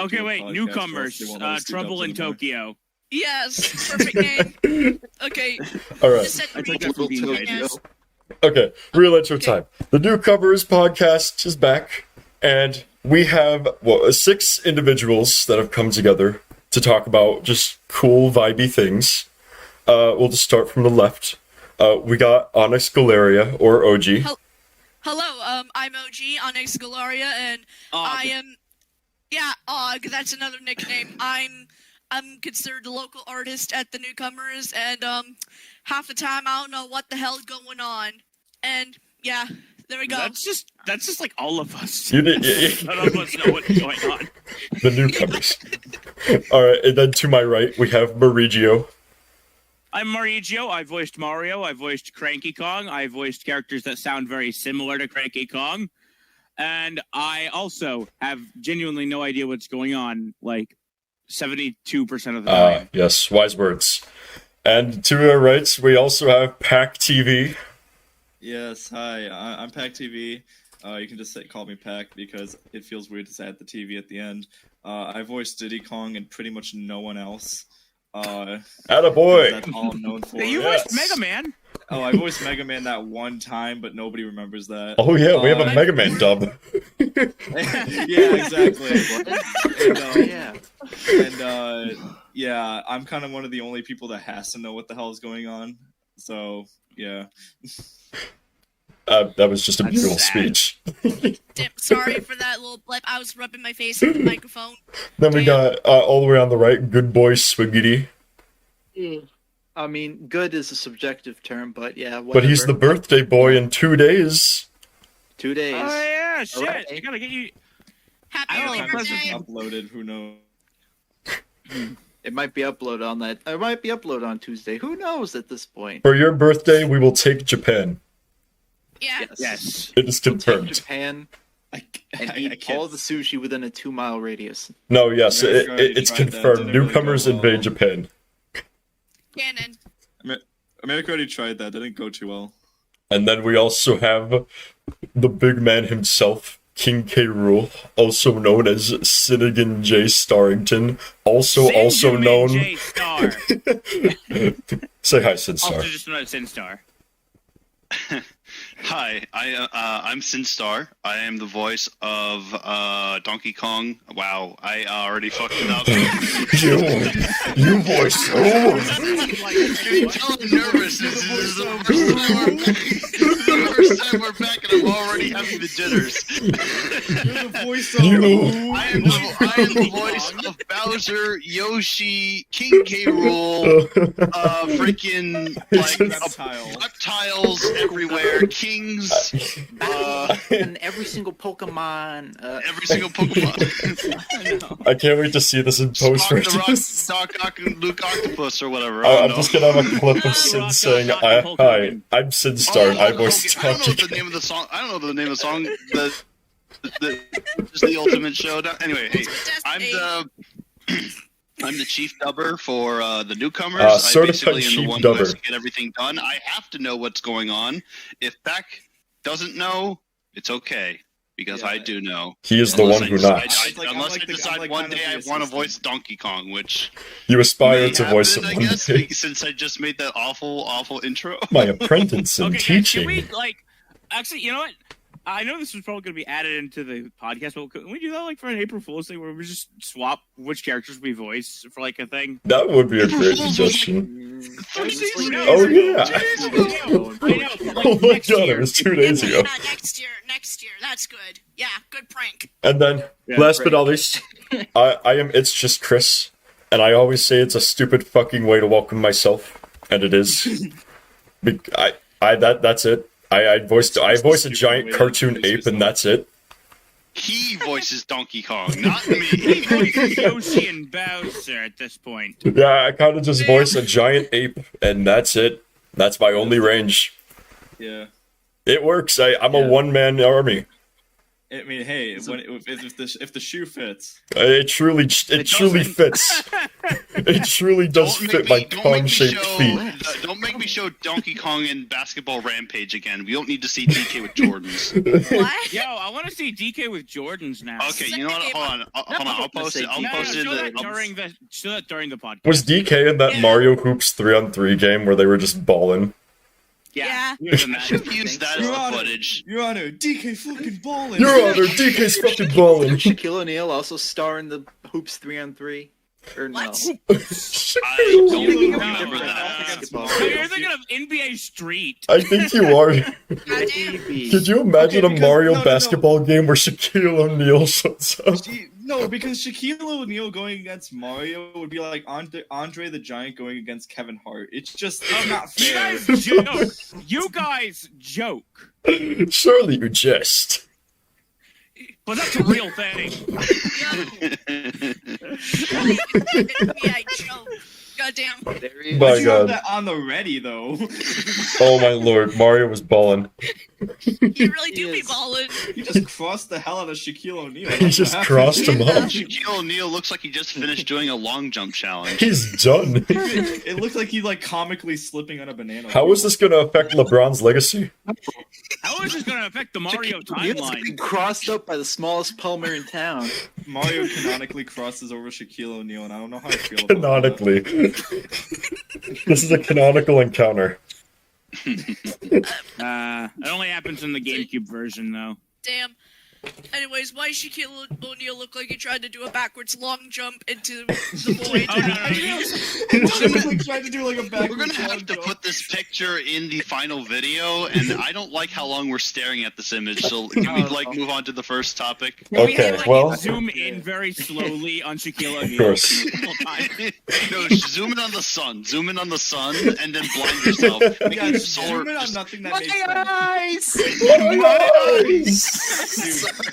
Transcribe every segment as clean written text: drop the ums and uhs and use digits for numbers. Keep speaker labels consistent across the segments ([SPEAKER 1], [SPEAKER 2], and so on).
[SPEAKER 1] Okay,
[SPEAKER 2] do a
[SPEAKER 1] wait.
[SPEAKER 2] podcast
[SPEAKER 1] Newcomers.
[SPEAKER 2] or else they won't let us do
[SPEAKER 1] Trouble
[SPEAKER 2] dubs
[SPEAKER 1] in
[SPEAKER 2] anymore.
[SPEAKER 1] Tokyo.
[SPEAKER 3] Yes, perfect name. Okay.
[SPEAKER 4] All right.
[SPEAKER 3] Just said
[SPEAKER 1] I took
[SPEAKER 3] three
[SPEAKER 1] that from Bean
[SPEAKER 3] different
[SPEAKER 1] Guide.
[SPEAKER 3] names.
[SPEAKER 4] Okay, real intro time. The Newcomers Podcast is back, and we have 6 individuals that have come together to talk about just cool, vibey things. We'll just start from the left. We got OnyxGalaria, or OG.
[SPEAKER 3] Hello, I'm OG, OnyxGalaria, and I am... Yeah, Og, that's another nickname. I'm considered a local artist at the Newcomers, and half the time I don't know what the hell's going on. And yeah, there we go.
[SPEAKER 1] That's just like all of us.
[SPEAKER 4] You
[SPEAKER 1] None of us know what's going on.
[SPEAKER 4] The Newcomers. All right, and then to my right, we have Marigio.
[SPEAKER 1] I'm Marigio. I voiced Mario. I voiced Cranky Kong. I voiced characters that sound very similar to Cranky Kong. And I also have genuinely no idea what's going on, like 72% of the time.
[SPEAKER 4] Yes, wise words. And to our rights, we also have PacTV.
[SPEAKER 2] Yes, hi, I'm PacTV. You can just call me Pac because it feels weird to say at the TV at the end. I voiced Diddy Kong and pretty much no one else.
[SPEAKER 4] Attaboy!
[SPEAKER 2] That's all I'm known for.
[SPEAKER 1] You voiced Mega Man.
[SPEAKER 2] Oh, I voiced Mega Man that one time, but nobody remembers that.
[SPEAKER 4] Oh yeah, we have a Mega Man dub.
[SPEAKER 2] Yeah, exactly. Yeah, I'm kind of one of the only people that has to know what the hell is going on. So, yeah.
[SPEAKER 4] That was just a beautiful
[SPEAKER 1] sad.
[SPEAKER 4] speech.
[SPEAKER 3] Damn, sorry for that little blip. I was rubbing my face with the microphone.
[SPEAKER 4] Then we got, all the way on the right, good boy Swiggity.
[SPEAKER 5] I mean, good is a subjective term, but yeah, whatever.
[SPEAKER 4] But he's the birthday boy in 2 days.
[SPEAKER 5] 2 days.
[SPEAKER 1] Oh yeah, shit!
[SPEAKER 5] Alright.
[SPEAKER 1] You gotta get you.
[SPEAKER 3] Happy
[SPEAKER 1] I don't
[SPEAKER 3] early
[SPEAKER 1] know,
[SPEAKER 3] birthday.
[SPEAKER 2] Uploaded, who knows?
[SPEAKER 5] It might be uploaded on that. It might be uploaded on Tuesday. Who knows at this point?
[SPEAKER 4] For your birthday, we will take Japan.
[SPEAKER 3] Yeah.
[SPEAKER 1] Yes.
[SPEAKER 4] It is
[SPEAKER 5] Take
[SPEAKER 4] confirmed.
[SPEAKER 5] Japan
[SPEAKER 2] I
[SPEAKER 5] and eat
[SPEAKER 2] can't.
[SPEAKER 5] all the sushi within a 2-mile radius.
[SPEAKER 4] No, yes,
[SPEAKER 2] America already
[SPEAKER 4] it's
[SPEAKER 2] tried that.
[SPEAKER 4] confirmed.
[SPEAKER 2] Didn't really
[SPEAKER 4] Newcomers
[SPEAKER 2] go well.
[SPEAKER 4] invade Japan.
[SPEAKER 3] Cannon.
[SPEAKER 2] America already tried that. Didn't go too well.
[SPEAKER 4] And then we also have the big man himself, King K. Rool, also known as Sinnigan J. Starrington, also
[SPEAKER 1] Benjamin
[SPEAKER 4] known...
[SPEAKER 1] J. Star.
[SPEAKER 4] Say hi,
[SPEAKER 1] Also
[SPEAKER 4] SynStarr.
[SPEAKER 1] just known as SynStarr.
[SPEAKER 6] Hi, I'm SynStarr. I am the voice of Donkey Kong. Wow, I already fucked it up.
[SPEAKER 4] You voice so...
[SPEAKER 6] You can tell I'm nervous. This is the first time we're back and I'm already having the jitters.
[SPEAKER 2] You're the voice
[SPEAKER 6] I am the voice of Bowser, Yoshi, King K. Rool, freaking reptiles everywhere, kings,
[SPEAKER 5] And every single Pokemon.
[SPEAKER 6] every single Pokemon.
[SPEAKER 4] I can't wait to see this in post.
[SPEAKER 6] Spock the Rock, Doc Ock, and Luke Octopus or whatever.
[SPEAKER 4] I'm just gonna have a clip of Sin saying, "Hi, I'm SynStarr. I voiced
[SPEAKER 6] I don't know
[SPEAKER 4] Donkey
[SPEAKER 6] the name of the song. I don't know the name of the song. Just the ultimate showdown. Anyway, hey, I'm the chief dubber for the Newcomers. I
[SPEAKER 4] certified
[SPEAKER 6] basically am
[SPEAKER 4] chief
[SPEAKER 6] the one who has
[SPEAKER 4] dubber.
[SPEAKER 6] to get everything done. I have to know what's going on. If Beck doesn't know, it's okay. Because I do know.
[SPEAKER 4] He is the one who knocks.
[SPEAKER 6] Unless I decide one day I want to voice Donkey Kong, which
[SPEAKER 4] You aspire
[SPEAKER 6] may
[SPEAKER 4] to voice him
[SPEAKER 6] happen, I
[SPEAKER 4] one
[SPEAKER 6] guess,
[SPEAKER 4] day.
[SPEAKER 6] since I just made that awful intro.
[SPEAKER 4] My apprentice in
[SPEAKER 1] Okay, guys,
[SPEAKER 4] teaching.
[SPEAKER 1] can we actually? You know what? I know this was probably going to be added into the podcast, but can we do that for an April Fool's thing where we just swap which characters we voice for a thing?
[SPEAKER 4] That would be a great suggestion.
[SPEAKER 6] 3 days ago.
[SPEAKER 4] Oh yeah!
[SPEAKER 1] I know.
[SPEAKER 4] Oh my god, it was 2 days ago.
[SPEAKER 3] Next year. That's good. Yeah, good prank.
[SPEAKER 4] And then, last but not least, I am ItsJustChris, and I always say it's a stupid fucking way to welcome myself, and it is. That's it. I voice a giant cartoon ape, and that's it.
[SPEAKER 6] He voices Donkey Kong, not me.
[SPEAKER 1] He voices Yoshi and Bowser at this point.
[SPEAKER 4] Yeah, I kind of just voice a giant ape, and that's it. That's my only range.
[SPEAKER 2] Yeah.
[SPEAKER 4] It works. I'm a one-man army.
[SPEAKER 2] I mean, hey, if the shoe fits.
[SPEAKER 4] It truly fits. It truly does fit my Kong-shaped feet.
[SPEAKER 6] Don't make me show Donkey Kong in Basketball Rampage again. We don't need to see DK with Jordans.
[SPEAKER 3] What?
[SPEAKER 1] Yo, I want to see DK with Jordans now.
[SPEAKER 6] Okay, you know what? Hold on. I'll post it. I'll post it.
[SPEAKER 1] Show that during the podcast.
[SPEAKER 4] Was DK in that Mario Hoops 3-on-3 game where they were just balling?
[SPEAKER 3] Yeah.
[SPEAKER 6] I should use that as the footage.
[SPEAKER 2] Your Honor, DK fucking balling.
[SPEAKER 4] Your Honor, DK's fucking balling.
[SPEAKER 5] Did Shaquille O'Neal also star in the Hoops 3-on-3? Or no?
[SPEAKER 3] What?
[SPEAKER 6] I don't remember that.
[SPEAKER 1] No, you're thinking of NBA Street.
[SPEAKER 4] I think you are.
[SPEAKER 3] Goddamn.
[SPEAKER 4] Could you imagine
[SPEAKER 2] Okay,
[SPEAKER 4] a Mario
[SPEAKER 2] no.
[SPEAKER 4] basketball game where Shaquille O'Neal shows up?
[SPEAKER 2] No, because Shaquille O'Neal going against Mario would be like Andre the Giant going against Kevin Hart. It's not
[SPEAKER 1] You
[SPEAKER 2] fair.
[SPEAKER 1] guys joke. You guys joke.
[SPEAKER 4] Surely you jest.
[SPEAKER 1] But that's a real thing.
[SPEAKER 3] Yeah, joke. Goddamn.
[SPEAKER 5] There he is.
[SPEAKER 4] My
[SPEAKER 2] You have
[SPEAKER 4] God.
[SPEAKER 2] that on the ready though.
[SPEAKER 4] Oh my lord, Mario was balling.
[SPEAKER 3] You really do
[SPEAKER 5] He
[SPEAKER 3] be
[SPEAKER 5] is.
[SPEAKER 3] balling.
[SPEAKER 2] You just crossed the hell out of Shaquille O'Neal.
[SPEAKER 4] He just crossed him up.
[SPEAKER 6] Shaquille O'Neal looks like he just finished doing a long jump challenge.
[SPEAKER 4] He's done.
[SPEAKER 2] It looked like he comically slipping on a banana.
[SPEAKER 4] How is this going to affect LeBron's legacy?
[SPEAKER 1] How is this going to affect the Mario
[SPEAKER 5] Shaquille O'Neal's
[SPEAKER 1] timeline?
[SPEAKER 5] getting crossed up by the smallest Palmer in town.
[SPEAKER 2] Mario canonically crosses over Shaquille O'Neal, and I don't know how I feel about
[SPEAKER 4] Canonically. This is a canonical encounter.
[SPEAKER 1] It only happens in the GameCube version, though.
[SPEAKER 3] Damn. Anyways, why Shaquille O'Neal look like he tried to do a backwards long jump into the void?
[SPEAKER 1] Oh, no, no,
[SPEAKER 2] that. Tried to do like a backwards
[SPEAKER 6] We're gonna have to put this picture in the final video, and I don't like how long we're staring at this image. So can we move on to the first topic?
[SPEAKER 1] We
[SPEAKER 4] Okay,
[SPEAKER 1] have,
[SPEAKER 4] well,
[SPEAKER 1] zoom in very slowly on Shaquille O'Neal.
[SPEAKER 4] of course.
[SPEAKER 6] No, zoom in on the sun. Zoom in on the sun, and then blind yourself.
[SPEAKER 2] Yeah,
[SPEAKER 6] Solar.
[SPEAKER 2] zoom in on
[SPEAKER 6] just-
[SPEAKER 2] nothing that makes sense.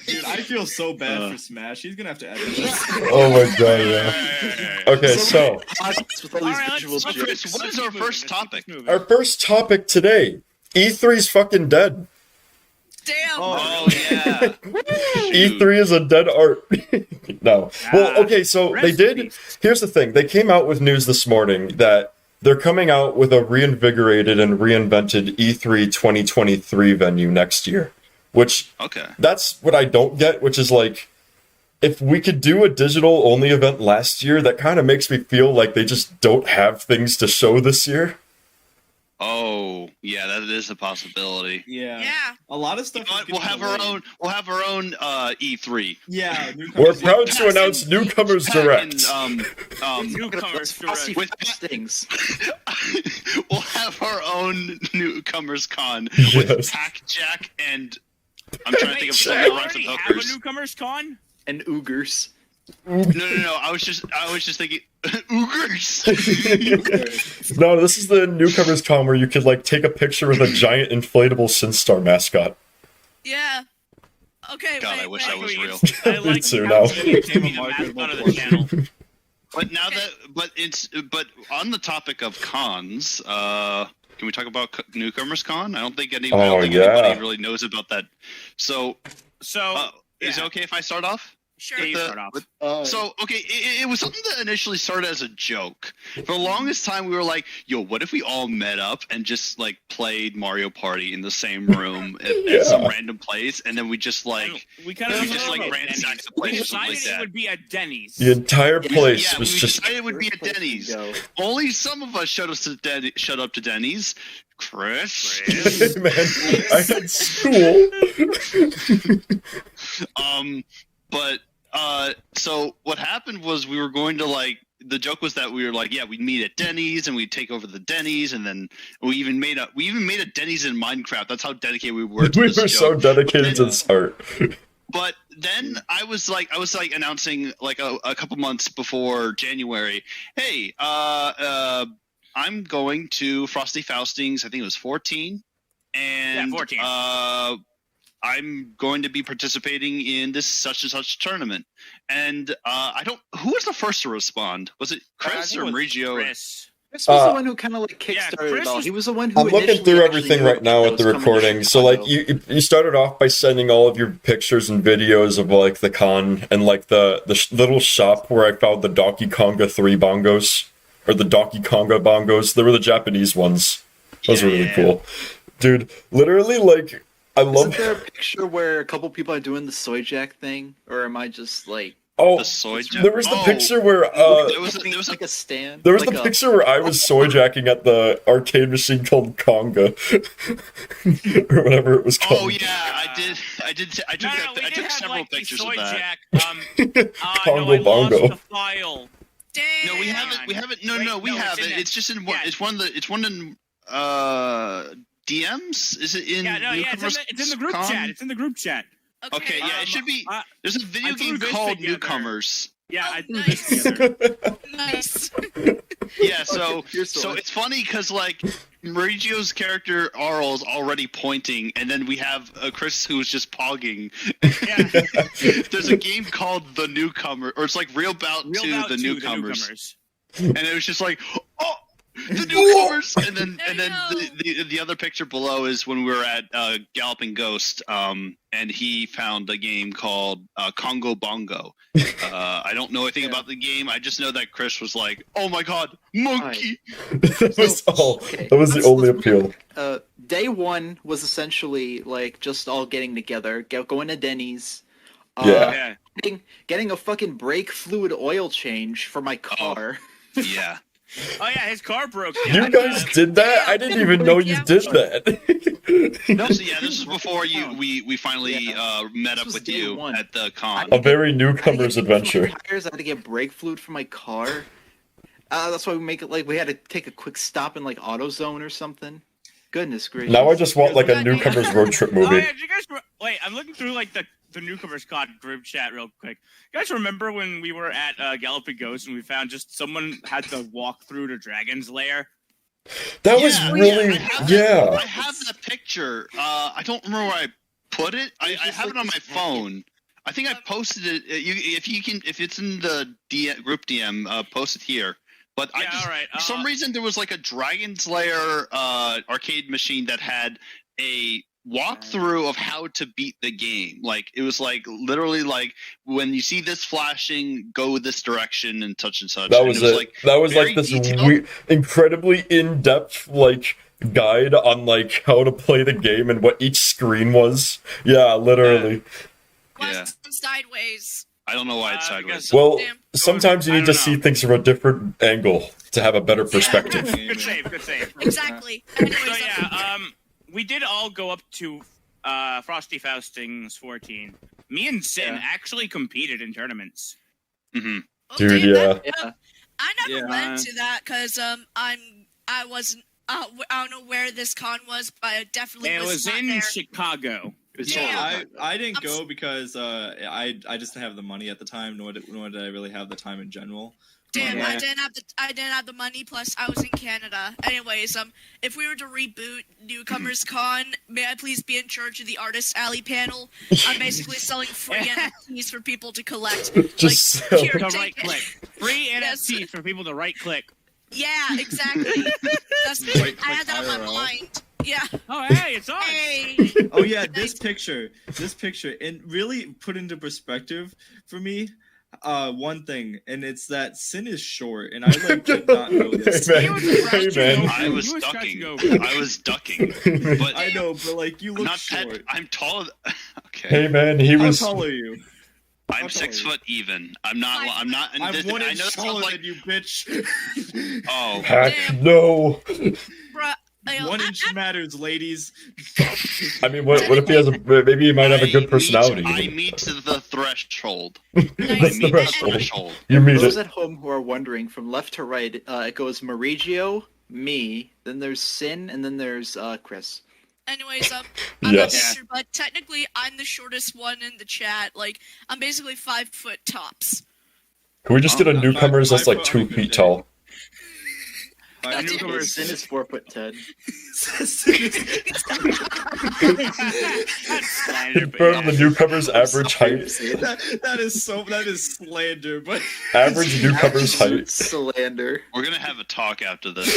[SPEAKER 2] Dude, I feel so bad for Smash. He's gonna have to edit this.
[SPEAKER 4] Oh my god, yeah. Okay, so
[SPEAKER 5] With all these
[SPEAKER 1] Alright,
[SPEAKER 5] visual
[SPEAKER 1] let's-
[SPEAKER 5] jokes.
[SPEAKER 6] So what is our first topic?
[SPEAKER 4] our first topic today, E3's fucking dead.
[SPEAKER 3] Damn.
[SPEAKER 6] Oh yeah.
[SPEAKER 4] E3 is a dead art. No. Well, okay, so they
[SPEAKER 1] Rest in
[SPEAKER 4] did.
[SPEAKER 1] peace.
[SPEAKER 4] Here's the thing. They came out with news this morning that they're coming out with a reinvigorated and reinvented E3 2023 venue next year. Which,
[SPEAKER 6] Okay.
[SPEAKER 4] that's what I don't get, which is like, if we could do a digital only event last year, that kind of makes me feel like they just don't have things to show this year.
[SPEAKER 6] Oh yeah, that is a possibility.
[SPEAKER 2] Yeah.
[SPEAKER 3] Yeah.
[SPEAKER 2] A lot of stuff.
[SPEAKER 6] You know
[SPEAKER 2] is
[SPEAKER 6] what? We'll
[SPEAKER 2] getting
[SPEAKER 6] have our
[SPEAKER 2] delayed.
[SPEAKER 6] own. We'll have our own E3.
[SPEAKER 2] Yeah.
[SPEAKER 4] We're
[SPEAKER 2] Newcomers-
[SPEAKER 4] proud to announce Newcomers Direct.
[SPEAKER 1] Newcomers
[SPEAKER 5] Frosty
[SPEAKER 6] with-
[SPEAKER 5] things.
[SPEAKER 6] We'll have our own Newcomers Con
[SPEAKER 4] Yes.
[SPEAKER 6] with Pack Jack and I'm trying to think of
[SPEAKER 1] Wait,
[SPEAKER 6] something
[SPEAKER 1] they
[SPEAKER 6] that rhymes
[SPEAKER 1] already
[SPEAKER 6] with
[SPEAKER 1] have a
[SPEAKER 6] hookers.
[SPEAKER 1] Newcomers Con?
[SPEAKER 5] And oogers.
[SPEAKER 6] No. I was just thinking oogers.
[SPEAKER 4] No, this is the Newcomers Con where you could like take a picture with a giant inflatable SynStarr mascot.
[SPEAKER 3] Yeah. Okay,
[SPEAKER 6] God,
[SPEAKER 3] wait,
[SPEAKER 6] I wish
[SPEAKER 3] wait.
[SPEAKER 6] that was real.
[SPEAKER 1] I like
[SPEAKER 4] Me too,
[SPEAKER 1] how
[SPEAKER 4] now.
[SPEAKER 1] you became a mascot of the channel.
[SPEAKER 6] But now but on the topic of cons, can we talk about Newcomers Con? I don't think anybody really knows about that. So
[SPEAKER 1] So,
[SPEAKER 6] is it okay if I start off?
[SPEAKER 3] Sure.
[SPEAKER 1] Yeah, you
[SPEAKER 6] the-
[SPEAKER 1] start off.
[SPEAKER 6] So, okay, it was something that initially started as a joke. For the longest time, we were like, yo, what if we all met up and just, like, played Mario Party in the same room at some random place, and then we just, like,
[SPEAKER 1] we kind
[SPEAKER 6] we just, like, ransacked the place
[SPEAKER 1] We
[SPEAKER 6] or something
[SPEAKER 1] decided
[SPEAKER 6] like
[SPEAKER 1] it
[SPEAKER 6] that.
[SPEAKER 1] would be at Denny's.
[SPEAKER 4] The entire place
[SPEAKER 6] Yeah,
[SPEAKER 4] was
[SPEAKER 6] we
[SPEAKER 4] just.
[SPEAKER 6] decided it would be at Denny's.
[SPEAKER 5] Go.
[SPEAKER 6] Only some of us showed up to Denny's. Chris.
[SPEAKER 4] Man, I had school.
[SPEAKER 6] But so what happened was we were going to like the joke was that we were like, yeah, we'd meet at Denny's and we'd take over the Denny's, and then we even made a Denny's in Minecraft. That's how dedicated we were to
[SPEAKER 4] We
[SPEAKER 6] this
[SPEAKER 4] were so
[SPEAKER 6] joke.
[SPEAKER 4] dedicated to this art.
[SPEAKER 6] But then I was like announcing like a couple months before January, hey, I'm going to Frosty Fausting's, I think it was 14, and
[SPEAKER 1] 14.
[SPEAKER 6] I'm going to be participating in this such and such tournament. And who was the first to respond? Was it Chris or Mauricio?
[SPEAKER 1] Chris.
[SPEAKER 5] Chris was the one who kind of like kickstarted
[SPEAKER 1] Chris
[SPEAKER 5] it all.
[SPEAKER 1] was-
[SPEAKER 5] He was the one who.
[SPEAKER 4] I'm looking
[SPEAKER 5] initially
[SPEAKER 4] through
[SPEAKER 5] actually
[SPEAKER 4] everything
[SPEAKER 5] knew
[SPEAKER 4] right now
[SPEAKER 5] that
[SPEAKER 4] at the
[SPEAKER 5] was coming to
[SPEAKER 4] recording. So like
[SPEAKER 5] Chicago.
[SPEAKER 4] you started off by sending all of your pictures and videos of like the con and like the little shop where I found the Donkey Konga 3 bongos or the Donkey Konga bongos. They were the Japanese ones. Those were really cool, dude. Literally, like I love.
[SPEAKER 5] Isn't there a picture where a couple people are doing the soy jack thing, or am I just like?
[SPEAKER 4] Oh,
[SPEAKER 6] The soy jack?
[SPEAKER 4] there was the picture where
[SPEAKER 6] there was
[SPEAKER 5] like a stand.
[SPEAKER 4] there was
[SPEAKER 5] like
[SPEAKER 4] the picture where I was soy jacking at the arcade machine called Konga, or whatever it was called.
[SPEAKER 6] Oh yeah, I did. I took several pictures of that.
[SPEAKER 1] Jack.
[SPEAKER 4] Congo
[SPEAKER 1] I
[SPEAKER 4] bongo.
[SPEAKER 1] lost the file.
[SPEAKER 3] Damn.
[SPEAKER 6] No, we haven't. No, we have
[SPEAKER 1] it's in
[SPEAKER 6] it.
[SPEAKER 1] that-
[SPEAKER 6] It's just in one.
[SPEAKER 1] yeah.
[SPEAKER 6] It's one in DMs. Is it in?
[SPEAKER 1] It's in the group
[SPEAKER 6] Newcomers
[SPEAKER 1] chat. It's in the group chat.
[SPEAKER 6] Okay, yeah, it should be. There's a video
[SPEAKER 1] I threw
[SPEAKER 6] game
[SPEAKER 1] this
[SPEAKER 6] called
[SPEAKER 1] together.
[SPEAKER 6] Newcomers.
[SPEAKER 1] Yeah,
[SPEAKER 3] Oh,
[SPEAKER 1] I threw
[SPEAKER 3] nice.
[SPEAKER 1] this together.
[SPEAKER 3] Nice.
[SPEAKER 6] Yeah, so
[SPEAKER 5] here's the
[SPEAKER 6] so
[SPEAKER 5] one.
[SPEAKER 6] it's funny because like Mauricio's character Arl is already pointing, and then we have Chris who's just pogging.
[SPEAKER 1] Yeah.
[SPEAKER 6] There's a game called The Newcomer, or it's like Real Bout
[SPEAKER 1] Real
[SPEAKER 6] 2,
[SPEAKER 1] Bout
[SPEAKER 6] The
[SPEAKER 1] 2,
[SPEAKER 6] Newcomers, and it was just like, oh, the Newcomers, and then the other picture below is when we were at Galloping Ghost, and he found a game called Congo Bongo. I don't know anything about the game. I just know that Chris was like, "Oh my God, monkey!"
[SPEAKER 4] That was all.
[SPEAKER 5] Okay,
[SPEAKER 4] That was the
[SPEAKER 5] let's-
[SPEAKER 4] only
[SPEAKER 5] let's-
[SPEAKER 4] appeal.
[SPEAKER 5] Day one was essentially like just all getting together, going to Denny's.
[SPEAKER 4] Yeah.
[SPEAKER 1] Yeah.
[SPEAKER 5] Getting a fucking brake fluid oil change for my car.
[SPEAKER 6] Yeah.
[SPEAKER 1] Oh yeah, his car broke
[SPEAKER 4] You
[SPEAKER 1] down.
[SPEAKER 4] guys did that? I didn't even know you did that.
[SPEAKER 6] No, so yeah, this is before we finally met
[SPEAKER 5] This
[SPEAKER 6] up
[SPEAKER 5] was
[SPEAKER 6] with
[SPEAKER 5] day
[SPEAKER 6] you
[SPEAKER 5] one.
[SPEAKER 6] at the con.
[SPEAKER 4] A very
[SPEAKER 5] I
[SPEAKER 4] newcomer's
[SPEAKER 5] had to get
[SPEAKER 4] adventure.
[SPEAKER 5] tires, I had to get brake fluid for my car. That's why we make it like we had to take a quick stop in like AutoZone or something. Goodness gracious.
[SPEAKER 4] Now I just want like a newcomer's road trip
[SPEAKER 1] Oh
[SPEAKER 4] movie.
[SPEAKER 1] yeah, did you guys wait? I'm looking through like the Newcomers Con group chat real quick. You guys remember when we were at Galloping Ghost and we found just someone had to walk through the dragon's lair?
[SPEAKER 4] That was
[SPEAKER 6] Yeah,
[SPEAKER 4] really,
[SPEAKER 6] I
[SPEAKER 4] yeah.
[SPEAKER 6] have that picture. I don't remember where I put it. I
[SPEAKER 5] It's just
[SPEAKER 6] have
[SPEAKER 5] like
[SPEAKER 6] it on my
[SPEAKER 5] this
[SPEAKER 6] phone. I think I posted it. If it's in the group DM, post it here. But I
[SPEAKER 1] Yeah,
[SPEAKER 6] just
[SPEAKER 1] all right.
[SPEAKER 6] for some reason there was like a Dragon's Lair arcade machine that had a walkthrough of how to beat the game. Like it was like literally like when you see this flashing, go this direction and such and such.
[SPEAKER 4] That
[SPEAKER 6] And
[SPEAKER 4] was
[SPEAKER 6] it.
[SPEAKER 4] it. That was
[SPEAKER 6] very
[SPEAKER 4] like this
[SPEAKER 6] detailed.
[SPEAKER 4] incredibly in-depth like guide on like how to play the game and what each screen was. Yeah, literally.
[SPEAKER 6] Yeah.
[SPEAKER 3] Left and sideways.
[SPEAKER 6] I don't know why it's
[SPEAKER 1] Because-
[SPEAKER 6] sideways.
[SPEAKER 4] Well,
[SPEAKER 3] Damn.
[SPEAKER 4] sometimes you
[SPEAKER 1] I
[SPEAKER 4] need to
[SPEAKER 1] don't
[SPEAKER 4] see
[SPEAKER 1] know.
[SPEAKER 4] things from a different angle to have a better perspective.
[SPEAKER 1] Good save, good save.
[SPEAKER 3] Exactly. Anyways,
[SPEAKER 1] So yeah, we did all go up to Frosty Faustings 14. Me and Sin
[SPEAKER 5] Yeah.
[SPEAKER 1] actually competed in tournaments.
[SPEAKER 6] Hmm.
[SPEAKER 4] Dude,
[SPEAKER 3] damn,
[SPEAKER 4] yeah.
[SPEAKER 3] that-
[SPEAKER 5] Yeah.
[SPEAKER 3] I never
[SPEAKER 5] Yeah.
[SPEAKER 3] went to that because I wasn't. I don't know where this con was, but I definitely
[SPEAKER 1] It was
[SPEAKER 3] not
[SPEAKER 1] in
[SPEAKER 3] there.
[SPEAKER 1] Chicago.
[SPEAKER 2] So
[SPEAKER 3] Yeah.
[SPEAKER 2] I didn't
[SPEAKER 3] I'm
[SPEAKER 2] go because I just didn't have the money at the time, nor did I really have the time in general.
[SPEAKER 3] Damn,
[SPEAKER 5] Yeah.
[SPEAKER 3] I didn't have the money. Plus, I was in Canada. Anyways, if we were to reboot Newcomers Con, may I please be in charge of the Artist Alley panel? I'm basically selling free NFTs for people to collect.
[SPEAKER 4] Just
[SPEAKER 3] like,
[SPEAKER 4] so-
[SPEAKER 3] here,
[SPEAKER 1] To
[SPEAKER 3] take
[SPEAKER 1] right
[SPEAKER 3] it.
[SPEAKER 1] click. Free
[SPEAKER 3] Yes.
[SPEAKER 1] NFTs for people to right click.
[SPEAKER 3] Yeah, exactly. That's
[SPEAKER 2] Right
[SPEAKER 3] I had that
[SPEAKER 2] click
[SPEAKER 3] on my
[SPEAKER 2] IRL.
[SPEAKER 3] mind. Yeah.
[SPEAKER 1] Oh, hey, it's on.
[SPEAKER 3] Hey.
[SPEAKER 2] Oh yeah, this picture, and really put into perspective for me, one thing, and it's that Sin is short, and I like did not know this.
[SPEAKER 4] Hey,
[SPEAKER 1] He
[SPEAKER 4] man.
[SPEAKER 1] was
[SPEAKER 4] Hey, man.
[SPEAKER 6] I was
[SPEAKER 1] You was
[SPEAKER 6] ducking.
[SPEAKER 1] crouching over.
[SPEAKER 6] I was ducking. But
[SPEAKER 2] I know, but like you
[SPEAKER 6] I'm
[SPEAKER 2] look
[SPEAKER 6] not
[SPEAKER 2] short.
[SPEAKER 6] that. I'm tall. Okay.
[SPEAKER 4] Hey man, he
[SPEAKER 2] How
[SPEAKER 4] was.
[SPEAKER 2] tall are you?
[SPEAKER 6] I'm
[SPEAKER 2] how
[SPEAKER 6] 6
[SPEAKER 2] tall are
[SPEAKER 6] foot even. I'm not. I'm not.
[SPEAKER 2] I'm
[SPEAKER 6] this,
[SPEAKER 2] 1
[SPEAKER 6] I
[SPEAKER 2] inch
[SPEAKER 6] know it sounds
[SPEAKER 2] taller
[SPEAKER 6] like.
[SPEAKER 2] than you, bitch.
[SPEAKER 6] Oh.
[SPEAKER 4] Heck
[SPEAKER 3] Damn.
[SPEAKER 4] no.
[SPEAKER 3] Bruh,
[SPEAKER 2] 1 inch matters, ladies.
[SPEAKER 4] I mean, what if he has a? Maybe he might have a good personality.
[SPEAKER 6] I meet the threshold.
[SPEAKER 4] That's
[SPEAKER 6] I
[SPEAKER 4] the
[SPEAKER 6] meet the
[SPEAKER 4] threshold.
[SPEAKER 6] threshold.
[SPEAKER 4] You meet
[SPEAKER 5] Those
[SPEAKER 4] it.
[SPEAKER 5] at home who are wondering, from left to right, it goes Maurigio, me, then there's Sin, and then there's Chris.
[SPEAKER 3] Anyways, I'm
[SPEAKER 4] Yes.
[SPEAKER 3] not sure, but technically I'm the shortest one in the chat. Like, I'm basically 5 foot tops.
[SPEAKER 4] Can we just get a
[SPEAKER 2] Oh,
[SPEAKER 4] newcomers that's like 2
[SPEAKER 2] 5
[SPEAKER 4] feet tall?
[SPEAKER 2] Alright,
[SPEAKER 1] Newcomers.
[SPEAKER 5] Sin is 4'10".
[SPEAKER 1] That's slander, but
[SPEAKER 4] Confirm the newcomer's average height.
[SPEAKER 2] that is slander, but
[SPEAKER 4] Average newcomer's
[SPEAKER 5] Absolute
[SPEAKER 4] height.
[SPEAKER 5] slander.
[SPEAKER 6] We're gonna have a talk after this.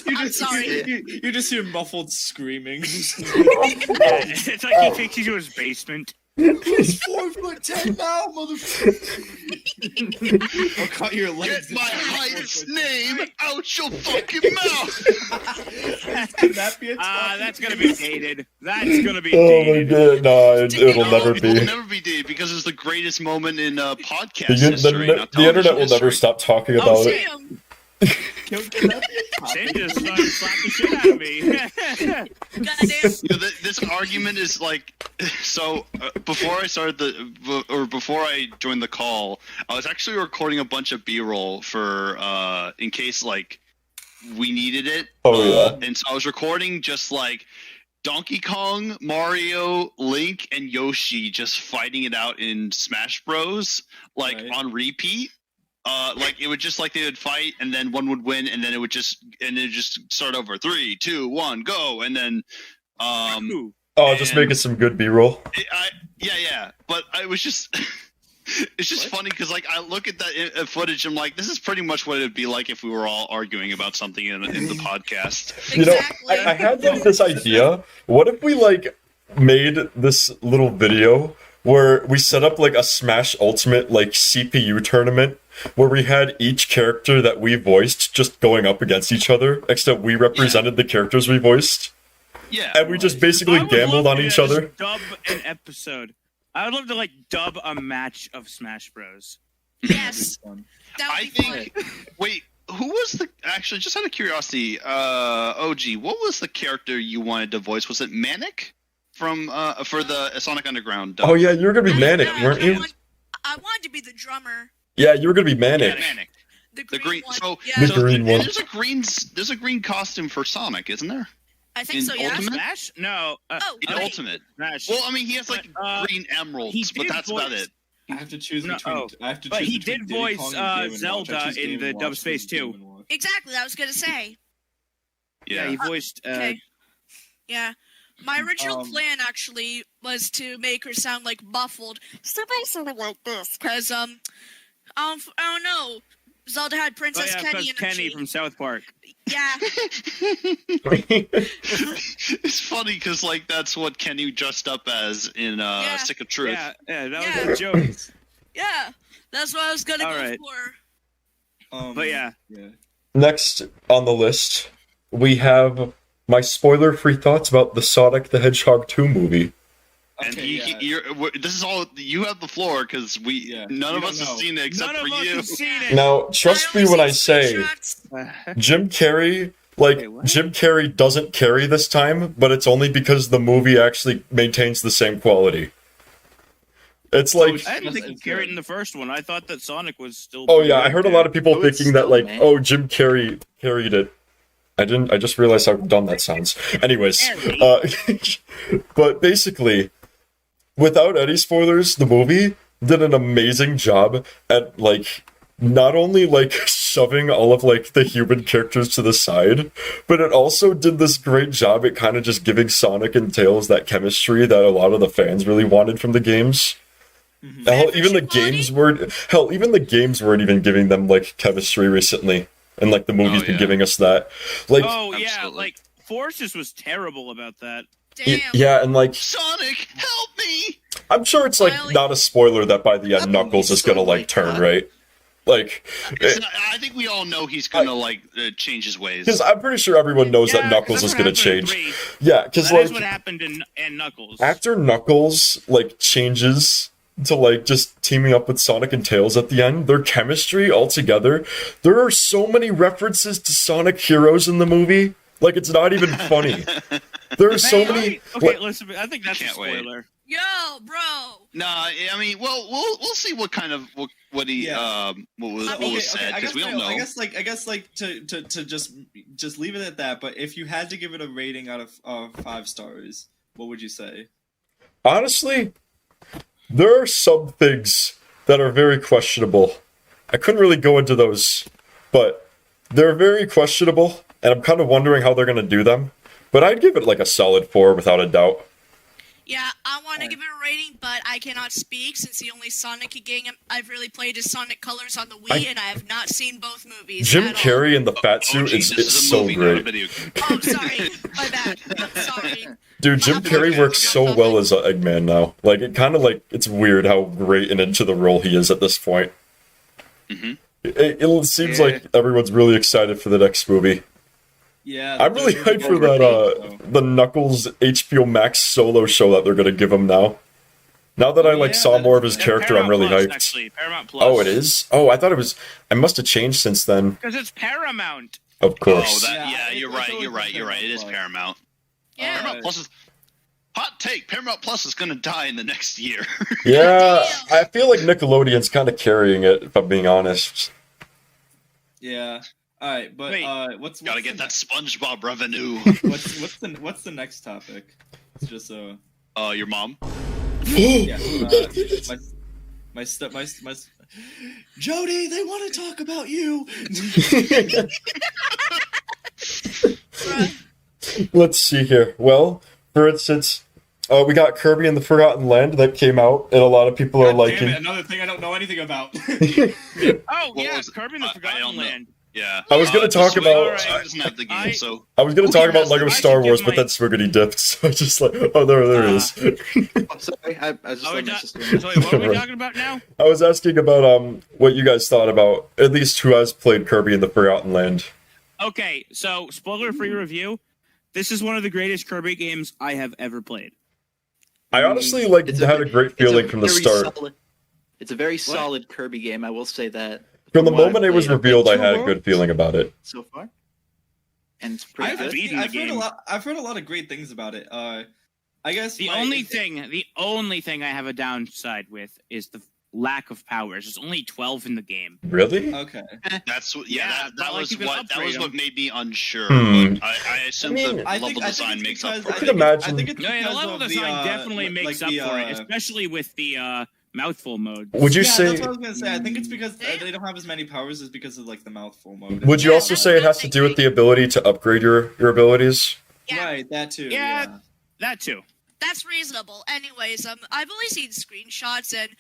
[SPEAKER 3] I'm sorry.
[SPEAKER 2] You just hear muffled screaming.
[SPEAKER 1] it's like he takes you to his basement.
[SPEAKER 2] He's 4'10" now, motherfucker. I'll cut your legs.
[SPEAKER 6] Get my height's name out your fucking mouth.
[SPEAKER 2] Can that be a
[SPEAKER 1] That's gonna be dated. That's gonna be
[SPEAKER 4] Oh my
[SPEAKER 1] dated.
[SPEAKER 4] god, no, it'll never
[SPEAKER 6] It will
[SPEAKER 4] be.
[SPEAKER 6] never be dated because it's the greatest moment in podcast
[SPEAKER 4] The,
[SPEAKER 6] history. not
[SPEAKER 4] the internet will
[SPEAKER 6] television
[SPEAKER 4] never
[SPEAKER 6] history.
[SPEAKER 4] stop talking
[SPEAKER 1] Oh,
[SPEAKER 4] about it.
[SPEAKER 3] Damn.
[SPEAKER 2] Can that be a
[SPEAKER 1] Sin
[SPEAKER 2] topic?
[SPEAKER 1] just fucking slapped the shit out of me.
[SPEAKER 3] Goddamn.
[SPEAKER 6] You know, this argument is like so. Before I started before I joined the call, I was actually recording a bunch of B-roll for in case like we needed it.
[SPEAKER 4] Oh, yeah.
[SPEAKER 6] And so I was recording just like Donkey Kong, Mario, Link, and Yoshi just fighting it out in Smash Bros. Like
[SPEAKER 2] Right.
[SPEAKER 6] on repeat. Like it would just like they would fight and then one would win and then it would just start over 3, 2, 1, go and then
[SPEAKER 1] Ooh.
[SPEAKER 4] Oh, just making some good B-roll.
[SPEAKER 6] yeah. But I was just it's just funny because like I look at that footage, I'm like, this is pretty much what it'd be like if we were all arguing about something in the podcast.
[SPEAKER 4] You know,
[SPEAKER 3] Exactly.
[SPEAKER 4] I had like this idea. What if we like made this little video where we set up like a Smash Ultimate like CPU tournament where we had each character that we voiced just going up against each other, except we represented the characters we voiced,
[SPEAKER 6] Yeah.
[SPEAKER 4] and we just basically
[SPEAKER 1] I would
[SPEAKER 4] gambled
[SPEAKER 1] love
[SPEAKER 4] on
[SPEAKER 1] to
[SPEAKER 4] each
[SPEAKER 1] just
[SPEAKER 4] other.
[SPEAKER 1] Dub an episode. I would love to like dub a match of Smash Bros.
[SPEAKER 3] Yes. That
[SPEAKER 6] I
[SPEAKER 3] would be fun.
[SPEAKER 6] think. Wait, who was the actually? Just out of curiosity, OG, what was the character you wanted to voice? Was it Manic from for the Sonic Underground?
[SPEAKER 4] Oh yeah, you were gonna be Manic,
[SPEAKER 3] Yeah,
[SPEAKER 4] weren't you?
[SPEAKER 3] I wanted to be the drummer.
[SPEAKER 4] Yeah, you were gonna be Manic.
[SPEAKER 6] Manic.
[SPEAKER 3] The
[SPEAKER 6] The
[SPEAKER 3] green,
[SPEAKER 6] green.
[SPEAKER 3] one.
[SPEAKER 6] So,
[SPEAKER 3] yeah,
[SPEAKER 4] The green one.
[SPEAKER 6] There's a green costume for Sonic, isn't there?
[SPEAKER 3] I think
[SPEAKER 6] in
[SPEAKER 3] so. Yeah.
[SPEAKER 6] Ultimate?
[SPEAKER 1] Smash? No.
[SPEAKER 3] Oh,
[SPEAKER 6] In
[SPEAKER 3] wait.
[SPEAKER 6] Ultimate.
[SPEAKER 1] Smash.
[SPEAKER 6] Well, I mean, he has like
[SPEAKER 1] But,
[SPEAKER 6] green emeralds,
[SPEAKER 1] he
[SPEAKER 6] but
[SPEAKER 1] did
[SPEAKER 6] that's about
[SPEAKER 1] voice-
[SPEAKER 6] it.
[SPEAKER 2] I have to choose
[SPEAKER 1] No,
[SPEAKER 2] between.
[SPEAKER 1] oh.
[SPEAKER 2] I have to
[SPEAKER 1] But
[SPEAKER 2] choose
[SPEAKER 1] he
[SPEAKER 2] between
[SPEAKER 1] did
[SPEAKER 2] Diddy
[SPEAKER 1] voice,
[SPEAKER 2] Kong and Game & Watch.
[SPEAKER 1] Zelda
[SPEAKER 2] I choose
[SPEAKER 1] in
[SPEAKER 2] Game
[SPEAKER 1] the
[SPEAKER 2] & Watch
[SPEAKER 1] Dub Space
[SPEAKER 2] versus Game
[SPEAKER 1] 2.
[SPEAKER 2] & Watch.
[SPEAKER 3] Exactly. I was gonna say.
[SPEAKER 1] Yeah, he voiced.
[SPEAKER 3] Okay. Yeah. My original
[SPEAKER 2] Um,
[SPEAKER 3] plan actually was to make her sound like muffled. So basically like this, because I don't know. Zelda had
[SPEAKER 1] Oh
[SPEAKER 3] Princess
[SPEAKER 1] yeah,
[SPEAKER 3] Kenny
[SPEAKER 1] because
[SPEAKER 3] in her
[SPEAKER 1] Kenny
[SPEAKER 3] cheek.
[SPEAKER 1] from South Park.
[SPEAKER 3] Yeah.
[SPEAKER 6] It's funny because like that's what Kenny dressed up as in
[SPEAKER 3] Yeah.
[SPEAKER 6] Stick of Truth.
[SPEAKER 1] Yeah, that
[SPEAKER 3] Yeah.
[SPEAKER 1] was a joke.
[SPEAKER 3] Yeah. That's what I was gonna
[SPEAKER 1] All
[SPEAKER 3] go
[SPEAKER 1] right.
[SPEAKER 3] for.
[SPEAKER 1] But yeah.
[SPEAKER 4] Next on the list, we have my spoiler-free thoughts about the Sonic the Hedgehog 2 movie.
[SPEAKER 6] And
[SPEAKER 2] Okay,
[SPEAKER 6] this is all you have the floor because none
[SPEAKER 2] You
[SPEAKER 6] of us
[SPEAKER 2] don't
[SPEAKER 6] have
[SPEAKER 2] know.
[SPEAKER 6] seen it except
[SPEAKER 1] None
[SPEAKER 6] for
[SPEAKER 1] of us
[SPEAKER 6] you.
[SPEAKER 1] have seen it.
[SPEAKER 4] Now, trust me
[SPEAKER 3] only
[SPEAKER 4] when I
[SPEAKER 3] see
[SPEAKER 4] say
[SPEAKER 3] screenshots.
[SPEAKER 4] Jim Carrey, like,
[SPEAKER 1] Wait, what?
[SPEAKER 4] Jim Carrey doesn't carry this time, but it's only because the movie actually maintains the same quality. It's like,
[SPEAKER 1] I didn't think he
[SPEAKER 2] It's
[SPEAKER 1] carried
[SPEAKER 2] good.
[SPEAKER 1] in the first one. I thought that Sonic was still.
[SPEAKER 4] oh yeah, I heard a lot of people
[SPEAKER 5] Oh, it's
[SPEAKER 4] thinking that,
[SPEAKER 5] still
[SPEAKER 4] like,
[SPEAKER 5] mad.
[SPEAKER 4] oh, Jim Carrey carried it. I just realized how dumb that sounds. Anyways, but basically, without any spoilers, the movie did an amazing job at, like, not only, like, shoving all of, like, the human characters to the side, but it also did this great job at kind of just giving Sonic and Tails that chemistry that a lot of the fans really wanted from the games. Hell, even the games weren't even giving them, like, chemistry recently. And, like, the movie's been
[SPEAKER 6] yeah.
[SPEAKER 4] giving us that. Like,
[SPEAKER 1] Oh yeah,
[SPEAKER 6] Absolutely.
[SPEAKER 1] like Forces was terrible about that.
[SPEAKER 3] Damn.
[SPEAKER 4] yeah, and, like,
[SPEAKER 6] Sonic, help me!
[SPEAKER 4] I'm sure it's, like,
[SPEAKER 3] Well,
[SPEAKER 4] not a spoiler that by the end
[SPEAKER 5] That
[SPEAKER 4] Knuckles
[SPEAKER 5] movie's
[SPEAKER 4] is gonna,
[SPEAKER 5] so
[SPEAKER 4] like,
[SPEAKER 5] like
[SPEAKER 4] turn,
[SPEAKER 5] that.
[SPEAKER 4] right? Like,
[SPEAKER 6] I think we all know he's gonna like change his ways.
[SPEAKER 4] because I'm pretty sure everyone knows
[SPEAKER 1] Yeah,
[SPEAKER 4] that
[SPEAKER 1] 'cause
[SPEAKER 4] Knuckles
[SPEAKER 1] that's
[SPEAKER 4] is
[SPEAKER 1] what
[SPEAKER 4] gonna
[SPEAKER 1] happened in
[SPEAKER 4] change.
[SPEAKER 1] 3.
[SPEAKER 4] Yeah, because,
[SPEAKER 1] That is what
[SPEAKER 4] like,
[SPEAKER 1] happened in Knuckles.
[SPEAKER 4] after Knuckles, like, changes to, like, just teaming up with Sonic and Tails at the end, their chemistry altogether, there are so many references to Sonic heroes in the movie. Like, it's not even funny. There are so
[SPEAKER 1] Hey,
[SPEAKER 4] many.
[SPEAKER 1] Okay,
[SPEAKER 4] like-
[SPEAKER 1] listen. I think that's a
[SPEAKER 6] Can't wait.
[SPEAKER 1] spoiler.
[SPEAKER 3] Yo, bro.
[SPEAKER 6] Nah, I mean, well, we'll see what kind of what he
[SPEAKER 2] Yeah.
[SPEAKER 6] what was
[SPEAKER 3] Okay,
[SPEAKER 6] said
[SPEAKER 2] I
[SPEAKER 6] because
[SPEAKER 2] guess
[SPEAKER 6] we don't know.
[SPEAKER 2] I guess like to just leave it at that. But if you had to give it a rating out of 5 stars, what would you say?
[SPEAKER 4] Honestly, there are some things that are very questionable. I couldn't really go into those, but they're very questionable, and I'm kind of wondering how they're going to do them. But I'd give it like a solid 4 without a doubt.
[SPEAKER 3] Yeah, I want to give it a rating, but I cannot speak since the only Sonic game I've really played is Sonic Colors on the Wii, and I have not seen both movies.
[SPEAKER 4] Jim Carrey in the fat suit is so great.
[SPEAKER 3] Oh, sorry, my bad. Sorry.
[SPEAKER 4] Dude, Jim Carrey works so well as Eggman now. Like, it kind of like, it's weird how great and into the role he is at this point.
[SPEAKER 6] Mm-hmm.
[SPEAKER 4] It seems like everyone's really excited for the next movie.
[SPEAKER 2] Yeah,
[SPEAKER 4] I'm really hyped for that, the Knuckles HBO Max solo show that they're gonna give him now. Now that I saw more of his character, I'm really hyped.
[SPEAKER 1] Actually, Paramount Plus.
[SPEAKER 4] Oh, it is? Oh, I thought it was. I must have changed since then.
[SPEAKER 1] Because it's Paramount.
[SPEAKER 4] Of course.
[SPEAKER 6] Oh, you're right. It is Paramount.
[SPEAKER 3] Yeah.
[SPEAKER 6] Paramount Plus is hot take. Paramount Plus is gonna die in the next year.
[SPEAKER 4] Yeah, I feel like Nickelodeon's kind of carrying it, if I'm being honest.
[SPEAKER 2] Yeah. All right, but
[SPEAKER 1] Wait,
[SPEAKER 2] what's
[SPEAKER 6] Gotta get that SpongeBob revenue.
[SPEAKER 2] what's the next topic? It's just
[SPEAKER 6] Your mom.
[SPEAKER 2] yeah, my Jody, they want to talk about you.
[SPEAKER 4] Let's see here. Well, for instance, we got Kirby and the Forgotten Land that came out, and a lot of people are liking.
[SPEAKER 2] Another thing I don't know anything about.
[SPEAKER 1] Oh, yeah, Kirby and the Forgotten Land.
[SPEAKER 6] Yeah.
[SPEAKER 4] I was gonna talk about.
[SPEAKER 6] Doesn't have the game, so.
[SPEAKER 4] I was gonna talk about Lego
[SPEAKER 1] I
[SPEAKER 4] Star
[SPEAKER 1] should
[SPEAKER 4] Wars,
[SPEAKER 1] give
[SPEAKER 4] but
[SPEAKER 1] my-
[SPEAKER 4] then Swiggity dipped, so I just like, oh, there it is.
[SPEAKER 5] I'm sorry. I was just
[SPEAKER 1] Oh,
[SPEAKER 5] letting my
[SPEAKER 1] so
[SPEAKER 5] sister.
[SPEAKER 1] wait, what are we
[SPEAKER 4] Right.
[SPEAKER 1] talking about now?
[SPEAKER 4] I was asking about what you guys thought about, at least who has played Kirby and the Forgotten Land.
[SPEAKER 1] Okay, so spoiler-free review. This is one of the greatest Kirby games I have ever played.
[SPEAKER 4] I honestly
[SPEAKER 5] It's
[SPEAKER 4] had a great feeling from the
[SPEAKER 5] very
[SPEAKER 4] start.
[SPEAKER 5] It's a very solid Kirby game. I will say that.
[SPEAKER 4] From the
[SPEAKER 5] From what
[SPEAKER 4] moment
[SPEAKER 5] I've
[SPEAKER 4] it was
[SPEAKER 5] played, I've played
[SPEAKER 4] revealed, I
[SPEAKER 5] two
[SPEAKER 4] had a
[SPEAKER 5] worlds
[SPEAKER 4] good feeling about it.
[SPEAKER 5] so far, and it's pretty
[SPEAKER 1] I've
[SPEAKER 5] good.
[SPEAKER 1] beaten the game.
[SPEAKER 2] I've heard a lot of great things about it. I guess
[SPEAKER 1] The only thing I have a downside with is the lack of powers. There's only 12 in the game.
[SPEAKER 4] Really?
[SPEAKER 2] Okay.
[SPEAKER 6] That's what.
[SPEAKER 1] Yeah,
[SPEAKER 6] Yeah,
[SPEAKER 1] but,
[SPEAKER 6] that
[SPEAKER 1] like,
[SPEAKER 6] was
[SPEAKER 1] you can
[SPEAKER 6] what. That
[SPEAKER 1] upgrade
[SPEAKER 6] was what
[SPEAKER 1] them.
[SPEAKER 6] made me unsure.
[SPEAKER 4] Hmm.
[SPEAKER 6] But I assume
[SPEAKER 4] I mean,
[SPEAKER 6] the
[SPEAKER 2] I
[SPEAKER 6] level
[SPEAKER 2] think
[SPEAKER 6] design
[SPEAKER 2] it's
[SPEAKER 6] makes up
[SPEAKER 2] because-
[SPEAKER 6] for
[SPEAKER 4] I
[SPEAKER 6] it.
[SPEAKER 4] could imagine.
[SPEAKER 2] I think it's
[SPEAKER 1] No, yeah, the
[SPEAKER 2] because
[SPEAKER 1] level
[SPEAKER 2] of the,
[SPEAKER 1] design definitely makes up for it,
[SPEAKER 2] the,
[SPEAKER 1] especially with the mouthful mode.
[SPEAKER 4] Would you
[SPEAKER 2] yeah,
[SPEAKER 4] say?
[SPEAKER 2] that's what I was gonna say. I think it's because they don't have as many powers is because of like the mouthful mode.
[SPEAKER 4] Would you
[SPEAKER 3] Yeah,
[SPEAKER 4] also
[SPEAKER 3] that's
[SPEAKER 4] say it
[SPEAKER 3] what
[SPEAKER 4] has
[SPEAKER 3] I'm
[SPEAKER 4] to do with the
[SPEAKER 3] thinking.
[SPEAKER 4] ability to upgrade your abilities?
[SPEAKER 3] Yeah,
[SPEAKER 2] Right, that too.
[SPEAKER 1] Yeah.
[SPEAKER 2] Yeah.
[SPEAKER 1] That too.
[SPEAKER 3] that's reasonable. Anyways, I've only seen screenshots, and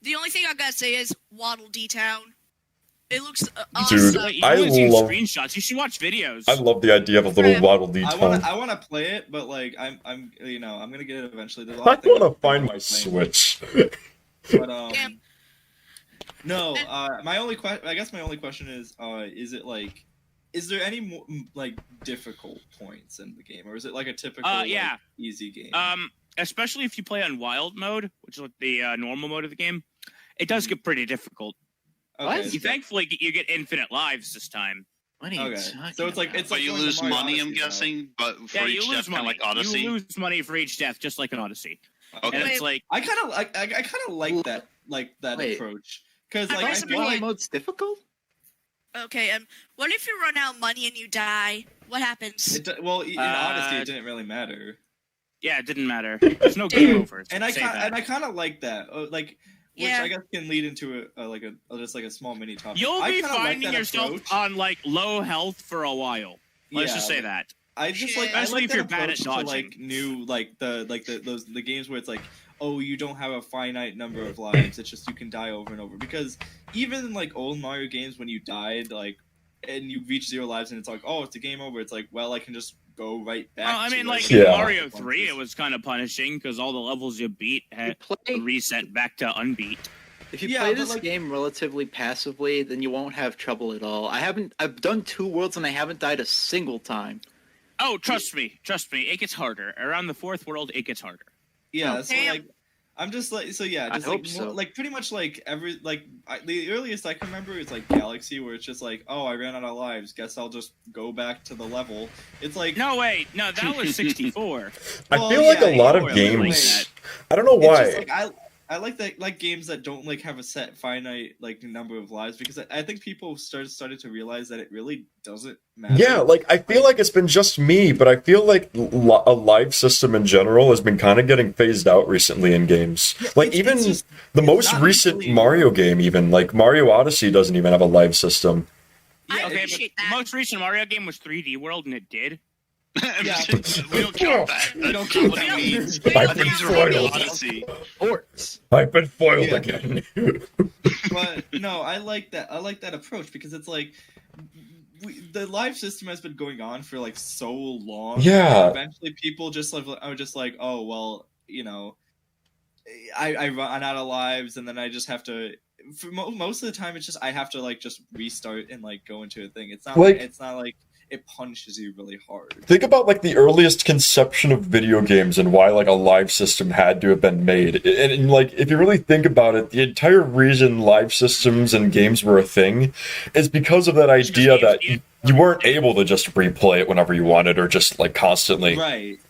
[SPEAKER 3] the only thing I gotta say is Waddle D Town. It looks awesome.
[SPEAKER 4] Dude,
[SPEAKER 1] Like, you've
[SPEAKER 4] I
[SPEAKER 1] only seen
[SPEAKER 4] love-
[SPEAKER 1] screenshots. You should watch videos.
[SPEAKER 4] I love the idea of a little Waddle Dee town.
[SPEAKER 2] I wanna play it, but like I'm I'm gonna get it eventually. There's a
[SPEAKER 4] I
[SPEAKER 2] lot of things
[SPEAKER 4] want to
[SPEAKER 2] I'm
[SPEAKER 4] find my
[SPEAKER 2] playing.
[SPEAKER 4] Switch.
[SPEAKER 2] But
[SPEAKER 3] Yeah.
[SPEAKER 2] no. My only question is it like, is there any more like difficult points in the game, or is it like a typical
[SPEAKER 1] yeah.
[SPEAKER 2] like, easy game?
[SPEAKER 1] Especially if you play on wild mode, which is like the normal mode of the game, it does get pretty difficult.
[SPEAKER 2] Okay,
[SPEAKER 1] You thankfully you get infinite lives this time.
[SPEAKER 5] What are you
[SPEAKER 2] Okay,
[SPEAKER 5] talking
[SPEAKER 2] so it's like
[SPEAKER 5] about?
[SPEAKER 2] it's
[SPEAKER 6] But
[SPEAKER 2] like
[SPEAKER 6] you
[SPEAKER 2] going to
[SPEAKER 6] lose
[SPEAKER 2] Mario
[SPEAKER 6] money, I'm
[SPEAKER 2] Odyssey, though.
[SPEAKER 6] guessing. But for
[SPEAKER 1] Yeah,
[SPEAKER 6] each
[SPEAKER 1] you
[SPEAKER 6] death,
[SPEAKER 1] lose
[SPEAKER 6] kind of
[SPEAKER 1] money.
[SPEAKER 6] like Odyssey.
[SPEAKER 1] You lose money for each death, just like an Odyssey.
[SPEAKER 6] Okay.
[SPEAKER 1] And it's like,
[SPEAKER 2] I kind of like that
[SPEAKER 5] Wait.
[SPEAKER 2] approach because
[SPEAKER 3] I
[SPEAKER 2] like I
[SPEAKER 3] also
[SPEAKER 2] feel
[SPEAKER 3] feel
[SPEAKER 2] like
[SPEAKER 5] mode's difficult.
[SPEAKER 3] Okay, what if you run out of money and you die? What happens?
[SPEAKER 2] in Odyssey it didn't really matter.
[SPEAKER 1] yeah, it didn't matter. There's no game over.
[SPEAKER 2] And I
[SPEAKER 1] Say
[SPEAKER 2] kind
[SPEAKER 1] that.
[SPEAKER 2] of like that, which
[SPEAKER 3] Yeah.
[SPEAKER 2] I guess can lead into just like a small mini topic.
[SPEAKER 1] You'll
[SPEAKER 2] I
[SPEAKER 1] be
[SPEAKER 2] kinda like
[SPEAKER 1] finding
[SPEAKER 2] that
[SPEAKER 1] yourself
[SPEAKER 2] approach.
[SPEAKER 1] on like low health for a while. Let's just say that.
[SPEAKER 2] I just
[SPEAKER 3] Yeah.
[SPEAKER 2] like, I
[SPEAKER 1] Especially
[SPEAKER 2] like
[SPEAKER 1] if
[SPEAKER 2] that
[SPEAKER 1] you're bad at
[SPEAKER 2] approach to,
[SPEAKER 1] dodging.
[SPEAKER 2] like new the games where it's like, oh, you don't have a finite number of lives. It's just you can die over and over. Because even in like old Mario games, when you died like and you reach 0 lives and it's like, oh, it's a game over. It's like, well, I can just go right back.
[SPEAKER 1] Well, I
[SPEAKER 2] to,
[SPEAKER 1] mean,
[SPEAKER 2] like,
[SPEAKER 1] like
[SPEAKER 4] Yeah.
[SPEAKER 1] in Mario 3, it was kind of punishing because all the levels you beat
[SPEAKER 5] You
[SPEAKER 1] had
[SPEAKER 5] play,
[SPEAKER 1] reset back to unbeat.
[SPEAKER 5] if you
[SPEAKER 2] Yeah,
[SPEAKER 5] play
[SPEAKER 2] but,
[SPEAKER 5] this
[SPEAKER 2] like-
[SPEAKER 5] game relatively passively, then you won't have trouble at all. I've done 2 worlds and I haven't died a single time.
[SPEAKER 1] Oh, trust me, it gets harder. Around the 4th world, it gets harder.
[SPEAKER 2] Yeah, so
[SPEAKER 3] Damn.
[SPEAKER 2] like I'm just like so yeah,
[SPEAKER 5] I
[SPEAKER 2] just
[SPEAKER 5] hope
[SPEAKER 2] like
[SPEAKER 5] so.
[SPEAKER 2] like pretty much like the earliest I can remember is like Galaxy, where it's just like, oh, I ran out of lives, guess I'll just go back to the level. It's like
[SPEAKER 1] No, wait, no, that was 64.
[SPEAKER 4] I
[SPEAKER 2] Well,
[SPEAKER 4] feel like
[SPEAKER 2] yeah,
[SPEAKER 4] a lot
[SPEAKER 1] you
[SPEAKER 4] of
[SPEAKER 1] know, really like
[SPEAKER 4] games.
[SPEAKER 1] that.
[SPEAKER 4] I don't know
[SPEAKER 2] it's
[SPEAKER 4] why.
[SPEAKER 2] just, like, I like that like games that don't like have a set finite like number of lives, because I think people started to realize that it really doesn't matter.
[SPEAKER 4] Yeah, like I feel like it's been just me, but I feel like a live system in general has been kind of getting phased out recently in games. Like
[SPEAKER 2] it's
[SPEAKER 4] even
[SPEAKER 2] just-
[SPEAKER 4] the
[SPEAKER 2] it's
[SPEAKER 4] most
[SPEAKER 2] not
[SPEAKER 4] recent
[SPEAKER 2] really-
[SPEAKER 4] Mario game, even like Mario Odyssey, doesn't even have a live system.
[SPEAKER 3] I
[SPEAKER 1] Okay, but
[SPEAKER 3] appreciate
[SPEAKER 1] the
[SPEAKER 3] that.
[SPEAKER 1] most recent Mario game was 3D World, and it did.
[SPEAKER 2] Yeah.
[SPEAKER 6] We don't count that.
[SPEAKER 2] We don't
[SPEAKER 6] That's
[SPEAKER 2] count
[SPEAKER 6] what
[SPEAKER 2] that.
[SPEAKER 6] he means.
[SPEAKER 3] We don't
[SPEAKER 4] I've been
[SPEAKER 3] have
[SPEAKER 6] These are
[SPEAKER 4] foiled.
[SPEAKER 6] Odyssey.
[SPEAKER 5] Sports.
[SPEAKER 4] I've been foiled
[SPEAKER 2] Yeah.
[SPEAKER 4] again.
[SPEAKER 2] But no, I like that approach because it's like the live system has been going on for like so long.
[SPEAKER 4] Yeah.
[SPEAKER 2] Eventually, people just are just like, oh well, I run out of lives, and then I just have to. For most of the time, it's just I have to like just restart and like go into a thing. It's not
[SPEAKER 4] Like-
[SPEAKER 2] it's not like it punishes you really hard.
[SPEAKER 4] Think about like the earliest conception of video games and why like a live system had to have been made. And like if you really think about it, the entire reason live systems and games were a thing is because of that idea that you weren't able to just replay it whenever you wanted or just like constantly.
[SPEAKER 2] Right.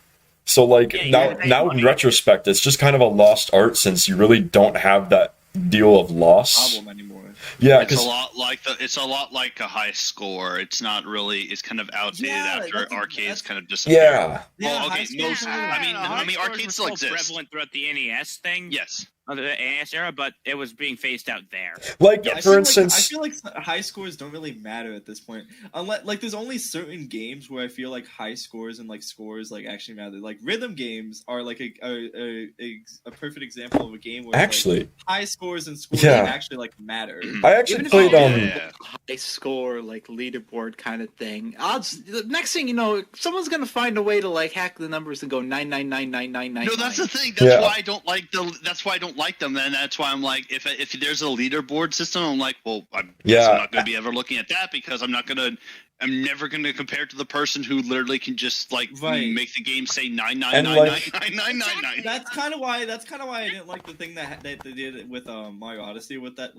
[SPEAKER 4] So like
[SPEAKER 1] Yeah, you
[SPEAKER 4] now
[SPEAKER 1] gotta make
[SPEAKER 4] now in
[SPEAKER 1] money.
[SPEAKER 4] retrospect, it's just kind of a lost art since you really don't have that deal of loss.
[SPEAKER 2] Problem anymore.
[SPEAKER 4] Yeah,
[SPEAKER 6] It's a
[SPEAKER 4] because
[SPEAKER 6] lot like a high score. It's not really. It's kind of outdated
[SPEAKER 2] Yeah,
[SPEAKER 6] after
[SPEAKER 2] that's-
[SPEAKER 6] arcades kind of disappeared.
[SPEAKER 4] yeah.
[SPEAKER 2] Yeah,
[SPEAKER 6] Well,
[SPEAKER 2] high
[SPEAKER 6] okay,
[SPEAKER 2] school
[SPEAKER 6] most.
[SPEAKER 2] is-
[SPEAKER 6] I mean, arcades still exist.
[SPEAKER 1] prevalent throughout the NES thing.
[SPEAKER 6] Yes.
[SPEAKER 1] The NES era, but it was being phased out there.
[SPEAKER 4] Like
[SPEAKER 2] I
[SPEAKER 4] for
[SPEAKER 2] feel
[SPEAKER 4] instance,
[SPEAKER 2] I feel like high scores don't really matter at this point. Unless like there's only certain games where I feel like high scores and like scores like actually matter. Like rhythm games are like a perfect example of a game where like,
[SPEAKER 4] actually,
[SPEAKER 2] high scores and scores
[SPEAKER 4] Yeah.
[SPEAKER 2] actually like matter.
[SPEAKER 4] I actually
[SPEAKER 5] Even if
[SPEAKER 4] played
[SPEAKER 5] you
[SPEAKER 6] Oh,
[SPEAKER 5] did
[SPEAKER 6] yeah.
[SPEAKER 5] a high score, like leaderboard kind of thing. Odds. The next thing you know, someone's gonna find a way to like hack the numbers and go 9999999.
[SPEAKER 6] No, that's the thing. That's
[SPEAKER 4] Yeah.
[SPEAKER 6] why I don't like That's why I don't like them. And that's why I'm like, if there's a leaderboard system, I'm like, well, I'm not going to be ever looking at that because I'm never going to compare to the person who literally can just like
[SPEAKER 2] Right.
[SPEAKER 6] make the game say nine nine
[SPEAKER 4] And,
[SPEAKER 6] nine
[SPEAKER 4] like-
[SPEAKER 6] nine nine nine nine.
[SPEAKER 2] That's kind of why I didn't like the thing that they did with Mario Odyssey with the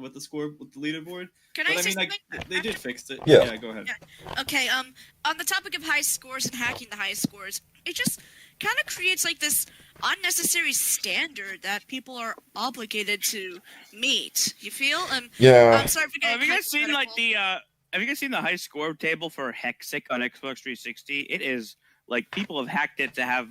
[SPEAKER 2] leaderboard.
[SPEAKER 3] Can
[SPEAKER 2] But
[SPEAKER 3] I
[SPEAKER 2] I
[SPEAKER 3] say
[SPEAKER 2] mean, like
[SPEAKER 3] something?
[SPEAKER 2] they did fix it.
[SPEAKER 4] Yeah.
[SPEAKER 2] Go ahead.
[SPEAKER 3] Okay, on the topic of high scores and hacking the high scores, it just kind of creates like this unnecessary standard that people are obligated to meet. You feel?
[SPEAKER 4] yeah.
[SPEAKER 3] I'm sorry for getting
[SPEAKER 1] Have you guys seen like
[SPEAKER 3] hypothetical.
[SPEAKER 1] Have you guys seen the high score table for Hexic on Xbox 360? It is like people have hacked it to have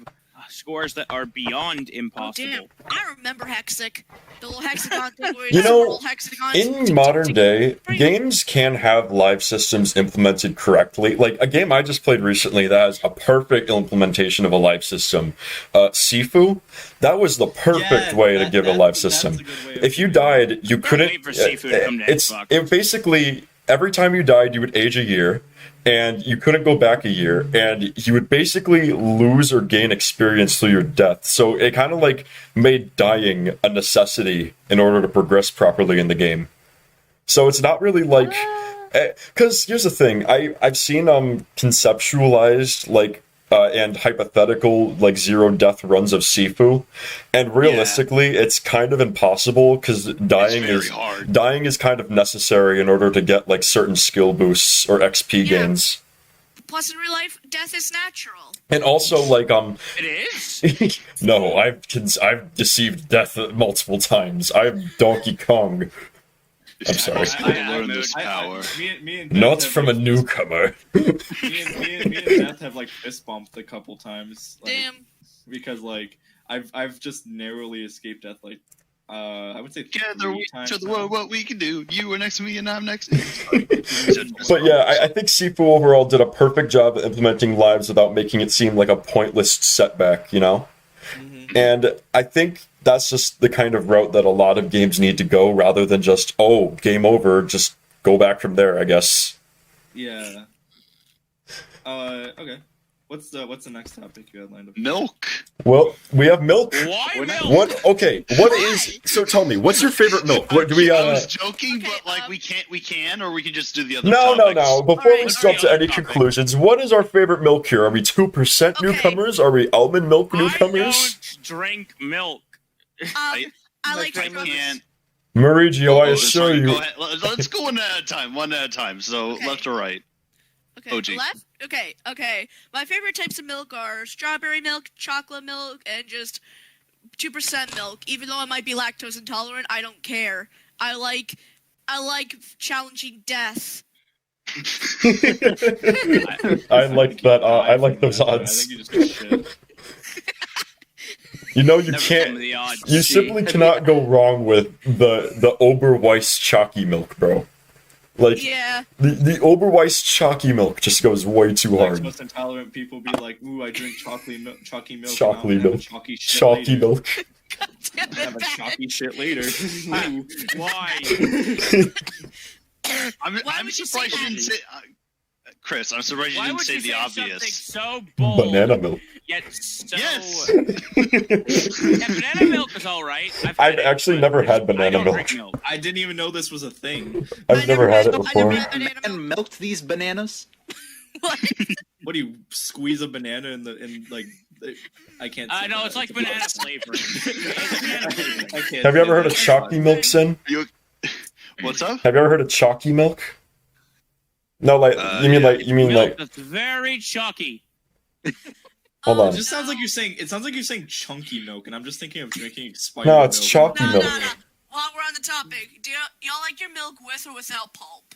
[SPEAKER 1] scores that are beyond
[SPEAKER 3] Oh,
[SPEAKER 1] impossible.
[SPEAKER 3] damn. I remember Hexic. The little hexagon thing where
[SPEAKER 4] You
[SPEAKER 3] it's
[SPEAKER 4] know,
[SPEAKER 3] little hexagons.
[SPEAKER 4] In modern day, games can have live systems implemented correctly. Like a game I just played recently that has a perfect implementation of a live system. Sifu, that was the perfect way to give a live system. If you died, you couldn't.
[SPEAKER 1] wait for Sifu to come to Xbox.
[SPEAKER 4] It basically every time you died, you would age a year. And you couldn't go back a year, and you would basically lose or gain experience through your death. So it kind of like made dying a necessity in order to progress properly in the game. So it's not really like, because here's the thing, I've seen conceptualized like and hypothetical like zero death runs of Sifu, and realistically, it's kind of impossible because dying
[SPEAKER 6] very hard.
[SPEAKER 4] is kind of necessary in order to get like certain skill boosts or XP
[SPEAKER 3] Yeah.
[SPEAKER 4] gains.
[SPEAKER 3] Plus, in real life, death is natural.
[SPEAKER 4] And also, like,
[SPEAKER 1] It is.
[SPEAKER 4] no, I've deceived death multiple times. I'm Donkey Kong. I'm sorry.
[SPEAKER 6] I learned this power.
[SPEAKER 2] Me and
[SPEAKER 4] Not
[SPEAKER 2] Death
[SPEAKER 4] from a
[SPEAKER 2] have,
[SPEAKER 4] newcomer.
[SPEAKER 2] Me and Death have like fist bumped a couple times. Like,
[SPEAKER 3] Damn.
[SPEAKER 2] Because like I've just narrowly escaped death like I would say
[SPEAKER 6] Together
[SPEAKER 2] 3
[SPEAKER 6] we
[SPEAKER 2] times.
[SPEAKER 6] show the
[SPEAKER 2] now.
[SPEAKER 6] world what we can do. You are next to me and I'm next to you.
[SPEAKER 4] But yeah, I think Sifu overall did a perfect job of implementing lives without making it seem like a pointless setback, you know?
[SPEAKER 2] Mhm.
[SPEAKER 4] And I think that's just the kind of route that a lot of games need to go rather than just, oh, game over, just go back from there, I guess.
[SPEAKER 2] Yeah. Okay. What's the next topic you had lined up?
[SPEAKER 6] Milk.
[SPEAKER 4] Well, we have milk.
[SPEAKER 1] Why milk?
[SPEAKER 4] What? Okay, what is... So tell me, what's your favorite milk? What do we...
[SPEAKER 6] I was joking,
[SPEAKER 3] Okay,
[SPEAKER 6] but like we can, or we can just do the other.
[SPEAKER 4] No.
[SPEAKER 6] topics.
[SPEAKER 4] Before we
[SPEAKER 3] Alright,
[SPEAKER 4] jump to any
[SPEAKER 1] topic.
[SPEAKER 4] conclusions, what is our favorite milk here? Are we 2%
[SPEAKER 3] Okay.
[SPEAKER 4] newcomers? Are we almond milk
[SPEAKER 1] I
[SPEAKER 4] newcomers?
[SPEAKER 1] don't drink milk.
[SPEAKER 3] I like
[SPEAKER 6] I
[SPEAKER 3] strawberries.
[SPEAKER 6] can't.
[SPEAKER 4] Marigio, I
[SPEAKER 6] Oh,
[SPEAKER 4] assure
[SPEAKER 6] sorry,
[SPEAKER 4] you...
[SPEAKER 6] Go ahead. Let's go one at a time. So
[SPEAKER 3] Okay.
[SPEAKER 6] left or right.
[SPEAKER 3] Okay,
[SPEAKER 6] OG.
[SPEAKER 3] left. Okay. My favorite types of milk are strawberry milk, chocolate milk, and just 2% milk. Even though I might be lactose intolerant, I don't care. I like challenging death.
[SPEAKER 4] I like that. I like those
[SPEAKER 2] I
[SPEAKER 4] odds.
[SPEAKER 2] think you just did shit.
[SPEAKER 4] You know, you
[SPEAKER 1] Never
[SPEAKER 4] can't...
[SPEAKER 1] come to the odds.
[SPEAKER 4] You simply cannot go wrong with the Oberweis chalky milk, bro. Like,
[SPEAKER 3] Yeah.
[SPEAKER 4] the Oberweis chalky milk just goes way too hard.
[SPEAKER 2] Most intolerant people be like, "Ooh, I drink chalky milk.
[SPEAKER 4] Chalky
[SPEAKER 2] and I'm gonna have
[SPEAKER 4] milk.
[SPEAKER 2] a chalky shit
[SPEAKER 4] Chalky
[SPEAKER 2] later.
[SPEAKER 4] milk.
[SPEAKER 3] Damn
[SPEAKER 2] Have a
[SPEAKER 3] it, Pat.
[SPEAKER 2] chalky shit later." Ooh.
[SPEAKER 1] Why?
[SPEAKER 3] Why
[SPEAKER 6] I'm
[SPEAKER 3] would you say
[SPEAKER 6] surprised you didn't
[SPEAKER 3] that?
[SPEAKER 6] say. Chris, I'm surprised you
[SPEAKER 1] Why
[SPEAKER 6] didn't
[SPEAKER 1] would
[SPEAKER 6] say
[SPEAKER 1] you
[SPEAKER 6] the
[SPEAKER 1] say
[SPEAKER 6] obvious.
[SPEAKER 1] something so bold?
[SPEAKER 4] Banana milk.
[SPEAKER 1] Yet so.
[SPEAKER 6] Yes.
[SPEAKER 1] Yeah, banana milk is all right.
[SPEAKER 4] I've actually never had
[SPEAKER 1] I
[SPEAKER 4] banana
[SPEAKER 1] don't
[SPEAKER 4] milk.
[SPEAKER 1] drink milk.
[SPEAKER 2] I didn't even know this was a thing.
[SPEAKER 4] I've never had it
[SPEAKER 3] I
[SPEAKER 4] before.
[SPEAKER 3] never had banana milk.
[SPEAKER 5] And milked these bananas?
[SPEAKER 3] What?
[SPEAKER 2] What do you squeeze a banana in like? I can't. say
[SPEAKER 1] No,
[SPEAKER 2] that.
[SPEAKER 1] it's like banana flavoring. It's banana flavoring.
[SPEAKER 2] I can't
[SPEAKER 4] Have you
[SPEAKER 2] say
[SPEAKER 4] ever heard
[SPEAKER 2] that.
[SPEAKER 4] of chalky milk, Sin?
[SPEAKER 6] What's up?
[SPEAKER 4] Have you ever heard of chalky milk? No, like you mean
[SPEAKER 1] Milk
[SPEAKER 4] like
[SPEAKER 1] that's very chalky.
[SPEAKER 4] hold
[SPEAKER 3] Oh,
[SPEAKER 4] on.
[SPEAKER 2] It just sounds like you're saying. It sounds like you're saying chunky milk, and I'm just thinking of drinking expired
[SPEAKER 4] No, it's
[SPEAKER 2] milk.
[SPEAKER 4] chalky
[SPEAKER 3] No,
[SPEAKER 4] milk.
[SPEAKER 3] no, no. While we're on the topic, do y'all like your milk with or without pulp?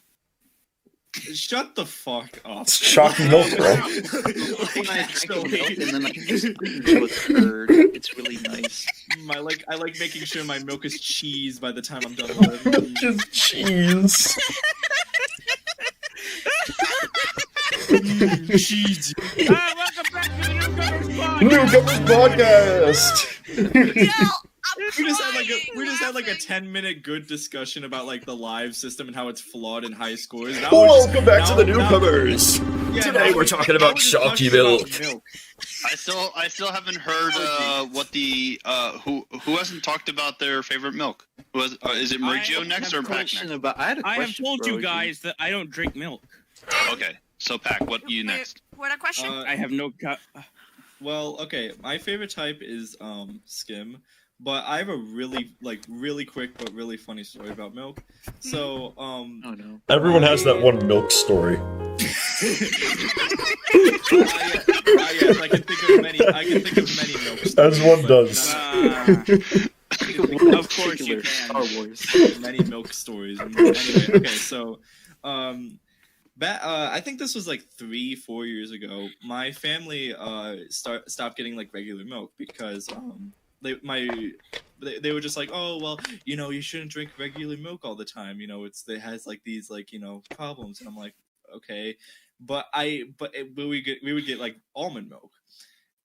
[SPEAKER 2] Shut the fuck up.
[SPEAKER 4] It's chalky milk, bro.
[SPEAKER 5] When I drink milk and then I
[SPEAKER 2] Actually,
[SPEAKER 5] just into a curd, it's really nice.
[SPEAKER 2] I like making sure my milk is cheese by the time I'm done with it.
[SPEAKER 4] Milk is cheese.
[SPEAKER 2] Cheese.
[SPEAKER 1] Welcome back to the Newcomers Podcast.
[SPEAKER 4] Newcomers Podcast.
[SPEAKER 3] Yo, I'm
[SPEAKER 2] We just had like a
[SPEAKER 3] laughing.
[SPEAKER 2] 10-minute good discussion about like the live system and how it's flawed in high scores. Now
[SPEAKER 4] Welcome back to the
[SPEAKER 2] now-
[SPEAKER 4] Newcomers. Today we're talking about chalky milk.
[SPEAKER 6] I still haven't heard what the who hasn't talked about their favorite milk. Was is it Mauricio next or Pac
[SPEAKER 5] Question
[SPEAKER 6] next?
[SPEAKER 5] about. I had a
[SPEAKER 1] I
[SPEAKER 5] question.
[SPEAKER 1] have told
[SPEAKER 5] for
[SPEAKER 1] you
[SPEAKER 5] OG.
[SPEAKER 1] guys that I don't drink milk.
[SPEAKER 6] Okay, so Pac, what you next?
[SPEAKER 3] What a question?
[SPEAKER 1] I have no.
[SPEAKER 2] Well, okay, my favorite type is skim, but I have a really quick but really funny story about milk. So
[SPEAKER 5] Oh no.
[SPEAKER 4] Everyone has that one milk story.
[SPEAKER 2] yes, I can think of many. I can think of many milk stories.
[SPEAKER 4] As one
[SPEAKER 2] but
[SPEAKER 4] does.
[SPEAKER 1] Of course you can.
[SPEAKER 5] Star Wars.
[SPEAKER 2] many milk stories. Anyway, okay, so I think this was like 3-4 years ago. My family stopped getting like regular milk because they were just like, oh well, you shouldn't drink regular milk all the time. It has like these like problems, and I'm like, okay, but we would get like almond milk,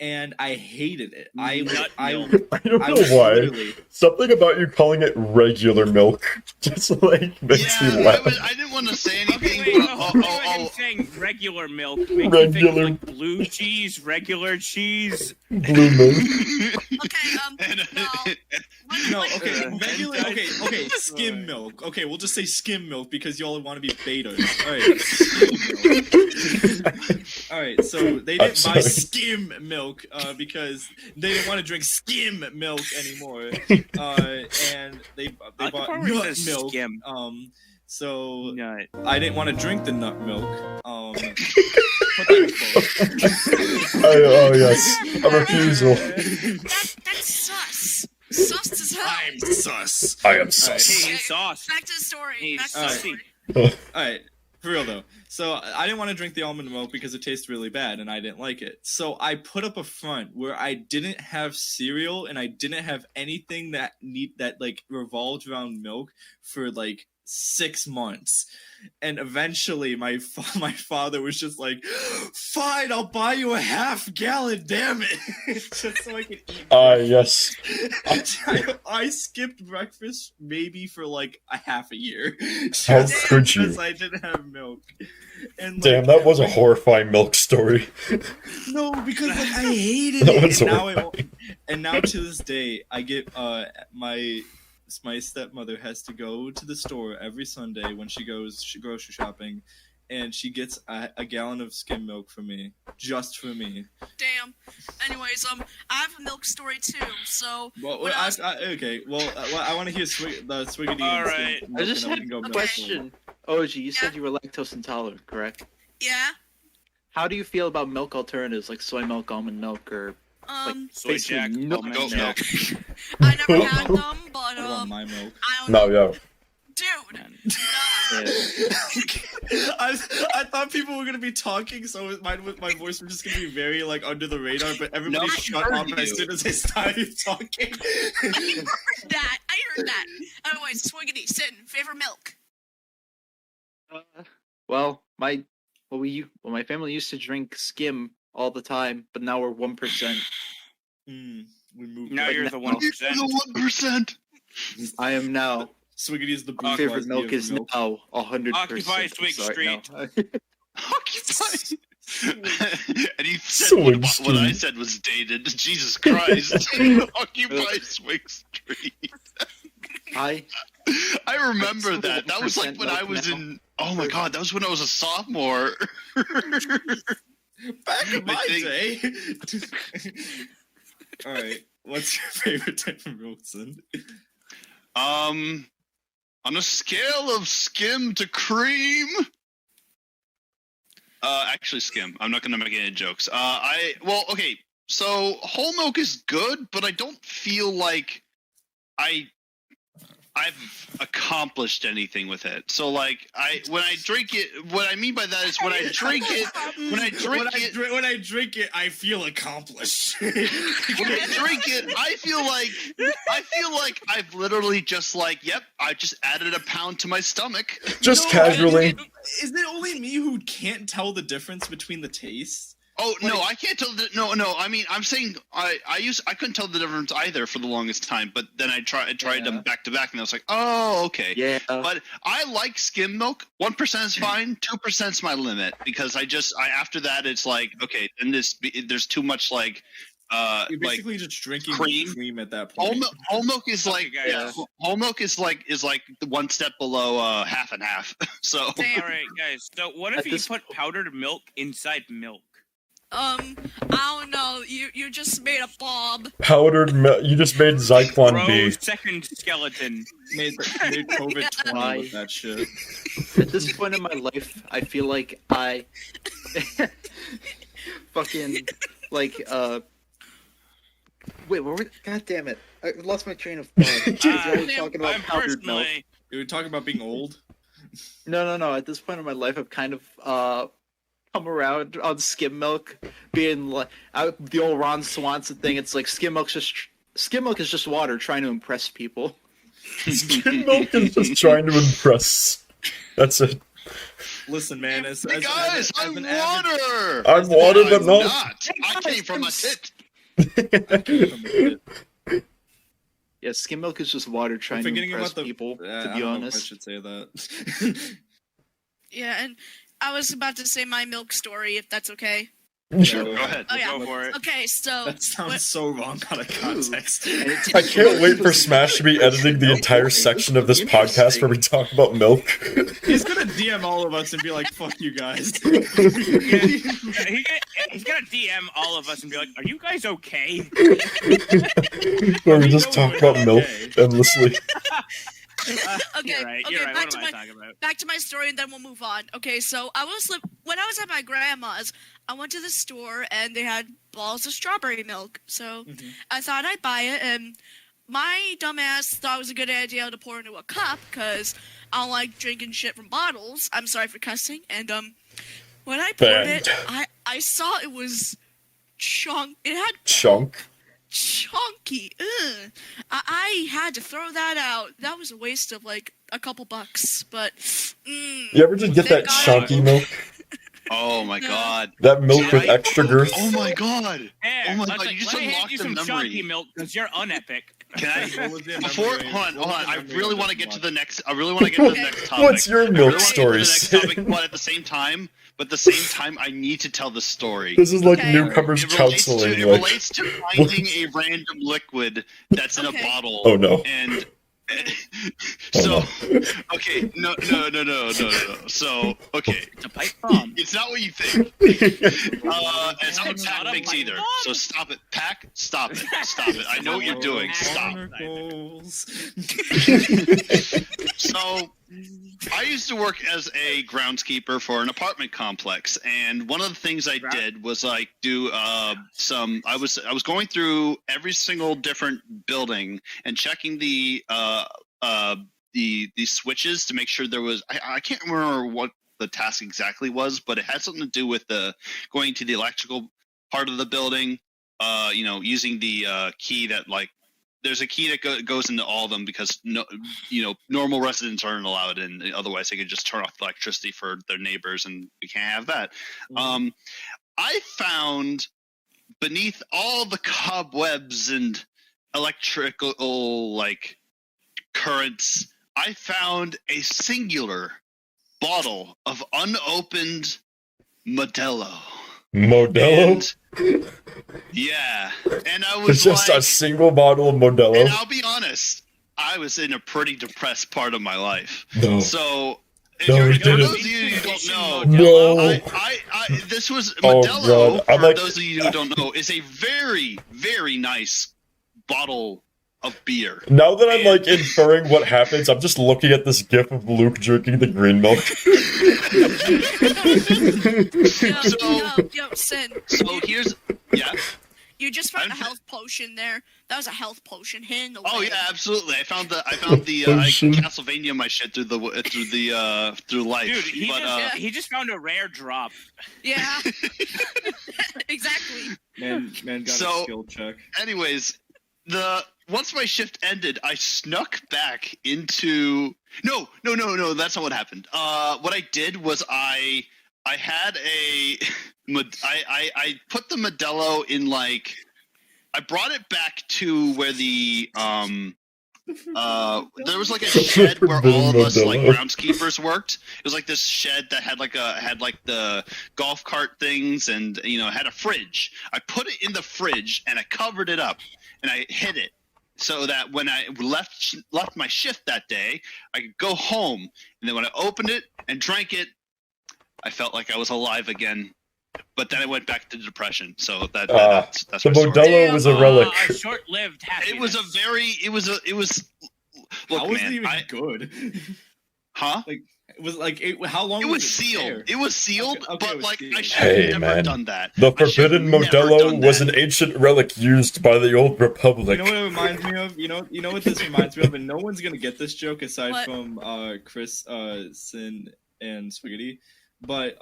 [SPEAKER 2] and I hated it. I
[SPEAKER 4] don't know
[SPEAKER 2] was
[SPEAKER 4] why.
[SPEAKER 2] literally-
[SPEAKER 4] Something about you calling it regular milk just like makes me laugh.
[SPEAKER 6] I didn't want to say anything.
[SPEAKER 1] Wait,
[SPEAKER 6] but,
[SPEAKER 1] I'm saying regular milk. Makes me think
[SPEAKER 4] Regular.
[SPEAKER 1] of, like blue cheese, regular cheese.
[SPEAKER 4] Blue milk.
[SPEAKER 3] Okay,
[SPEAKER 2] No,
[SPEAKER 3] what-
[SPEAKER 2] okay,
[SPEAKER 1] Uh,
[SPEAKER 2] regular,
[SPEAKER 1] and
[SPEAKER 2] okay,
[SPEAKER 1] I-
[SPEAKER 2] okay, skim milk. Okay, we'll just say skim milk because y'all want to be betas. Alright, skim milk. Alright, so they
[SPEAKER 4] I'm
[SPEAKER 2] didn't buy
[SPEAKER 4] sorry.
[SPEAKER 2] skim milk because they didn't want to drink skim milk anymore. And they
[SPEAKER 1] I
[SPEAKER 2] bought
[SPEAKER 1] prefer it
[SPEAKER 2] nut
[SPEAKER 1] says
[SPEAKER 2] milk.
[SPEAKER 1] skim.
[SPEAKER 2] So
[SPEAKER 1] Nut.
[SPEAKER 2] I didn't want to drink the nut milk. Put that in quotes.
[SPEAKER 4] Oh yes, a refusal.
[SPEAKER 3] That's sus. Sus as hell.
[SPEAKER 2] I'm sus.
[SPEAKER 4] I am sus.
[SPEAKER 1] Hey, sauce.
[SPEAKER 3] Back to the story.
[SPEAKER 1] Hey,
[SPEAKER 3] Back to the
[SPEAKER 2] alright.
[SPEAKER 3] story.
[SPEAKER 2] Alright, for real though. So I didn't want to drink the almond milk because it tastes really bad and I didn't like it. So I put up a front where I didn't have cereal and I didn't have anything that like revolved around milk for like 6 months. And eventually my father was just like, fine, I'll buy you a half gallon, damn it. Just so I could eat.
[SPEAKER 4] Yes.
[SPEAKER 2] I skipped breakfast maybe for like a half a year.
[SPEAKER 4] How
[SPEAKER 2] Just
[SPEAKER 4] could you?
[SPEAKER 2] because I didn't have milk. And
[SPEAKER 4] Damn, that was a horrifying milk story.
[SPEAKER 2] No, because like I hated
[SPEAKER 4] That
[SPEAKER 2] it.
[SPEAKER 4] was
[SPEAKER 2] And now,
[SPEAKER 4] horrifying.
[SPEAKER 2] and now to this day, I get my stepmother has to go to the store every Sunday when she goes grocery shopping, and she gets a gallon of skim milk for me, just for me.
[SPEAKER 3] Damn. Anyways, I have a milk story too. So
[SPEAKER 2] Well,
[SPEAKER 3] when I was-
[SPEAKER 2] okay. Well, I want to hear the Swiggity.
[SPEAKER 1] All
[SPEAKER 2] and
[SPEAKER 1] right.
[SPEAKER 2] skim
[SPEAKER 5] I
[SPEAKER 2] milk,
[SPEAKER 5] just
[SPEAKER 2] and then
[SPEAKER 5] had
[SPEAKER 2] we can go
[SPEAKER 5] a
[SPEAKER 2] milk
[SPEAKER 5] question. OG, you said you were lactose intolerant, correct?
[SPEAKER 3] yeah.
[SPEAKER 5] How do you feel about milk alternatives like soy milk, almond milk, or
[SPEAKER 1] Soy
[SPEAKER 5] basically
[SPEAKER 1] jack,
[SPEAKER 5] milk
[SPEAKER 1] almond
[SPEAKER 6] goat
[SPEAKER 5] milk?
[SPEAKER 3] I never had them, but
[SPEAKER 2] What about my milk?
[SPEAKER 3] I don't
[SPEAKER 4] No,
[SPEAKER 3] know.
[SPEAKER 4] yeah.
[SPEAKER 3] Dude.
[SPEAKER 5] Yeah.
[SPEAKER 2] I thought people were gonna be talking, so my voice was just gonna be very like under the radar. But everybody
[SPEAKER 6] No, I
[SPEAKER 2] shut
[SPEAKER 6] heard
[SPEAKER 2] up
[SPEAKER 6] you.
[SPEAKER 2] as soon as I started talking.
[SPEAKER 3] I heard that. Anyways, Swiggity, Sin, favorite milk.
[SPEAKER 5] Well, my family used to drink skim all the time, but now we're 1%.
[SPEAKER 2] We moved.
[SPEAKER 1] Now
[SPEAKER 5] But
[SPEAKER 1] you're the
[SPEAKER 5] now-
[SPEAKER 1] 1%.
[SPEAKER 6] The 1%.
[SPEAKER 5] I am now.
[SPEAKER 2] Swiggity is the
[SPEAKER 5] My favorite milk is now 100%.
[SPEAKER 1] Occupy Swig Street.
[SPEAKER 6] Occupy. And he said
[SPEAKER 4] Swig
[SPEAKER 6] what I
[SPEAKER 4] Street.
[SPEAKER 6] said was dated. Jesus Christ. Occupy Swig Street.
[SPEAKER 5] I
[SPEAKER 6] remember that. That was like when I was in. Oh my god, that was when I was a sophomore.
[SPEAKER 2] Back in my
[SPEAKER 6] think-
[SPEAKER 2] day. All right, what's your favorite type of milk, son?
[SPEAKER 6] On a scale of skim to cream. Actually, skim. I'm not gonna make any jokes. Okay. So whole milk is good, but I don't feel like I've accomplished anything with it. So like when I drink it, what I mean by that is when I drink it, when I drink it,
[SPEAKER 2] I feel accomplished.
[SPEAKER 6] when I drink it, I feel like I've literally just like, yep, I just added a pound to my stomach.
[SPEAKER 4] Just casually.
[SPEAKER 2] Is it only me who can't tell the difference between the tastes?
[SPEAKER 6] Oh no, I can't tell. No. I mean, I'm saying I couldn't tell the difference either for the longest time. But then I tried them back to back, and I was like, oh, okay.
[SPEAKER 5] Yeah.
[SPEAKER 6] But I like skim milk. 1% is fine. 2% is my limit because after that it's like okay, and there's too much like
[SPEAKER 2] You're basically just drinking cream at that
[SPEAKER 6] whole
[SPEAKER 2] point.
[SPEAKER 6] whole milk is like
[SPEAKER 1] guys.
[SPEAKER 6] whole milk is like one step below half and half. So
[SPEAKER 3] Damn.
[SPEAKER 1] All right, guys. So what if
[SPEAKER 5] At
[SPEAKER 1] you
[SPEAKER 5] this
[SPEAKER 1] put powdered milk inside milk?
[SPEAKER 3] I don't know. You just made a bomb.
[SPEAKER 4] Powdered milk. You just made Zyklon B.
[SPEAKER 1] Second skeleton.
[SPEAKER 2] Made COVID-20
[SPEAKER 5] Why?
[SPEAKER 2] with that shit.
[SPEAKER 5] At this point in my life, I feel like I fucking like Wait, what were God damn it! I lost my train of thought. I was talking about
[SPEAKER 1] I'm
[SPEAKER 5] powdered milk.
[SPEAKER 1] personally.
[SPEAKER 2] We were talking about being old.
[SPEAKER 5] No. At this point in my life, I've kind of come around on skim milk, being like the old Ron Swanson thing. It's like skim milk is just water trying to impress people.
[SPEAKER 4] Skim milk is just trying to impress. That's it.
[SPEAKER 2] Listen, man.
[SPEAKER 6] hey guys, I'm
[SPEAKER 2] an avid-
[SPEAKER 6] water.
[SPEAKER 4] I'm water, but
[SPEAKER 6] I'm
[SPEAKER 4] not.
[SPEAKER 6] not. I came from a tit.
[SPEAKER 5] Yeah, skim milk is just water trying to
[SPEAKER 2] forgetting
[SPEAKER 5] impress
[SPEAKER 2] about the
[SPEAKER 5] people.
[SPEAKER 2] I
[SPEAKER 5] To be
[SPEAKER 2] don't know if I
[SPEAKER 5] honest,
[SPEAKER 2] should say that.
[SPEAKER 3] Yeah, and I was about to say my milk story, if that's okay.
[SPEAKER 4] Sure.
[SPEAKER 6] Go ahead.
[SPEAKER 3] Oh, yeah.
[SPEAKER 1] Go for it.
[SPEAKER 3] Okay, so
[SPEAKER 2] That sounds so wrong out of context.
[SPEAKER 5] And it's-
[SPEAKER 4] I can't wait for Smash to be editing the entire section of this podcast where we talk about milk.
[SPEAKER 2] He's gonna DM all of us and be like, "Fuck you guys."
[SPEAKER 1] Yeah, he's gonna DM all of us and be like, "Are you guys okay?"
[SPEAKER 4] Where we just talk about milk endlessly.
[SPEAKER 3] Okay,
[SPEAKER 1] You're right.
[SPEAKER 3] okay,
[SPEAKER 1] You're right.
[SPEAKER 3] back
[SPEAKER 1] What
[SPEAKER 3] to
[SPEAKER 1] am
[SPEAKER 3] my
[SPEAKER 1] I talking about?
[SPEAKER 3] back to my story, and then we'll move on. Okay, so when I was at my grandma's, I went to the store and they had balls of strawberry milk. So I thought I'd buy it, and my dumbass thought it was a good idea to pour into a cup because I don't like drinking shit from bottles. I'm sorry for cussing. And when I poured
[SPEAKER 4] Banned.
[SPEAKER 3] it, I saw it was It had
[SPEAKER 4] Chunk.
[SPEAKER 3] chunky. Ugh. I had to throw that out. That was a waste of like a couple bucks, but
[SPEAKER 4] You ever just get that
[SPEAKER 3] Thank God.
[SPEAKER 4] chunky milk?
[SPEAKER 6] Oh my god.
[SPEAKER 4] That milk with extra girth?
[SPEAKER 6] Oh my god.
[SPEAKER 1] Hey,
[SPEAKER 6] Oh my
[SPEAKER 1] I was
[SPEAKER 6] god,
[SPEAKER 1] like,
[SPEAKER 6] you just
[SPEAKER 1] let me hand
[SPEAKER 6] unlocked
[SPEAKER 1] you
[SPEAKER 6] a
[SPEAKER 1] some
[SPEAKER 6] memory.
[SPEAKER 1] chunky milk because you're unepic.
[SPEAKER 6] Can I?
[SPEAKER 2] What was your
[SPEAKER 6] Before,
[SPEAKER 2] memory?
[SPEAKER 6] hold on.
[SPEAKER 2] What was
[SPEAKER 6] I
[SPEAKER 2] your memory
[SPEAKER 6] really
[SPEAKER 2] of
[SPEAKER 6] want to
[SPEAKER 2] this
[SPEAKER 6] get to
[SPEAKER 2] one?
[SPEAKER 6] the next. I really want to get to the next topic.
[SPEAKER 4] What's your
[SPEAKER 6] I really
[SPEAKER 4] milk
[SPEAKER 6] wanna get to the next
[SPEAKER 4] stories?
[SPEAKER 6] topic, but at the same time, I need to tell the story.
[SPEAKER 4] This is like
[SPEAKER 3] Okay.
[SPEAKER 4] newcomers
[SPEAKER 6] It relates,
[SPEAKER 4] counseling.
[SPEAKER 6] it
[SPEAKER 4] Like,
[SPEAKER 6] relates to finding a random liquid that's in a
[SPEAKER 3] Okay.
[SPEAKER 6] bottle.
[SPEAKER 4] oh no.
[SPEAKER 6] And
[SPEAKER 4] Oh,
[SPEAKER 6] so, okay, no. So, okay,
[SPEAKER 1] It's a pipe bomb.
[SPEAKER 6] it's not what you think. It's not what
[SPEAKER 1] It's
[SPEAKER 6] Pac
[SPEAKER 1] not a
[SPEAKER 6] thinks
[SPEAKER 1] pipe
[SPEAKER 6] either.
[SPEAKER 1] bomb.
[SPEAKER 6] So stop it, Pac. Stop it. Stop it. I know what you're doing. Stop.
[SPEAKER 2] Barnacles.
[SPEAKER 6] So, I used to work as a groundskeeper for an apartment complex, and one of the things I did was like do some. I was going through every single different building and checking the switches to make sure there was. I can't remember what the task exactly was, but it had something to do with the going to the electrical part of the building. Using the key that like there's a key that goes into all of them because normal residents aren't allowed in. Otherwise, they could just turn off the electricity for their neighbors, and we can't have that. I found beneath all the cobwebs and electrical currents, I found a singular bottle of unopened Modelo. Yeah, and I was
[SPEAKER 4] it's just a single bottle of Modelo.
[SPEAKER 6] And I'll be honest, I was in a pretty depressed part of my life.
[SPEAKER 4] No.
[SPEAKER 6] So, for
[SPEAKER 4] No,
[SPEAKER 6] those of you who don't know,
[SPEAKER 4] no.
[SPEAKER 6] this was Modelo.
[SPEAKER 4] God.
[SPEAKER 6] For those of you who don't know, is a very, very nice bottle of beer.
[SPEAKER 4] Now that I'm inferring what happens, I'm just looking at this gif of Luke drinking the green milk.
[SPEAKER 3] Yo, Sin.
[SPEAKER 6] So here's
[SPEAKER 3] You just found a health potion there. That was a health potion hidden in the way.
[SPEAKER 6] Oh yeah, absolutely. I found the Castlevania my shit through life.
[SPEAKER 1] Dude, he just found a rare drop.
[SPEAKER 3] Yeah. Exactly.
[SPEAKER 2] Man got a skill check.
[SPEAKER 6] Anyways, once my shift ended, I snuck back into. No. That's not what happened. What I did was I had I put the Modelo in I brought it back to where the there was a shed where all of us groundskeepers worked. It was this shed that had the golf cart things and had a fridge. I put it in the fridge and I covered it up and I hid it so that when I left my shift that day, I could go home, and then when I opened it and drank it, I felt like I was alive again. But then I went back to depression. So that's
[SPEAKER 4] the Modelo was a relic.
[SPEAKER 1] A short-lived happiness.
[SPEAKER 6] It was. Look,
[SPEAKER 2] how was
[SPEAKER 6] man,
[SPEAKER 2] it even good?
[SPEAKER 6] Huh?
[SPEAKER 2] It was how long?
[SPEAKER 6] It was sealed. It was sealed,
[SPEAKER 2] okay,
[SPEAKER 6] but
[SPEAKER 2] it was sealed.
[SPEAKER 6] I should have never done that.
[SPEAKER 4] The forbidden Modelo was an ancient relic used by the old Republic.
[SPEAKER 2] You know what it reminds me of? You know what this reminds me of? And no one's gonna get this joke aside from Chris, Sin, and Swiggity. But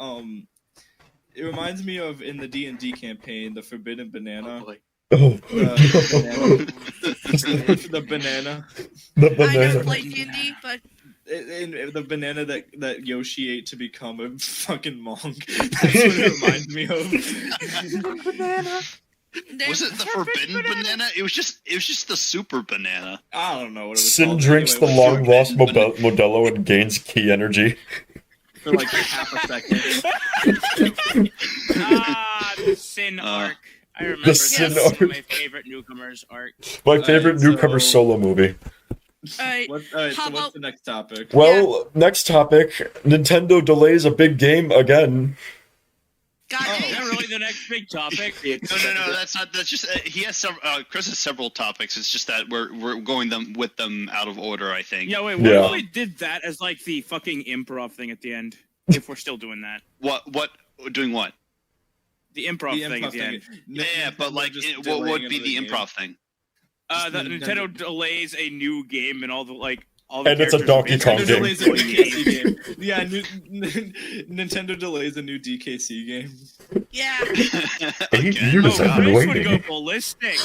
[SPEAKER 2] it reminds me of in the D&D campaign, the Forbidden Banana. The banana.
[SPEAKER 3] I never played D&D, but
[SPEAKER 2] the banana that Yoshi ate to become a fucking monk. That's what it reminds me of.
[SPEAKER 5] Banana.
[SPEAKER 6] Was it the forbidden banana? It was just the super banana.
[SPEAKER 2] I don't know what it was.
[SPEAKER 4] Sin drinks the long lost Modelo and gains key energy.
[SPEAKER 2] For half a second.
[SPEAKER 1] The Sin arc. I remember
[SPEAKER 4] the Sin arc.
[SPEAKER 1] My favorite Newcomers arc.
[SPEAKER 4] My favorite Newcomer solo movie.
[SPEAKER 2] What's the next topic?
[SPEAKER 4] Well, next topic. Nintendo delays a big game again.
[SPEAKER 3] God,
[SPEAKER 1] is that really the next big topic?
[SPEAKER 6] No, that's not. That's just he has several. Chris has several topics. It's just that we're going with them out of order. I think.
[SPEAKER 1] Yeah, wait. What if we did that as the fucking improv thing at the end? If we're still doing that.
[SPEAKER 6] What? Doing what?
[SPEAKER 1] The improv thing at the end.
[SPEAKER 6] Yeah, but what would be the improv thing?
[SPEAKER 1] That Nintendo delays a new game and all the
[SPEAKER 4] and it's a Donkey Kong game.
[SPEAKER 2] Yeah, Nintendo delays a new DKC game.
[SPEAKER 3] Yeah.
[SPEAKER 4] 8 years I've been waiting.
[SPEAKER 1] Would go ballistic.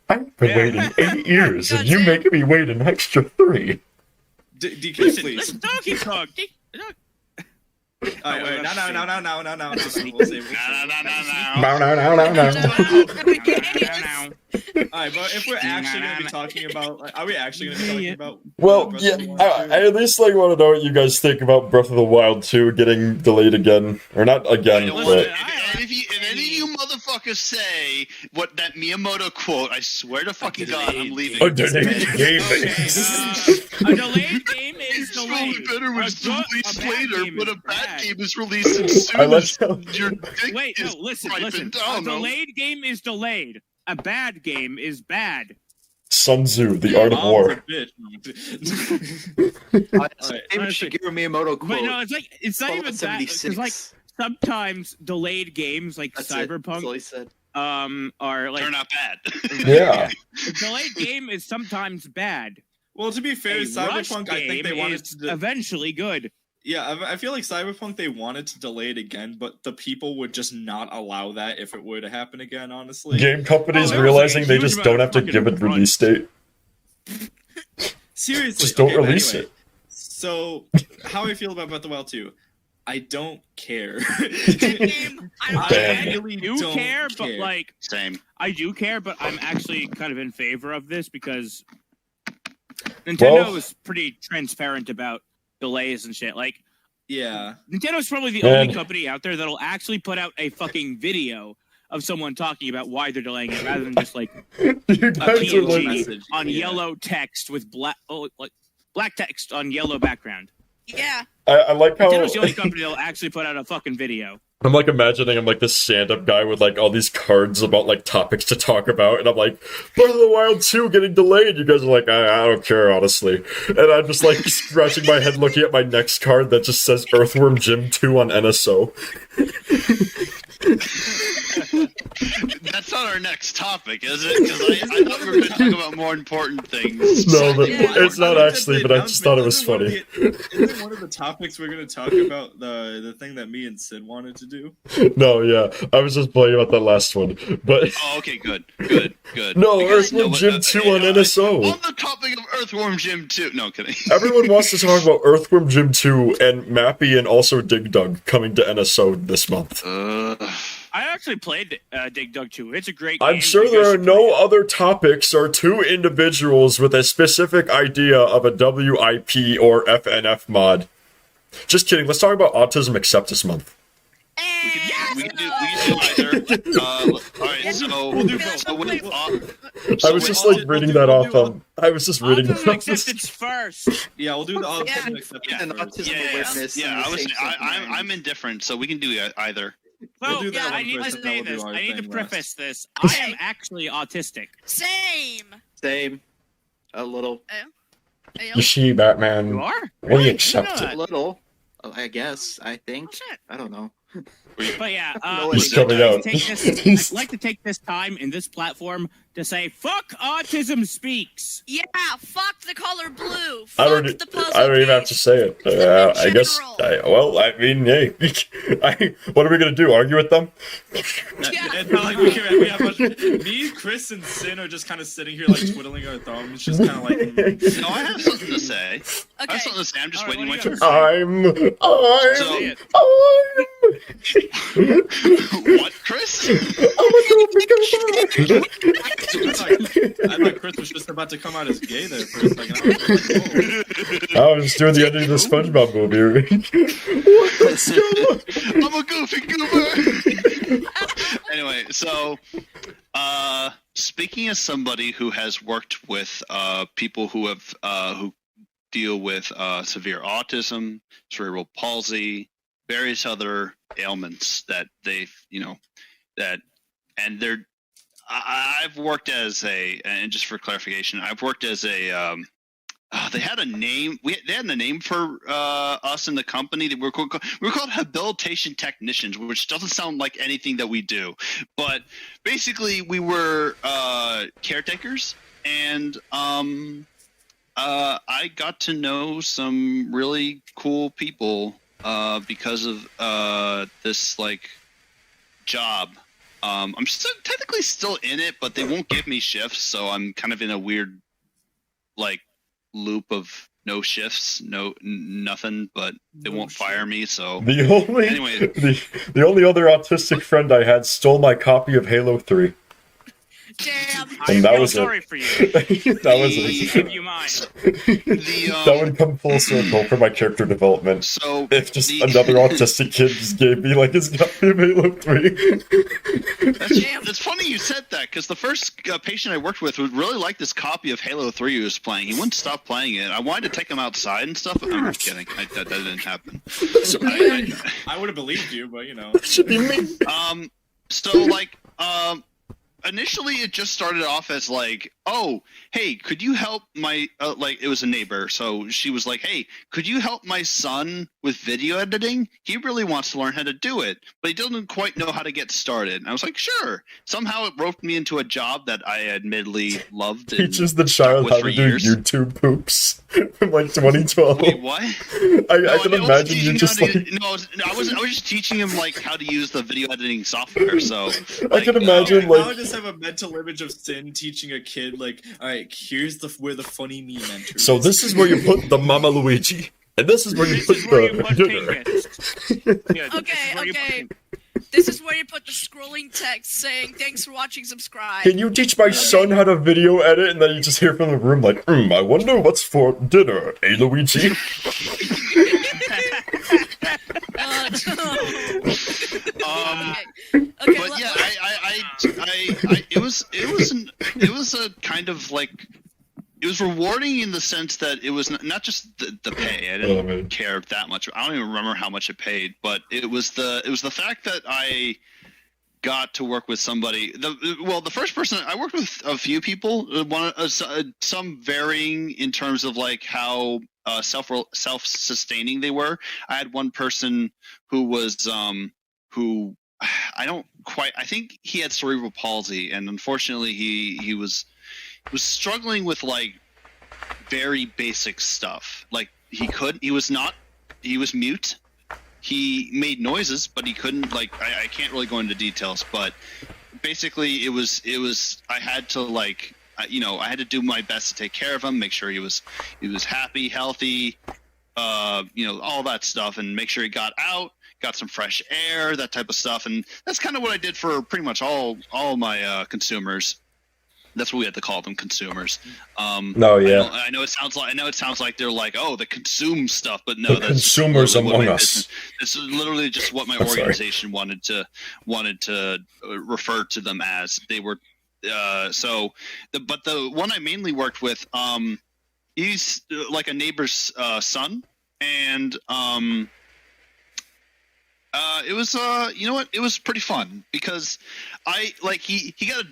[SPEAKER 4] I've been waiting 8 years, and you make me wait an extra 3.
[SPEAKER 2] DK, please.
[SPEAKER 1] Listen, Donkey Kong.
[SPEAKER 2] Alright, wait, no. Alright, but if we're actually going to be talking about, are we actually going to be talking about?
[SPEAKER 4] Well, yeah, I at least want to know what you guys think about Breath of the Wild 2 getting delayed again, or not again. But...
[SPEAKER 6] And if any of you motherfuckers say what that Miyamoto quote, I swear to fucking God, I'm leaving.
[SPEAKER 4] A delayed game.
[SPEAKER 1] A delayed game is delayed.
[SPEAKER 6] It's better when it's released later, but a bad game is released as soon as your dick is
[SPEAKER 1] listen.
[SPEAKER 6] A
[SPEAKER 1] delayed game is delayed. A bad game is bad.
[SPEAKER 4] Sun Tzu, The Art of War.
[SPEAKER 5] Shigeru Miyamoto quote.
[SPEAKER 1] But no, it's not even that. Because sometimes delayed games Cyberpunk are
[SPEAKER 6] turn out bad.
[SPEAKER 4] Yeah.
[SPEAKER 1] A delayed game is sometimes bad.
[SPEAKER 2] Well, to be fair, Cyberpunk, I think they wanted to
[SPEAKER 1] eventually good.
[SPEAKER 2] Yeah, I feel like Cyberpunk, they wanted to delay it again, but the people would just not allow that if it were to happen again, honestly.
[SPEAKER 4] Game companies realizing they just don't have to give it release date.
[SPEAKER 2] Seriously,
[SPEAKER 4] Just don't
[SPEAKER 2] okay, but
[SPEAKER 4] release
[SPEAKER 2] anyway.
[SPEAKER 4] it.
[SPEAKER 2] So, how I feel about Breath of the Wild 2, I don't care.
[SPEAKER 3] That game, I don't
[SPEAKER 4] Damn.
[SPEAKER 3] care.
[SPEAKER 2] really
[SPEAKER 1] do
[SPEAKER 2] don't
[SPEAKER 1] care, but like
[SPEAKER 6] Same.
[SPEAKER 1] I do care, but I'm actually kind of in favor of this because Nintendo is pretty transparent about delays and shit. Like,
[SPEAKER 2] Yeah.
[SPEAKER 1] Nintendo's probably the
[SPEAKER 4] Man.
[SPEAKER 1] only company out there that'll actually put out a fucking video of someone talking about why they're delaying it, rather than just like
[SPEAKER 4] You
[SPEAKER 1] a
[SPEAKER 4] guys are like,
[SPEAKER 1] PNG
[SPEAKER 2] message,
[SPEAKER 1] on
[SPEAKER 2] yeah.
[SPEAKER 1] yellow text with black text on yellow background.
[SPEAKER 3] Yeah.
[SPEAKER 4] I like how
[SPEAKER 1] Nintendo's the only company that'll actually put out a fucking video.
[SPEAKER 4] I'm like imagining I'm like this stand-up guy with like all these cards about like topics to talk about, and I'm like, Breath of the Wild 2 getting delayed. You guys are like, I don't care, honestly. And I'm just like scratching my head looking at my next card that just says Earthworm Jim 2 on NSO.
[SPEAKER 6] That's not our next topic, is it? Because I thought we were going to talk about more important things.
[SPEAKER 4] No, but
[SPEAKER 3] Yeah.
[SPEAKER 4] it's not actually, but I just thought it was funny.
[SPEAKER 2] Isn't one of the topics we're going to talk about the thing that me and Sid wanted to do?
[SPEAKER 4] No, yeah. I was just playing about that last one. But
[SPEAKER 6] Oh, okay, good.
[SPEAKER 4] no,
[SPEAKER 6] Because-
[SPEAKER 4] Earthworm
[SPEAKER 6] but,
[SPEAKER 4] Jim 2 on NSO.
[SPEAKER 6] On the topic of Earthworm Jim 2. No, kidding.
[SPEAKER 4] Everyone wants to talk about Earthworm Jim 2 and Mappy and also Dig Dug coming to NSO this month.
[SPEAKER 1] I actually played Dig Dug 2. It's a great game.
[SPEAKER 4] I'm sure
[SPEAKER 1] You
[SPEAKER 4] there
[SPEAKER 1] guys
[SPEAKER 4] are
[SPEAKER 1] should
[SPEAKER 4] no
[SPEAKER 1] play it.
[SPEAKER 4] other topics or two individuals with a specific idea of a WIP or FNF mod. Just kidding. Let's talk about Autism Acceptance Month.
[SPEAKER 6] We can do either. All right, so
[SPEAKER 2] We'll do
[SPEAKER 6] so
[SPEAKER 2] both.
[SPEAKER 6] with,
[SPEAKER 4] I was just like reading that off. I was just reading
[SPEAKER 1] Autism
[SPEAKER 4] that off.
[SPEAKER 1] Acceptance first.
[SPEAKER 2] Yeah, we'll do the autism
[SPEAKER 3] Yeah.
[SPEAKER 2] acceptance
[SPEAKER 5] And
[SPEAKER 2] first.
[SPEAKER 5] autism
[SPEAKER 6] Yeah,
[SPEAKER 5] awareness.
[SPEAKER 6] yeah,
[SPEAKER 5] in the
[SPEAKER 6] I was.
[SPEAKER 5] same sentence.
[SPEAKER 6] I'm indifferent, so we can do either.
[SPEAKER 2] We'll
[SPEAKER 1] So,
[SPEAKER 2] do that
[SPEAKER 1] I
[SPEAKER 2] one
[SPEAKER 1] need
[SPEAKER 2] first,
[SPEAKER 1] to
[SPEAKER 2] and then
[SPEAKER 1] say
[SPEAKER 2] we'll do
[SPEAKER 1] this.
[SPEAKER 2] our
[SPEAKER 1] I need to
[SPEAKER 2] thing
[SPEAKER 1] preface this. I am actually autistic.
[SPEAKER 3] Same.
[SPEAKER 5] Same. A little.
[SPEAKER 4] You see, Batman,
[SPEAKER 1] You are?
[SPEAKER 4] we
[SPEAKER 1] Really?
[SPEAKER 4] accept
[SPEAKER 1] I didn't know
[SPEAKER 5] A
[SPEAKER 1] that.
[SPEAKER 5] little. I guess. I think.
[SPEAKER 1] Oh, shit.
[SPEAKER 5] I don't know.
[SPEAKER 1] But yeah,
[SPEAKER 5] No,
[SPEAKER 4] He's
[SPEAKER 5] it's
[SPEAKER 4] coming out.
[SPEAKER 1] I'd like to take this time in this platform to say, fuck Autism Speaks.
[SPEAKER 3] Yeah. Fuck the color blue.
[SPEAKER 4] I
[SPEAKER 3] Fuck
[SPEAKER 4] don't.
[SPEAKER 3] the puzzle
[SPEAKER 4] I don't even have to
[SPEAKER 3] piece.
[SPEAKER 4] say it. I guess.
[SPEAKER 3] general.
[SPEAKER 4] I mean, hey. What are we gonna do? Argue with them?
[SPEAKER 3] Yeah.
[SPEAKER 2] It's not like we have much. Me, Chris, and Sin are just kind of sitting here like twiddling our thumbs, just kind of like.
[SPEAKER 6] No, I have something to say. I
[SPEAKER 3] Okay.
[SPEAKER 6] have something to say. I'm just
[SPEAKER 1] All right,
[SPEAKER 6] waiting my
[SPEAKER 1] what do you
[SPEAKER 6] turn.
[SPEAKER 1] got?
[SPEAKER 6] What, Chris?
[SPEAKER 2] I thought Chris was just about to come out as gay there for a second. I was like, whoa.
[SPEAKER 4] I was doing the ending of the SpongeBob movie.
[SPEAKER 6] I'm a goofy goober. Anyway, so speaking as somebody who has worked with people who have who deal with severe autism, cerebral palsy, various other ailments that they've, and they're. I've worked as and just for clarification, I've worked as a. They had a name. They had a name for us in the company. We were called habilitation technicians, which doesn't sound like anything that we do. But basically, we were caretakers, and I got to know some really cool people because of this job. I'm technically still in it, but they won't give me shifts, so I'm kind of in a weird loop of no shifts, nothing, but they won't fire me. So Anyway.
[SPEAKER 4] The only other autistic friend I had stole my copy of Halo 3.
[SPEAKER 3] Damn.
[SPEAKER 4] And that
[SPEAKER 1] I feel
[SPEAKER 4] was it.
[SPEAKER 1] sorry for you.
[SPEAKER 4] That was
[SPEAKER 1] I
[SPEAKER 4] it.
[SPEAKER 1] should give you mine.
[SPEAKER 4] That would come full circle for my character development.
[SPEAKER 6] So
[SPEAKER 4] If just another autistic kid just gave me his copy of Halo 3.
[SPEAKER 6] It's funny you said that, because the first patient I worked with would really like this copy of Halo 3 he was playing. He wouldn't stop playing it. I wanted to take him outside and stuff, but I'm just kidding. That didn't happen.
[SPEAKER 2] I would have believed you, but
[SPEAKER 4] Should be me.
[SPEAKER 6] So initially it just started off as oh, hey, could you help my it was a neighbor, so she was like, hey, could you help my son with video editing? He really wants to learn how to do it, but he doesn't quite know how to get started. And I was like, sure. Somehow it roped me into a job that I admittedly loved.
[SPEAKER 4] Teaches the child how to do YouTube poops from 2012.
[SPEAKER 6] Wait, what?
[SPEAKER 4] I can imagine you just
[SPEAKER 6] I was just teaching him how to use the video editing software. So
[SPEAKER 4] I can imagine
[SPEAKER 2] I would just have a mental image of Sin teaching a kid dude. Like, all right, here's where the funny meme enters.
[SPEAKER 4] So this is where you put the Mama Luigi, and this is where you put the dinner.
[SPEAKER 3] Okay. This is where you put the scrolling text saying, "Thanks for watching, subscribe."
[SPEAKER 4] Can you teach my son how to video edit, and then you just hear from the room like, I wonder what's for dinner, eh, Luigi?
[SPEAKER 6] But yeah, it was a kind of like, it was rewarding in the sense that it was not just the pay. I didn't care that much. I don't even remember how much it paid, but it was the fact that I got to work with somebody. The first person I worked with, a few people, some varying in terms of like how self-sustaining they were. I had one person who was who I think he had cerebral palsy, and unfortunately he was struggling with like very basic stuff. Like he was mute. He made noises, but he couldn't, like, I can't really go into details, but basically it was I had to like, I had to do my best to take care of him, make sure he was happy, healthy, all that stuff, and make sure he got out, got some fresh air, that type of stuff. And that's kind of what I did for pretty much all my consumers. That's what we had to call them, consumers.
[SPEAKER 4] No, yeah.
[SPEAKER 6] I know it sounds like they're like, oh, the consume stuff, but no,
[SPEAKER 4] the
[SPEAKER 6] that's
[SPEAKER 4] consumers among us.
[SPEAKER 6] This is literally just what my organization wanted to refer to them as. They were but the one I mainly worked with, he's like a neighbor's son, and it was it was pretty fun because he got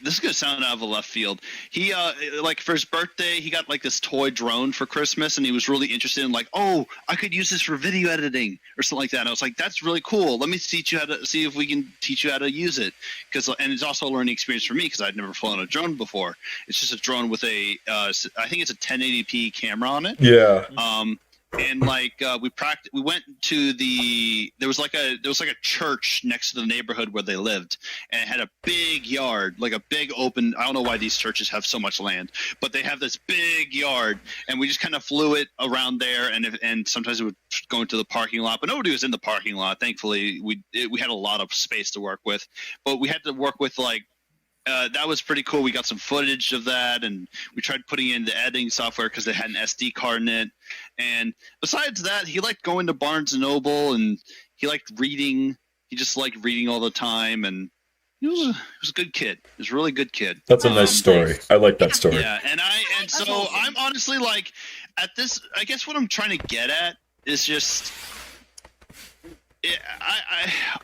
[SPEAKER 6] this is gonna sound out of a left field. He like for his birthday he got like this toy drone for Christmas, and he was really interested in like, oh, I could use this for video editing or something like that. And I was like, that's really cool. Let me see if we can teach you how to use it, and it's also a learning experience for me because I'd never flown a drone before. It's just a drone with I think it's a 1080p camera on it.
[SPEAKER 4] Yeah.
[SPEAKER 6] And like we went to there was like a church next to the neighborhood where they lived, and it had a big yard, like a big open. I don't know why these churches have so much land, but they have this big yard, and we just kind of flew it around there, and sometimes it would go into the parking lot, but nobody was in the parking lot. Thankfully, we had a lot of space to work with, but we had to work with like. That was pretty cool. We got some footage of that, and we tried putting in the editing software because they had an SD card in it. And besides that, he liked going to Barnes & Noble, and he liked reading. He just liked reading all the time, and he was a good kid. He was a really good kid.
[SPEAKER 4] That's a nice story. I like that story.
[SPEAKER 6] Yeah, so I'm honestly like, at this, I guess what I'm trying to get at is just...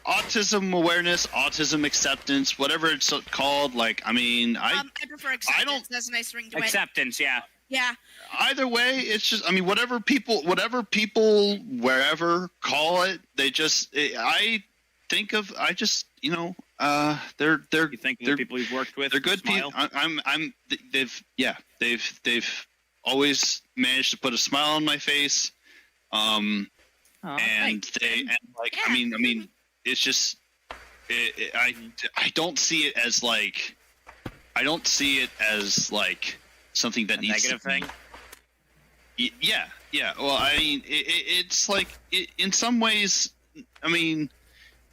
[SPEAKER 6] autism awareness, autism acceptance, whatever it's called. Like, I mean, I
[SPEAKER 3] prefer acceptance. That's a nice ring to it.
[SPEAKER 1] Acceptance, yeah.
[SPEAKER 3] Yeah.
[SPEAKER 6] Either way, it's just, I mean, whatever people wherever call it, they just, I think of, I just, they're
[SPEAKER 1] You think of the people you've worked with?
[SPEAKER 6] They're good people. They've always managed to put a smile on my face. I mean, it's just, I don't see it as like, something that needs
[SPEAKER 1] negative thing.
[SPEAKER 6] Yeah. Well, I mean, it's like, in some ways, I mean,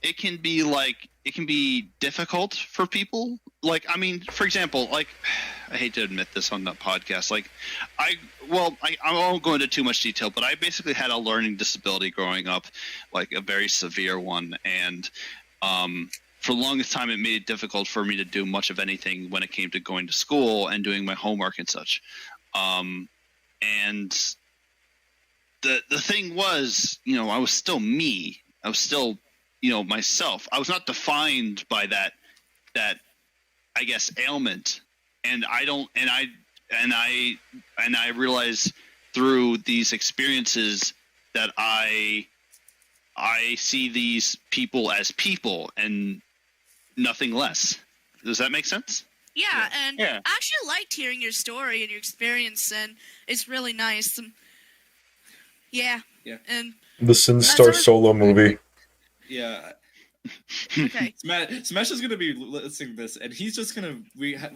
[SPEAKER 6] it can be difficult for people. Like, I mean, for example, like, I hate to admit this on the podcast. Like, I won't go into too much detail, but I basically had a learning disability growing up, like a very severe one. And for the longest time, it made it difficult for me to do much of anything when it came to going to school and doing my homework and such. And the thing was, I was still me. I was still, myself. I was not defined by that, I guess, ailment. And I realize through these experiences that I see these people as people and nothing less. Does that make sense?
[SPEAKER 3] Yeah, and I actually liked hearing your story and your experience, and it's really nice. And and
[SPEAKER 4] the SynStarr solo movie.
[SPEAKER 2] Yeah,
[SPEAKER 3] Okay.
[SPEAKER 2] Smash is gonna be listening to this, and he's just gonna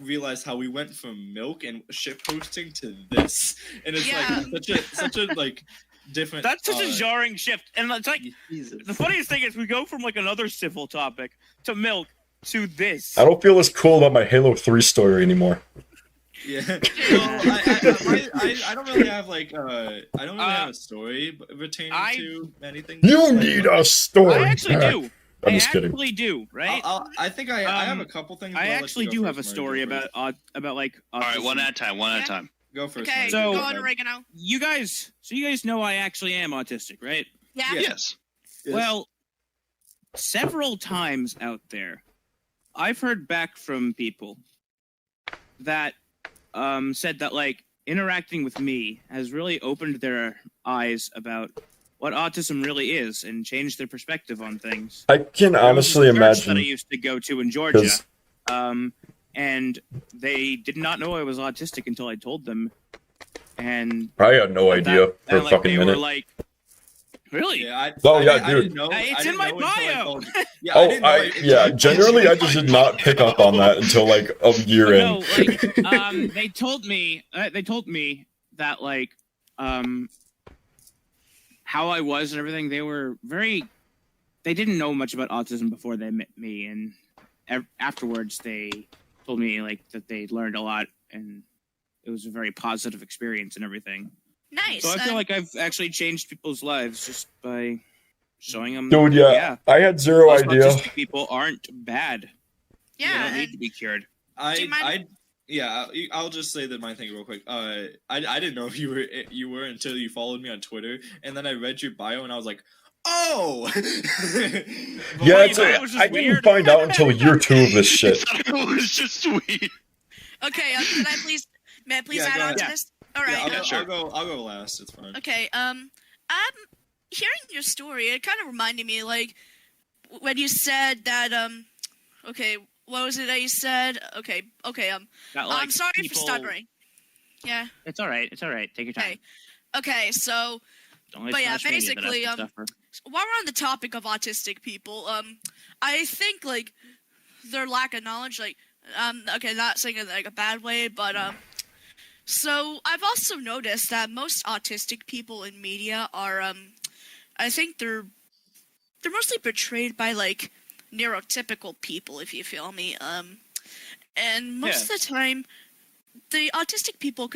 [SPEAKER 2] realize how we went from milk and ship posting to this, and it's like such a like different.
[SPEAKER 1] That's such a jarring shift, and it's like
[SPEAKER 5] Jesus.
[SPEAKER 1] the funniest thing is we go from like another civil topic to milk to this.
[SPEAKER 4] I don't feel as cool about my Halo 3 story anymore.
[SPEAKER 2] Yeah, well, I don't really have like I don't really have a story pertaining to anything.
[SPEAKER 4] You need a story.
[SPEAKER 1] I actually do.
[SPEAKER 4] I'm just kidding.
[SPEAKER 1] I actually do, right?
[SPEAKER 2] I think I have a couple things.
[SPEAKER 1] I actually do have a story about like.
[SPEAKER 6] All right, one at a time.
[SPEAKER 2] Go first.
[SPEAKER 3] Okay,
[SPEAKER 1] So-
[SPEAKER 3] go on, oregano.
[SPEAKER 1] You guys know I actually am autistic, right?
[SPEAKER 3] Yeah.
[SPEAKER 6] Yes.
[SPEAKER 2] Yes.
[SPEAKER 1] Well, several times out there, I've heard back from people that said that like interacting with me has really opened their eyes about what autism really is and changed their perspective on things.
[SPEAKER 4] I can honestly
[SPEAKER 1] There was a church
[SPEAKER 4] imagine.
[SPEAKER 1] that I used to go to in Georgia,
[SPEAKER 4] 'Cause-
[SPEAKER 1] and they did not know I was autistic until I told them. And
[SPEAKER 4] I had no idea for a
[SPEAKER 1] like,
[SPEAKER 4] fucking
[SPEAKER 1] they
[SPEAKER 4] minute.
[SPEAKER 1] were like, "Really?"
[SPEAKER 2] Yeah, I
[SPEAKER 4] dude.
[SPEAKER 2] didn't know,
[SPEAKER 1] It's
[SPEAKER 2] I
[SPEAKER 1] in
[SPEAKER 2] didn't
[SPEAKER 1] my
[SPEAKER 2] know until I
[SPEAKER 1] bio.
[SPEAKER 2] told you. Yeah, I didn't know it until I told
[SPEAKER 4] Generally,
[SPEAKER 2] you.
[SPEAKER 4] I just did not pick up on that until like a year in.
[SPEAKER 1] No, like, they told me that like, how I was and everything. They didn't know much about autism before they met me, and afterwards they told me like that they learned a lot, and it was a very positive experience and everything.
[SPEAKER 3] Nice.
[SPEAKER 1] So I feel like I've actually changed people's lives just by showing them.
[SPEAKER 4] Dude, yeah, I had zero
[SPEAKER 1] most
[SPEAKER 4] idea.
[SPEAKER 1] autistic people aren't bad. They
[SPEAKER 3] yeah.
[SPEAKER 1] don't need
[SPEAKER 3] And
[SPEAKER 1] to be cured.
[SPEAKER 3] Do you mind-
[SPEAKER 2] I'll just say that my thing real quick. I didn't know if you were until you followed me on Twitter, and then I read your bio and I was like, oh.
[SPEAKER 4] Yeah,
[SPEAKER 1] Wait,
[SPEAKER 4] it's
[SPEAKER 1] that was just
[SPEAKER 4] I didn't
[SPEAKER 1] weird.
[SPEAKER 4] find out until year 2 of this shit.
[SPEAKER 6] It was just sweet.
[SPEAKER 3] okay, may I please
[SPEAKER 2] Yeah,
[SPEAKER 3] add
[SPEAKER 2] go
[SPEAKER 3] on
[SPEAKER 2] ahead.
[SPEAKER 3] to this? All
[SPEAKER 2] Yeah,
[SPEAKER 3] right.
[SPEAKER 2] I'll go last. It's fine.
[SPEAKER 3] Okay. Hearing your story, it kind of reminded me like when you said that. Okay, what was it that you said? Okay.
[SPEAKER 1] That, like,
[SPEAKER 3] I'm sorry for
[SPEAKER 1] people-
[SPEAKER 3] stuttering. Yeah.
[SPEAKER 1] It's all right. Take your time.
[SPEAKER 3] Okay. So
[SPEAKER 1] Don't let
[SPEAKER 3] But yeah,
[SPEAKER 1] SmashMania that has to
[SPEAKER 3] basically,
[SPEAKER 1] suffer.
[SPEAKER 3] while we're on the topic of autistic people, I think like their lack of knowledge, like okay, not saying it in like a bad way, but so I've also noticed that most autistic people in media are I think they're mostly portrayed by like neurotypical people, if you feel me. And most of the time, the autistic people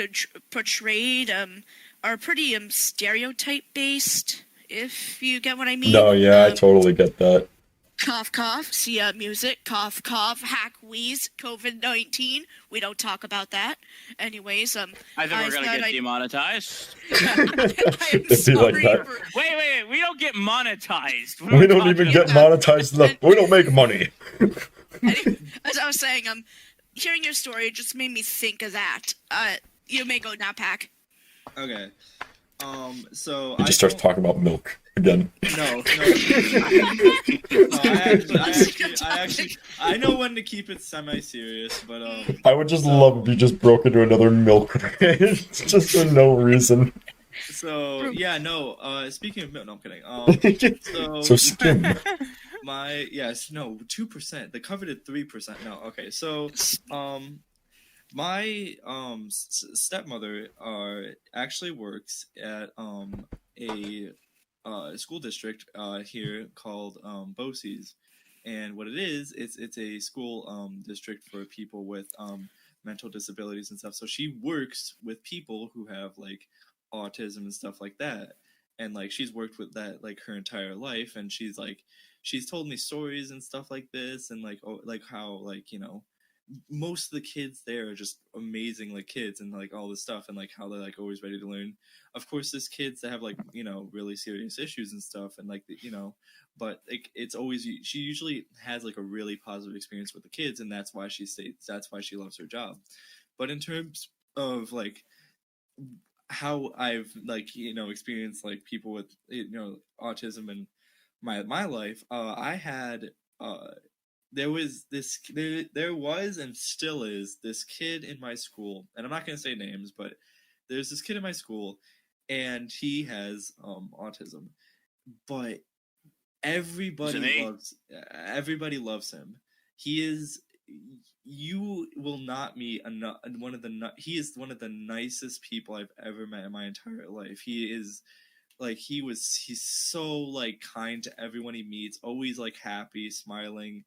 [SPEAKER 3] portrayed are pretty stereotype based, if you get what I mean.
[SPEAKER 4] No, yeah, I totally get that.
[SPEAKER 3] Cough, cough. See music. Cough, cough. Hack, wheeze. COVID-19. We don't talk about that. Anyways,
[SPEAKER 1] I think we're gonna
[SPEAKER 3] said
[SPEAKER 1] get demonetized.
[SPEAKER 3] I'm
[SPEAKER 4] It'd be like
[SPEAKER 3] sorry
[SPEAKER 4] that.
[SPEAKER 3] for-
[SPEAKER 1] Wait, we don't get monetized. What are
[SPEAKER 4] We don't even
[SPEAKER 1] talking
[SPEAKER 4] get
[SPEAKER 3] about?
[SPEAKER 4] monetized enough. We don't make money.
[SPEAKER 3] As I was saying, hearing your story just made me think of that. You may go now, Pac.
[SPEAKER 2] Okay. So
[SPEAKER 4] He just starts talking about milk again.
[SPEAKER 2] No, I know when to keep it semi-serious, but
[SPEAKER 4] I would just love if you just broke into another milk rant just for no reason.
[SPEAKER 2] So yeah, no. Speaking of milk, no, I'm kidding.
[SPEAKER 4] So skim.
[SPEAKER 2] 2%. The coveted 3%. No, okay. So my stepmother actually works at a school district here called BOCES, and what it is, it's a school district for people with mental disabilities and stuff. So she works with people who have like autism and stuff like that, and like she's worked with that like her entire life, and she's told me stories and stuff like this, and like how like, you know, most of the kids there are just amazing like kids and like all this stuff, and like how they're like always ready to learn. Of course there's kids that have like, you know, really serious issues and stuff, and like, you know, but like it's always, she usually has like a really positive experience with the kids, and that's why she loves her job. But in terms of like how I've like, you know, experienced like people with, you know, autism in my life, I had there was and still is this kid in my school, and I'm not going to say names, but there's this kid in my school, and he has autism. But everybody loves him. He is. You will not meet he is one of the nicest people I've ever met in my entire life. He is like he's so like kind to everyone he meets, always like happy, smiling.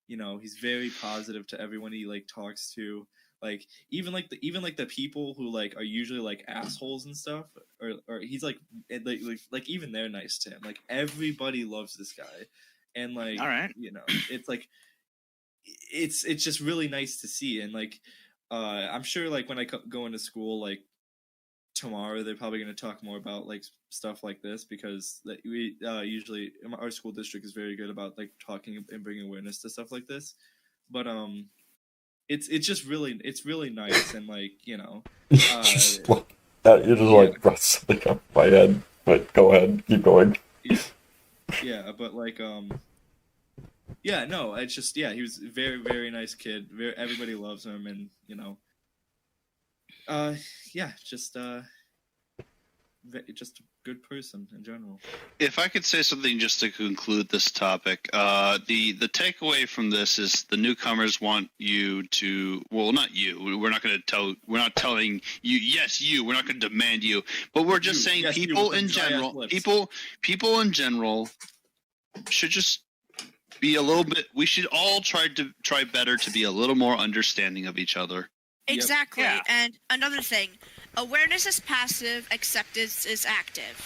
[SPEAKER 2] You know, he's very positive to everyone he like talks to. Like even the people who like are usually like assholes and stuff, or he's like even they're nice to him. Like everybody loves this guy, and like
[SPEAKER 1] All right.
[SPEAKER 2] you know, it's like it's just really nice to see. And like I'm sure like when I go into school like tomorrow, they're probably going to talk more about like stuff like this, because we usually our school district is very good about like talking and bringing awareness to stuff like this. But it's just really nice. And like, you know,
[SPEAKER 4] just like that, you just like brought something up my head. But go ahead, keep going.
[SPEAKER 2] Yeah, but like yeah, no, it's just he was a very, very nice kid. Everybody loves him, and you know, just a good person in general.
[SPEAKER 6] If I could say something just to conclude this topic, the takeaway from this is the newcomers want you to, well, not you. We're not telling you, yes, you. We're not going to demand you, but we're just saying people in general, people in general should just be a little bit. We should all try better to be a little more understanding of each other.
[SPEAKER 3] Exactly.
[SPEAKER 1] Yeah.
[SPEAKER 3] And another thing, awareness is passive, acceptance is active.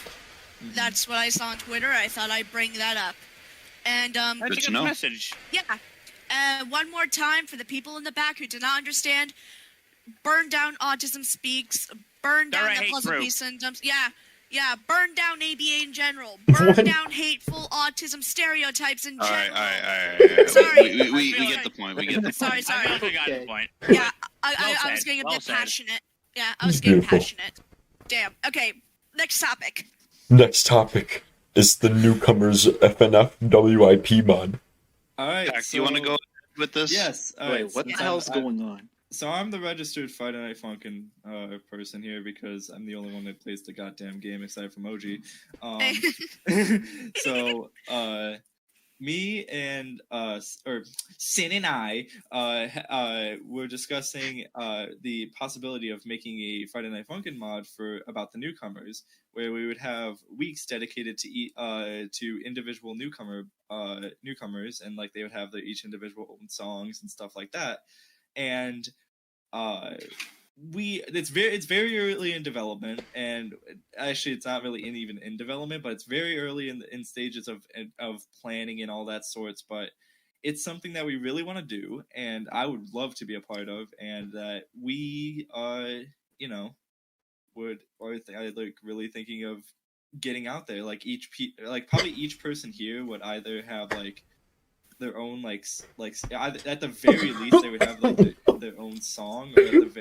[SPEAKER 2] Mm-hmm.
[SPEAKER 3] That's what I saw on Twitter. I thought I'd bring that up. And
[SPEAKER 1] That's
[SPEAKER 6] Good
[SPEAKER 1] a
[SPEAKER 6] to
[SPEAKER 1] good
[SPEAKER 6] know.
[SPEAKER 1] message.
[SPEAKER 3] yeah. One more time for the people in the back who do not understand. Burn down Autism Speaks. Burn down
[SPEAKER 1] Alright,
[SPEAKER 3] the
[SPEAKER 1] hate
[SPEAKER 3] Puzzle
[SPEAKER 1] group.
[SPEAKER 3] Piece Symptoms. Yeah. Burn down ABA in general. Burn
[SPEAKER 4] What?
[SPEAKER 3] down hateful autism stereotypes in
[SPEAKER 6] All
[SPEAKER 3] general.
[SPEAKER 6] right.
[SPEAKER 3] Sorry.
[SPEAKER 6] We get the point. We get the point.
[SPEAKER 3] Sorry.
[SPEAKER 1] I got the point.
[SPEAKER 3] Yeah, I
[SPEAKER 1] Well
[SPEAKER 3] was
[SPEAKER 1] said,
[SPEAKER 3] getting a
[SPEAKER 1] well
[SPEAKER 3] bit
[SPEAKER 1] said.
[SPEAKER 3] passionate. Yeah, I was getting
[SPEAKER 4] Beautiful.
[SPEAKER 3] passionate. Damn. Okay, next topic.
[SPEAKER 4] Next topic is the newcomers FNF WIP mod.
[SPEAKER 2] All right,
[SPEAKER 6] Jack, do you want to go with this?
[SPEAKER 2] Yes. All
[SPEAKER 5] Wait,
[SPEAKER 2] right,
[SPEAKER 5] what the
[SPEAKER 2] since
[SPEAKER 5] hell's going on?
[SPEAKER 2] So I'm the registered Friday Night Funkin' person here, because I'm the only one that plays the goddamn game aside from OG. So me and Sin and I were discussing the possibility of making a Friday Night Funkin' mod for about the newcomers, where we would have weeks dedicated to individual newcomers, and like they would have their each individual own songs and stuff like that. And it's very early in development, and actually it's not really even in development, but it's very early in stages of planning and all that sorts. But it's something that we really want to do, and I would love to be a part of, and that we like really thinking of getting out there. Like probably each person here would either have like their own like at the very least they would have like their own song,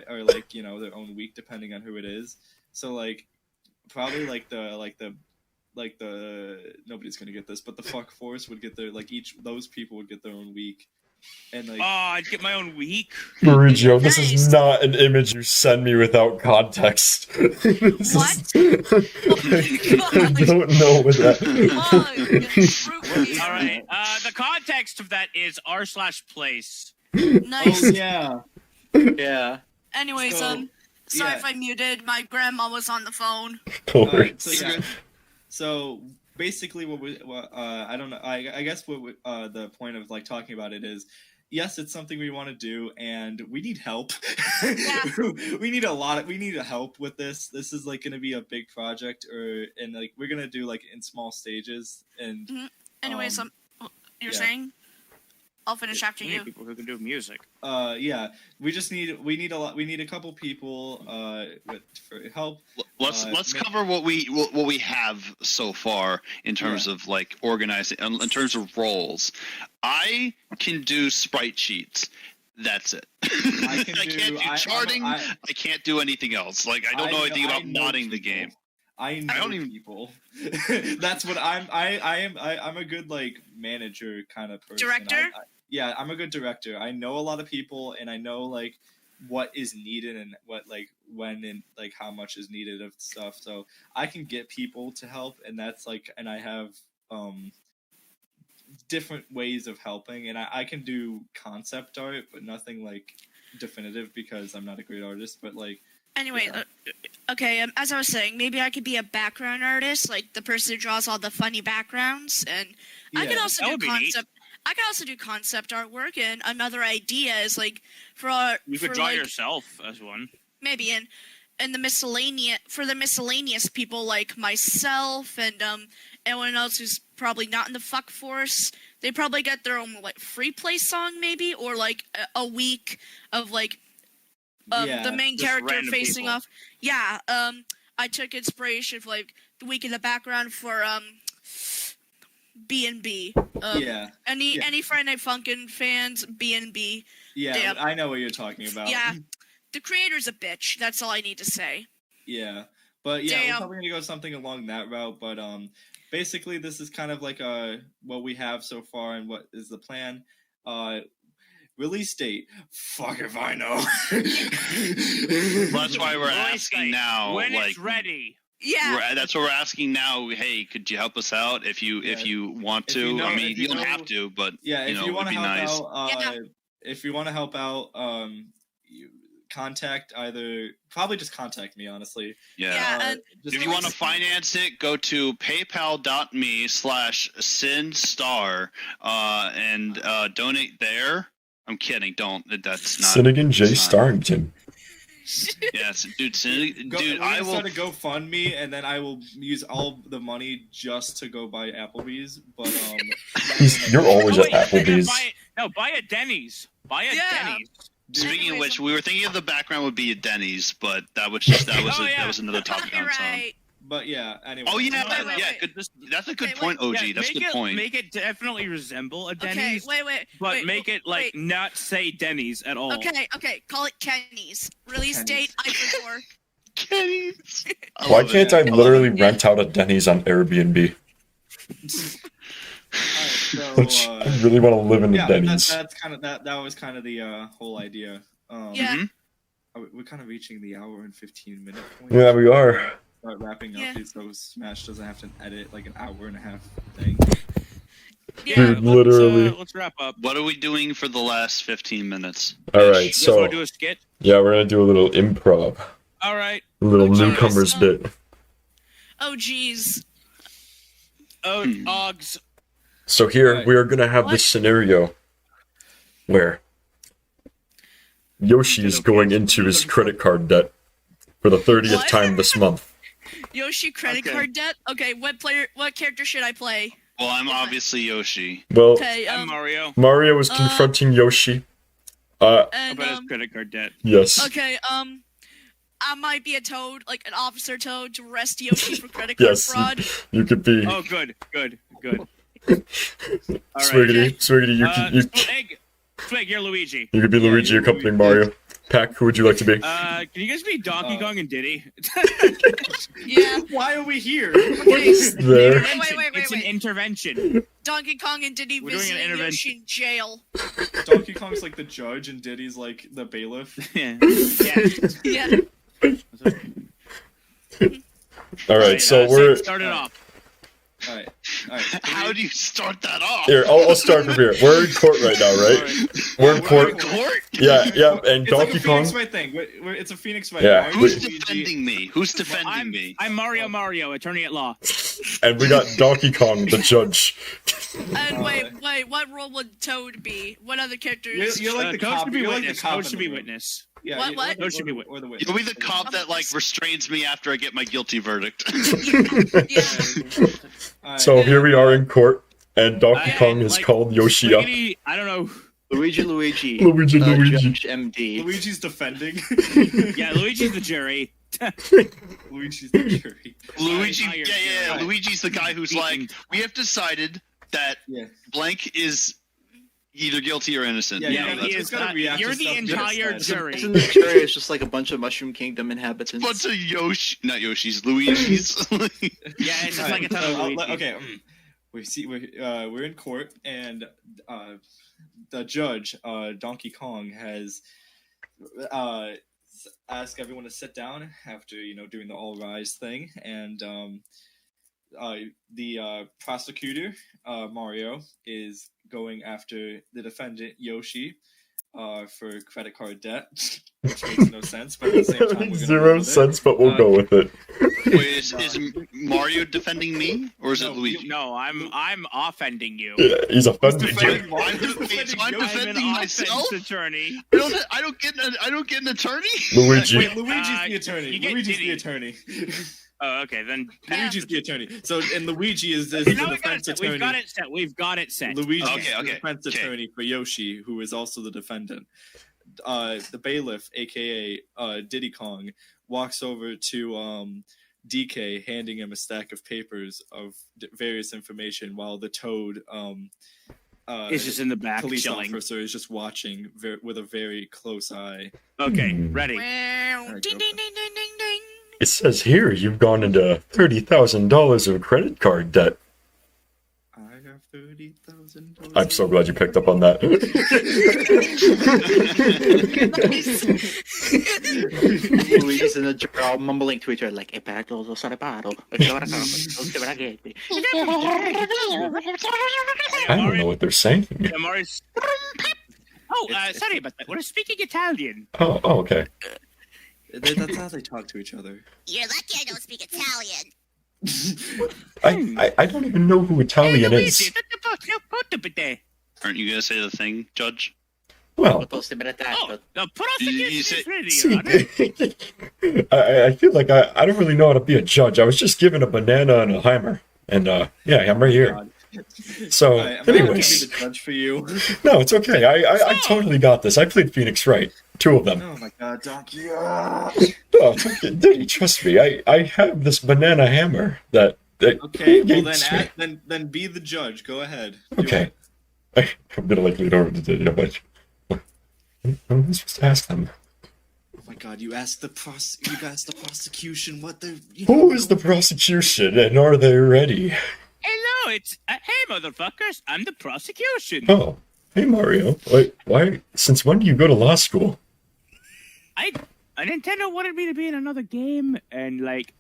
[SPEAKER 2] or like, you know, their own week, depending on who it is. So like probably like the nobody's gonna get this, but the fuck force would get their those people would get their own week. And like,
[SPEAKER 1] I'd get my own week.
[SPEAKER 4] Mauricio, this is
[SPEAKER 3] Nice.
[SPEAKER 4] not an image you send me without context.
[SPEAKER 3] What?
[SPEAKER 4] I don't know what that.
[SPEAKER 1] All right. The context of that is r/place.
[SPEAKER 3] Nice.
[SPEAKER 2] yeah.
[SPEAKER 5] Yeah.
[SPEAKER 3] Anyways,
[SPEAKER 2] So,
[SPEAKER 3] sorry
[SPEAKER 2] yeah.
[SPEAKER 3] if I muted. My grandma was on the phone.
[SPEAKER 2] Alright, so
[SPEAKER 6] You're
[SPEAKER 2] yeah.
[SPEAKER 6] good.
[SPEAKER 2] So basically, I don't know. I guess what the point of like talking about it is, yes, it's something we want to do, and we need help.
[SPEAKER 3] Yeah.
[SPEAKER 2] we need help with this. This is like going to be a big project, and like we're gonna do like in small stages. And
[SPEAKER 3] Anyways, you're
[SPEAKER 2] yeah.
[SPEAKER 3] saying? I'll finish after
[SPEAKER 1] We
[SPEAKER 3] you.
[SPEAKER 1] need people who can do music.
[SPEAKER 2] yeah, we need a couple people for help.
[SPEAKER 6] Let's cover what we have so far in terms of like organizing, in terms of roles. I can do sprite sheets. That's it. I can't do charting. I can't do anything else. Like I don't know anything about modding the game.
[SPEAKER 2] I know people. That's what I'm. I'm a good like manager kind of person.
[SPEAKER 3] Director?
[SPEAKER 2] Yeah, I'm a good director. I know a lot of people, and I know like what is needed and what like when and like how much is needed of stuff. So I can get people to help, and that's like, and I have different ways of helping, and I can do concept art, but nothing like definitive because I'm not a great artist. But like,
[SPEAKER 3] Anyway, okay. As I was saying, maybe I could be a background artist, like the person who draws all the funny backgrounds, and I could also do concept. I could also do concept artwork, and another idea is like
[SPEAKER 1] you could draw yourself as one.
[SPEAKER 3] Maybe and the miscellaneous people like myself and anyone else who's probably not in the fuck force. They probably get their own like free play song maybe, or like a week of like the main character facing off. Yeah. I took inspiration for like the week in the background for B&B. Any Friday Night Funkin' fans, B&B.
[SPEAKER 2] Yeah,
[SPEAKER 3] Damn.
[SPEAKER 2] I know what you're talking about.
[SPEAKER 3] Yeah. The creator's a bitch. That's all I need to say.
[SPEAKER 2] Yeah. But yeah, we're probably gonna go something along that route. But basically this is kind of like what we have so far and what is the plan. Release date. Fuck if I know.
[SPEAKER 6] That's why we're asking now.
[SPEAKER 1] When
[SPEAKER 6] like,
[SPEAKER 1] it's ready.
[SPEAKER 3] Yeah.
[SPEAKER 6] That's what we're asking now. Hey, could you help us out if you want to? I mean, you don't have to, but
[SPEAKER 2] if you want to help
[SPEAKER 6] nice.
[SPEAKER 2] out, if you want to help out, you contact probably just contact me, honestly.
[SPEAKER 6] Yeah. If you want to finance it, go to paypal.me/SynStarr and donate there. I'm kidding. Don't. That's not.
[SPEAKER 4] Finnegan J. Starrington.
[SPEAKER 6] Yes, dude.
[SPEAKER 2] I will start a GoFundMe, and then I will use all the money just to go buy Applebee's. But
[SPEAKER 4] you're always at Applebee's.
[SPEAKER 1] Buy a Denny's. Buy a Denny's.
[SPEAKER 6] Speaking of which, we were thinking of the background would be a Denny's, but that was another topic on its own.
[SPEAKER 2] But yeah, anyway.
[SPEAKER 6] Oh yeah,
[SPEAKER 3] wait.
[SPEAKER 6] Good, that's a good point, OG. That's a good point.
[SPEAKER 1] Make it definitely resemble a Denny's.
[SPEAKER 3] Okay,
[SPEAKER 1] but make it not say Denny's at all.
[SPEAKER 3] Okay. Call it Kenny's. Release date, Eiffel Tower.
[SPEAKER 6] Kenny's.
[SPEAKER 4] Why can't I literally rent out a Denny's on Airbnb? I really want to live in a Denny's.
[SPEAKER 2] That's kind of that was kind of the whole idea. We're kind of reaching the hour and 15-minute point.
[SPEAKER 4] Yeah, we are.
[SPEAKER 2] Start wrapping up so Smash doesn't have to edit like an hour and a half thing.
[SPEAKER 4] Dude, literally.
[SPEAKER 1] Let's wrap up.
[SPEAKER 6] What are we doing for the last 15 minutes?
[SPEAKER 4] All right,
[SPEAKER 1] so want to do a skit?
[SPEAKER 4] Yeah, we're gonna do a little improv.
[SPEAKER 1] All right.
[SPEAKER 4] A little newcomers bit.
[SPEAKER 3] Oh jeez.
[SPEAKER 1] Oh, Oggs.
[SPEAKER 4] So here we are gonna have this scenario where Yoshi is going into his credit card debt for the 30th time this month.
[SPEAKER 3] Yoshi credit card debt? Okay, what character should I play?
[SPEAKER 6] Well, I'm obviously Yoshi.
[SPEAKER 4] Well,
[SPEAKER 1] I'm Mario.
[SPEAKER 4] Mario is confronting Yoshi.
[SPEAKER 1] About his credit card debt.
[SPEAKER 4] Yes.
[SPEAKER 3] Okay, I might be a Toad, like an officer Toad, to arrest Yoshi for credit card fraud.
[SPEAKER 4] You could be.
[SPEAKER 1] Oh, good.
[SPEAKER 4] Swiggity, you
[SPEAKER 1] Swig, you're Luigi.
[SPEAKER 4] You could be Luigi accompanying Mario. Pac, who would you like to be?
[SPEAKER 1] Can you guys be Donkey Kong and Diddy?
[SPEAKER 3] Yeah.
[SPEAKER 2] Why are we here?
[SPEAKER 4] There.
[SPEAKER 3] Wait.
[SPEAKER 1] It's an intervention.
[SPEAKER 3] Donkey Kong and Diddy visiting Yoshi in jail.
[SPEAKER 2] Donkey Kong's like the judge and Diddy's like the bailiff.
[SPEAKER 1] Yeah.
[SPEAKER 4] All right, so we're
[SPEAKER 1] started off.
[SPEAKER 2] All right.
[SPEAKER 6] How do you start that off?
[SPEAKER 4] Here, I'll start from here. We're in court right now, right? We're in court. Yeah, and
[SPEAKER 2] It's
[SPEAKER 4] Donkey
[SPEAKER 2] like a
[SPEAKER 4] Kong.
[SPEAKER 2] Phoenix Wright thing. It's a Phoenix Wright.
[SPEAKER 4] Yeah.
[SPEAKER 6] Who's defending me? Who's defending me?
[SPEAKER 1] I'm Mario, attorney at law.
[SPEAKER 4] And we got Donkey Kong, the judge.
[SPEAKER 3] And wait, what role would Toad be? What other characters?
[SPEAKER 2] You're like the
[SPEAKER 1] Toad
[SPEAKER 2] cop.
[SPEAKER 1] should be
[SPEAKER 2] You're
[SPEAKER 1] witness.
[SPEAKER 2] like the cop.
[SPEAKER 1] Toad should be witness.
[SPEAKER 2] Yeah,
[SPEAKER 3] What?
[SPEAKER 1] Toad should be
[SPEAKER 2] or the witness.
[SPEAKER 6] You'll be the cop that like restrains me after I get my guilty verdict.
[SPEAKER 3] Yeah.
[SPEAKER 4] So here we are in court, and Donkey Kong has called Yoshi up.
[SPEAKER 1] I don't know.
[SPEAKER 5] Luigi.
[SPEAKER 4] Luigi.
[SPEAKER 5] Judge MD.
[SPEAKER 2] Luigi's defending.
[SPEAKER 1] Yeah, Luigi's the jury.
[SPEAKER 2] Luigi's the jury.
[SPEAKER 6] Luigi,
[SPEAKER 1] Right.
[SPEAKER 6] yeah. Luigi's the guy who's like, we have decided that blank is either guilty or innocent.
[SPEAKER 2] Yeah,
[SPEAKER 1] he is. You're the entire jury.
[SPEAKER 5] Isn't the jury is just like a bunch of Mushroom Kingdom inhabitants?
[SPEAKER 6] Bunch of not Yoshi's, Luigi's.
[SPEAKER 1] Yeah, it's just like a ton of Luigi.
[SPEAKER 2] Okay, we're in court, and the judge, Donkey Kong, has asked everyone to sit down after doing the all rise thing, and the prosecutor, Mario, is going after the defendant, Yoshi, for credit card debt, which makes no sense, but at the same time, we're gonna
[SPEAKER 4] Zero
[SPEAKER 2] roll with
[SPEAKER 4] sense, but we'll go with it.
[SPEAKER 6] Wait, is Mario defending me or is it Luigi?
[SPEAKER 1] No, I'm offending you.
[SPEAKER 4] Yeah, he's offended you.
[SPEAKER 6] I'm defending myself.
[SPEAKER 1] Attorney.
[SPEAKER 6] I don't get an attorney.
[SPEAKER 4] Luigi.
[SPEAKER 2] Wait, Luigi's the attorney.
[SPEAKER 1] you get
[SPEAKER 2] Luigi's
[SPEAKER 1] Diddy.
[SPEAKER 2] the attorney.
[SPEAKER 1] Oh, okay, then.
[SPEAKER 2] Luigi's the attorney. So, and Luigi is the
[SPEAKER 1] Now
[SPEAKER 2] defense attorney.
[SPEAKER 1] We've got it set.
[SPEAKER 2] Luigi
[SPEAKER 6] Okay,
[SPEAKER 2] is the
[SPEAKER 6] okay,
[SPEAKER 2] defense
[SPEAKER 6] okay.
[SPEAKER 2] attorney for Yoshi, who is also the defendant. The bailiff, aka Diddy Kong, walks over to DK, handing him a stack of papers of various information, while the Toad
[SPEAKER 1] It's just in the back,
[SPEAKER 2] police
[SPEAKER 1] chilling.
[SPEAKER 2] officer is just watching with a very close eye.
[SPEAKER 1] Okay, ready.
[SPEAKER 3] Wow.
[SPEAKER 2] Alright,
[SPEAKER 3] Ding
[SPEAKER 2] go.
[SPEAKER 3] ding ding ding ding ding.
[SPEAKER 4] It says here you've gone into $30,000 of credit card debt.
[SPEAKER 2] I have $30,000.
[SPEAKER 4] I'm so glad you picked up on that.
[SPEAKER 5] Luigi's in a jar, mumbling to each other like, "Epato, sarapado,
[SPEAKER 4] I don't know what they're saying.
[SPEAKER 1] Morris. Oh, sorry about that. We're speaking Italian.
[SPEAKER 4] Oh, okay.
[SPEAKER 2] That's how they talk to each other.
[SPEAKER 7] You're lucky I don't speak Italian.
[SPEAKER 4] I don't even know who Italian is.
[SPEAKER 6] Aren't you gonna say the thing, Judge?
[SPEAKER 4] Well,
[SPEAKER 1] Oh, the
[SPEAKER 6] You
[SPEAKER 1] prosecution
[SPEAKER 6] say-
[SPEAKER 1] is ready,
[SPEAKER 4] see,
[SPEAKER 1] Your Honor.
[SPEAKER 4] I feel like I don't really know how to be a judge. I was just given a banana and a hammer. And yeah, I'm right here. So,
[SPEAKER 2] Alright, I'm gonna
[SPEAKER 4] anyways.
[SPEAKER 2] be the judge for you.
[SPEAKER 4] No, it's okay. I totally got this. I played Phoenix Wright. 2 of them.
[SPEAKER 2] Oh my god, Donkey.
[SPEAKER 4] Oh, Diddy, trust me. I have this banana hammer that
[SPEAKER 2] Okay,
[SPEAKER 4] he
[SPEAKER 2] well
[SPEAKER 4] gave
[SPEAKER 2] then,
[SPEAKER 4] to me.
[SPEAKER 2] then be the judge. Go ahead. Do
[SPEAKER 4] Okay.
[SPEAKER 2] it.
[SPEAKER 4] I'm gonna like lead over to Diddy, but I'm supposed to ask them.
[SPEAKER 2] Oh my god, you asked the prosecution what the.
[SPEAKER 4] Who is the prosecution and are they ready?
[SPEAKER 1] Hello, it's hey, motherfuckers. I'm the prosecution.
[SPEAKER 4] Oh, hey Mario. Wait, why? Since when do you go to law school?
[SPEAKER 1] Nintendo wanted me to be in another game, and like,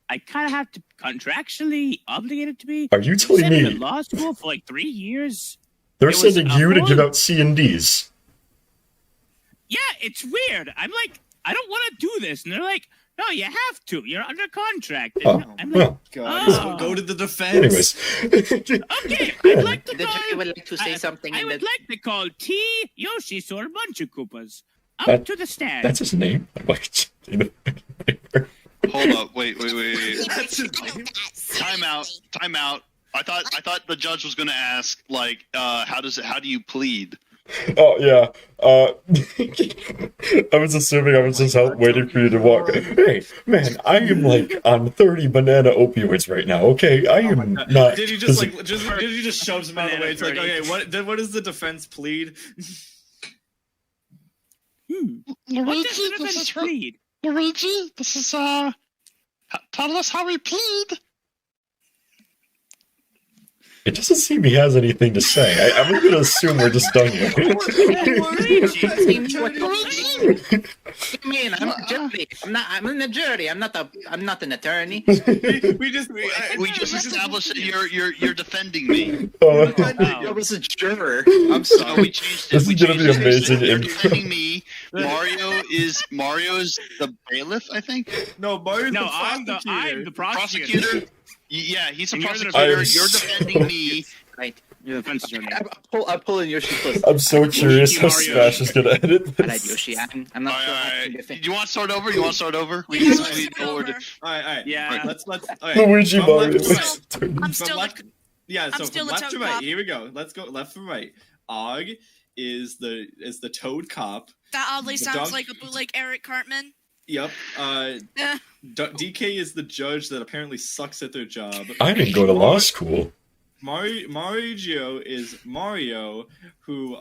[SPEAKER 1] I kind of have to contractually obligated to be.
[SPEAKER 4] Are you telling
[SPEAKER 1] Sent me
[SPEAKER 4] me
[SPEAKER 1] to law school for like 3 years?
[SPEAKER 4] they're
[SPEAKER 1] it was
[SPEAKER 4] sending
[SPEAKER 1] a
[SPEAKER 4] you to
[SPEAKER 1] whole-
[SPEAKER 4] give out C&Ds?
[SPEAKER 1] Yeah, it's weird. I'm like, I don't want to do this, and they're like, no, you have to. You're under contract. And
[SPEAKER 4] Oh,
[SPEAKER 1] I'm like,
[SPEAKER 4] well.
[SPEAKER 2] God,
[SPEAKER 1] Oh.
[SPEAKER 2] go to the defense.
[SPEAKER 4] Anyways.
[SPEAKER 1] okay, I'd like to
[SPEAKER 5] The
[SPEAKER 1] call.
[SPEAKER 5] judge would like to say something
[SPEAKER 1] I
[SPEAKER 5] in
[SPEAKER 1] would
[SPEAKER 5] the.
[SPEAKER 1] like to call T. Yoshi or Bunch of Koopas up
[SPEAKER 4] That-
[SPEAKER 1] to the stand.
[SPEAKER 4] That's his name? I'm like,
[SPEAKER 6] Hold up, wait.
[SPEAKER 2] That's his
[SPEAKER 7] I know
[SPEAKER 2] name.
[SPEAKER 7] that.
[SPEAKER 6] Time out. I thought the judge was gonna ask like, how do you plead?
[SPEAKER 4] oh, yeah. I was assuming I was just out waiting for you to walk. Hey, man, I am like on 30 banana opioids right now, okay? I am not.
[SPEAKER 2] Did you just
[SPEAKER 4] physi-
[SPEAKER 2] like did you just shoves him out of the way? It's like, okay, what does the defense plead?
[SPEAKER 1] What does the defense plead?
[SPEAKER 6] Luigi, this is tell us how we plead.
[SPEAKER 4] It doesn't seem he has anything to say. I'm going to assume we're just done here.
[SPEAKER 5] I mean, I'm a jury. I'm in the jury. I'm not an attorney.
[SPEAKER 2] we just
[SPEAKER 6] We just established that you're defending me.
[SPEAKER 4] Oh,
[SPEAKER 5] I was a juror. I'm
[SPEAKER 6] So
[SPEAKER 5] sorry.
[SPEAKER 6] we changed it.
[SPEAKER 4] This is
[SPEAKER 6] We
[SPEAKER 4] gonna be
[SPEAKER 6] changed it.
[SPEAKER 4] amazing
[SPEAKER 6] You're
[SPEAKER 4] info.
[SPEAKER 6] defending me. Mario is the bailiff, I think.
[SPEAKER 2] no, Mario's
[SPEAKER 1] No,
[SPEAKER 2] the
[SPEAKER 1] I'm the prosecutor.
[SPEAKER 6] Prosecutor. Yeah, he's a
[SPEAKER 1] And you're the
[SPEAKER 6] prosecutor.
[SPEAKER 4] defense.
[SPEAKER 6] You're defending me.
[SPEAKER 5] Right.
[SPEAKER 1] You're the defense attorney.
[SPEAKER 5] I'm pulling Yoshi close.
[SPEAKER 4] I'm so curious how
[SPEAKER 1] Mario.
[SPEAKER 4] Smash is going to edit
[SPEAKER 5] Alright,
[SPEAKER 4] this.
[SPEAKER 5] Yoshi. I'm not
[SPEAKER 6] All
[SPEAKER 5] sure.
[SPEAKER 6] right,
[SPEAKER 5] how
[SPEAKER 6] all
[SPEAKER 5] I can
[SPEAKER 6] right.
[SPEAKER 5] defend-
[SPEAKER 6] Do you want to start over? We
[SPEAKER 3] Yeah,
[SPEAKER 6] need
[SPEAKER 3] let's
[SPEAKER 6] to
[SPEAKER 3] start
[SPEAKER 6] go over.
[SPEAKER 3] over.
[SPEAKER 2] All right.
[SPEAKER 1] Yeah.
[SPEAKER 2] Let's. All right.
[SPEAKER 4] Luigi
[SPEAKER 2] From
[SPEAKER 4] Mario.
[SPEAKER 2] left to right.
[SPEAKER 3] I'm
[SPEAKER 2] From
[SPEAKER 3] still
[SPEAKER 2] left, yeah,
[SPEAKER 3] I'm
[SPEAKER 2] so
[SPEAKER 3] still
[SPEAKER 2] from
[SPEAKER 3] a
[SPEAKER 2] left to
[SPEAKER 3] toad
[SPEAKER 2] right.
[SPEAKER 3] cop.
[SPEAKER 2] Here we go. Let's go left from right. Og is the Toad cop.
[SPEAKER 3] That oddly
[SPEAKER 2] The
[SPEAKER 3] sounds
[SPEAKER 2] dog-
[SPEAKER 3] like a bootleg Eric Cartman.
[SPEAKER 2] Yep.
[SPEAKER 3] Eh.
[SPEAKER 2] DK is the judge that apparently sucks at their job.
[SPEAKER 4] I didn't go to law school.
[SPEAKER 2] Mario is Mario, who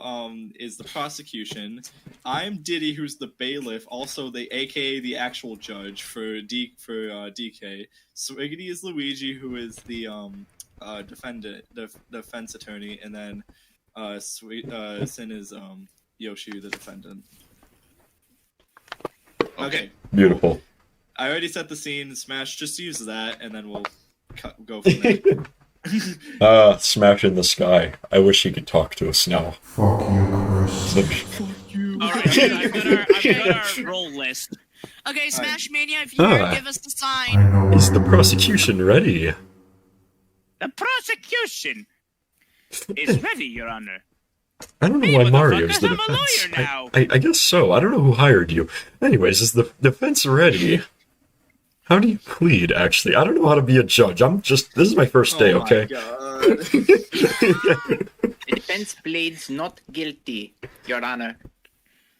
[SPEAKER 2] is the prosecution. I'm Diddy, who's the bailiff, also the AKA the actual judge for DK. Swiggity is Luigi, who is the defense attorney, and then Sin is Yoshi, the defendant. Okay.
[SPEAKER 4] Beautiful.
[SPEAKER 2] I already set the scene. Smash, just use that, and then we'll go from there.
[SPEAKER 4] Smash in the sky. I wish he could talk to us now.
[SPEAKER 8] Fuck you, Chris.
[SPEAKER 1] All right, I've got our roll list.
[SPEAKER 3] Okay, SmashMania, if you want to give us the sign.
[SPEAKER 8] I know.
[SPEAKER 4] Is the prosecution ready?
[SPEAKER 1] The prosecution is ready, Your Honor.
[SPEAKER 4] I don't know
[SPEAKER 1] Hey,
[SPEAKER 4] why Mario's
[SPEAKER 1] motherfuckers,
[SPEAKER 4] the
[SPEAKER 1] I'm a
[SPEAKER 4] defense.
[SPEAKER 1] lawyer now.
[SPEAKER 4] I guess so. I don't know who hired you. Anyways, is the defense ready? How do you plead, actually? I don't know how to be a judge. This is my first day, okay?
[SPEAKER 5] The defense pleads not guilty, Your Honor.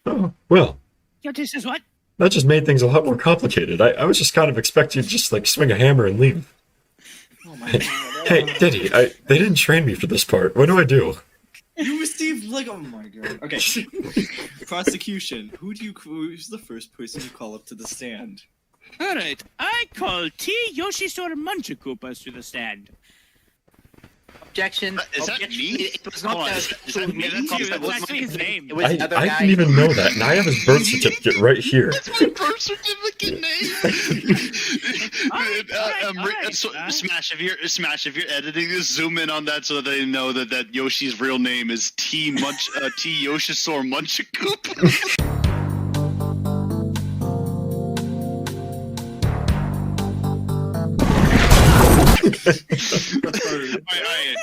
[SPEAKER 4] Oh, well,
[SPEAKER 1] Yeah, this is what?
[SPEAKER 4] that just made things a lot more complicated. I was just kind of expecting you to just, like, swing a hammer and leave.
[SPEAKER 2] Oh my god.
[SPEAKER 4] Hey, Diddy, they didn't train me for this part. What do I do?
[SPEAKER 2] You received like, oh my god. Okay. Prosecution. Who's the first person you call up to the stand?
[SPEAKER 1] All right, I call T. Yoshi Sora Munchakoopas to the stand.
[SPEAKER 5] Objection.
[SPEAKER 6] Is that
[SPEAKER 5] Objection.
[SPEAKER 6] me?
[SPEAKER 5] It was not
[SPEAKER 6] Hold on,
[SPEAKER 5] the
[SPEAKER 6] is that me?
[SPEAKER 1] That's actually his name.
[SPEAKER 5] It was another
[SPEAKER 4] I
[SPEAKER 5] guy.
[SPEAKER 4] didn't even know that, and I have his birth certificate right here.
[SPEAKER 6] That's my birth certificate name.
[SPEAKER 1] Alright,
[SPEAKER 6] Smash, if you're editing this, zoom in on that so that they know that Yoshi's real name is T Yoshisaur Munchakoop.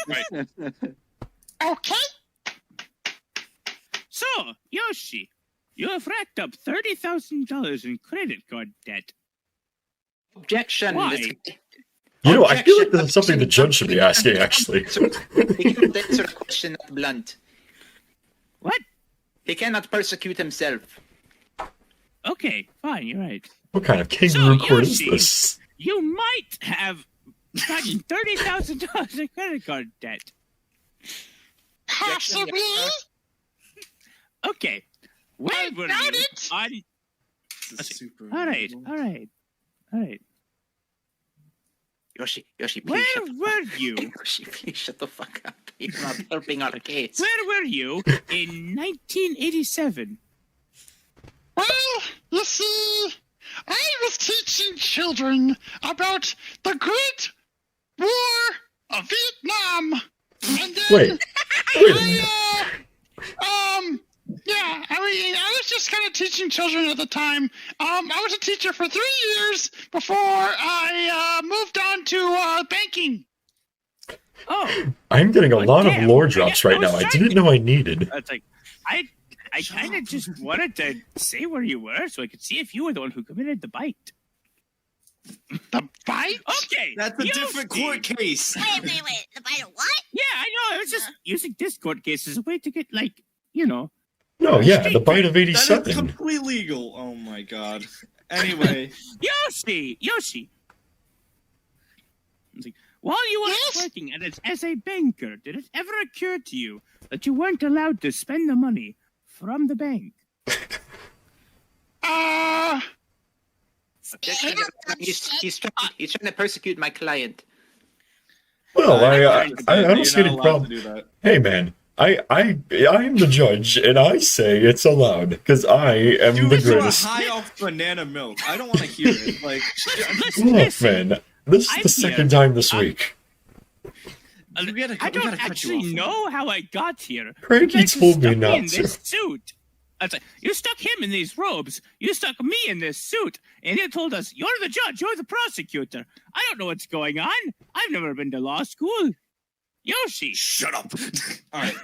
[SPEAKER 6] Right.
[SPEAKER 7] Okay.
[SPEAKER 1] So, Yoshi, you have racked up $30,000 in credit card debt.
[SPEAKER 5] Objection.
[SPEAKER 1] Why?
[SPEAKER 4] You know, I feel like this is something the judge should be asking, actually.
[SPEAKER 5] He cannot answer the question not blunt.
[SPEAKER 1] What?
[SPEAKER 5] He cannot persecute himself.
[SPEAKER 1] Okay, fine, you're right.
[SPEAKER 4] What kind of kangaroo
[SPEAKER 1] So,
[SPEAKER 4] court is
[SPEAKER 1] Yoshi,
[SPEAKER 4] this?
[SPEAKER 1] You might have gotten $30,000 in credit card debt.
[SPEAKER 7] Possibly.
[SPEAKER 1] Okay. Where were
[SPEAKER 7] doubt
[SPEAKER 1] you?
[SPEAKER 7] it.
[SPEAKER 2] This is super
[SPEAKER 1] All right.
[SPEAKER 5] Yoshi, please
[SPEAKER 1] Where
[SPEAKER 5] shut the
[SPEAKER 1] were you?
[SPEAKER 5] Yoshi, please shut the fuck up. You're not helping our case.
[SPEAKER 1] Where were you in 1987?
[SPEAKER 7] Well, you see, I was teaching children about the Great War of Vietnam. And then
[SPEAKER 4] Wait a minute.
[SPEAKER 7] I was just kind of teaching children at the time. I was a teacher for 3 years before I moved on to banking.
[SPEAKER 1] Oh,
[SPEAKER 4] I'm getting a lot of
[SPEAKER 1] damn.
[SPEAKER 4] lore drops
[SPEAKER 1] I
[SPEAKER 4] right
[SPEAKER 1] was
[SPEAKER 4] now. I
[SPEAKER 1] trying
[SPEAKER 4] didn't
[SPEAKER 1] to-
[SPEAKER 4] know I needed.
[SPEAKER 1] it's like I kind of just wanted to say where you were so I could see if you were the one who committed the bite.
[SPEAKER 7] The bite?
[SPEAKER 1] Okay,
[SPEAKER 2] That's a different
[SPEAKER 1] Yoshi.
[SPEAKER 2] court case.
[SPEAKER 7] Wait. The bite of what?
[SPEAKER 1] Yeah, I know. I was just using this court case as a way to get, like, you know.
[SPEAKER 4] No, yeah, the bite of
[SPEAKER 2] That is
[SPEAKER 4] 87.
[SPEAKER 2] completely legal. Oh my god. Anyway,
[SPEAKER 1] Yoshi. It's like, while you were
[SPEAKER 7] Yes?
[SPEAKER 1] working as a banker, did it ever occur to you that you weren't allowed to spend the money from the bank?
[SPEAKER 5] Objection. He's trying to persecute my client.
[SPEAKER 4] Well, I
[SPEAKER 2] you're
[SPEAKER 4] don't see
[SPEAKER 2] not
[SPEAKER 4] any
[SPEAKER 2] allowed
[SPEAKER 4] problem.
[SPEAKER 2] to do that.
[SPEAKER 4] Hey, man, I am the judge, and I say it's allowed because I am
[SPEAKER 2] Dude,
[SPEAKER 4] the
[SPEAKER 2] you are
[SPEAKER 4] greatest.
[SPEAKER 2] high off banana milk. I don't want to hear it. Like,
[SPEAKER 4] Look, man, this is
[SPEAKER 1] I'm
[SPEAKER 4] the second
[SPEAKER 1] here.
[SPEAKER 4] time this week.
[SPEAKER 1] I
[SPEAKER 2] we gotta cut
[SPEAKER 1] don't
[SPEAKER 2] you
[SPEAKER 1] actually
[SPEAKER 2] off.
[SPEAKER 1] know how I got here.
[SPEAKER 4] Cranky
[SPEAKER 1] You guys
[SPEAKER 4] told me
[SPEAKER 1] stuck
[SPEAKER 4] not
[SPEAKER 1] in
[SPEAKER 4] to.
[SPEAKER 1] this suit. I was like, you stuck him in these robes. You stuck me in this suit. And you told us, you're the judge, you're the prosecutor. I don't know what's going on. I've never been to law school. Yoshi.
[SPEAKER 2] Shut up. All right.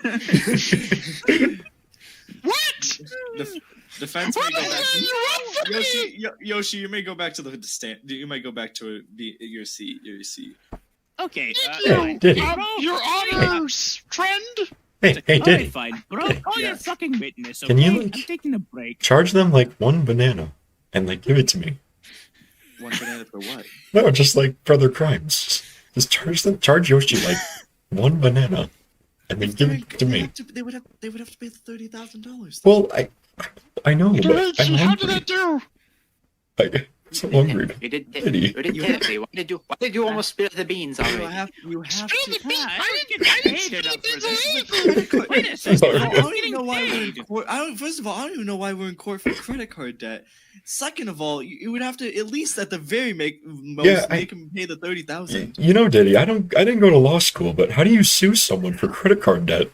[SPEAKER 7] What?
[SPEAKER 2] Defense may go back.
[SPEAKER 7] You want from me?
[SPEAKER 2] Yoshi, you may go back to the stand. You might go back to your seat.
[SPEAKER 1] Okay.
[SPEAKER 4] Hey, Diddy.
[SPEAKER 7] Your Honor's friend?
[SPEAKER 4] Hey,
[SPEAKER 1] All
[SPEAKER 4] Diddy.
[SPEAKER 1] right, fine. Bro, call your
[SPEAKER 2] Yes.
[SPEAKER 1] fucking witness, okay?
[SPEAKER 4] Can you, like-
[SPEAKER 1] I'm taking a break.
[SPEAKER 4] Charge them like one banana and like give it to me.
[SPEAKER 2] One banana for what?
[SPEAKER 4] No, just like for their crimes. Just charge Yoshi like one banana and then give it to me.
[SPEAKER 2] They would have to pay $30,000.
[SPEAKER 4] Well, I know, but I'm
[SPEAKER 7] How did
[SPEAKER 4] hungry.
[SPEAKER 7] I do?
[SPEAKER 4] So hungry.
[SPEAKER 5] You did
[SPEAKER 4] Diddy.
[SPEAKER 5] you did terribly. Why did you almost spill the beans
[SPEAKER 2] You
[SPEAKER 5] already?
[SPEAKER 2] have
[SPEAKER 7] Spill
[SPEAKER 2] to.
[SPEAKER 7] the beans.
[SPEAKER 1] I
[SPEAKER 7] I
[SPEAKER 1] didn't
[SPEAKER 7] didn't
[SPEAKER 1] get
[SPEAKER 7] spill the
[SPEAKER 1] paid
[SPEAKER 7] beans
[SPEAKER 1] enough for
[SPEAKER 7] or anything.
[SPEAKER 1] Wait a second.
[SPEAKER 4] Sorry.
[SPEAKER 2] I
[SPEAKER 1] I'm
[SPEAKER 2] don't even know why we're in
[SPEAKER 1] paid.
[SPEAKER 2] court. First of all, I don't even know why we're in court for credit card debt. Second of all, you would have to at least at the very most make him pay the 30,000.
[SPEAKER 4] You know, Diddy, I didn't go to law school, but how do you sue someone for credit card debt?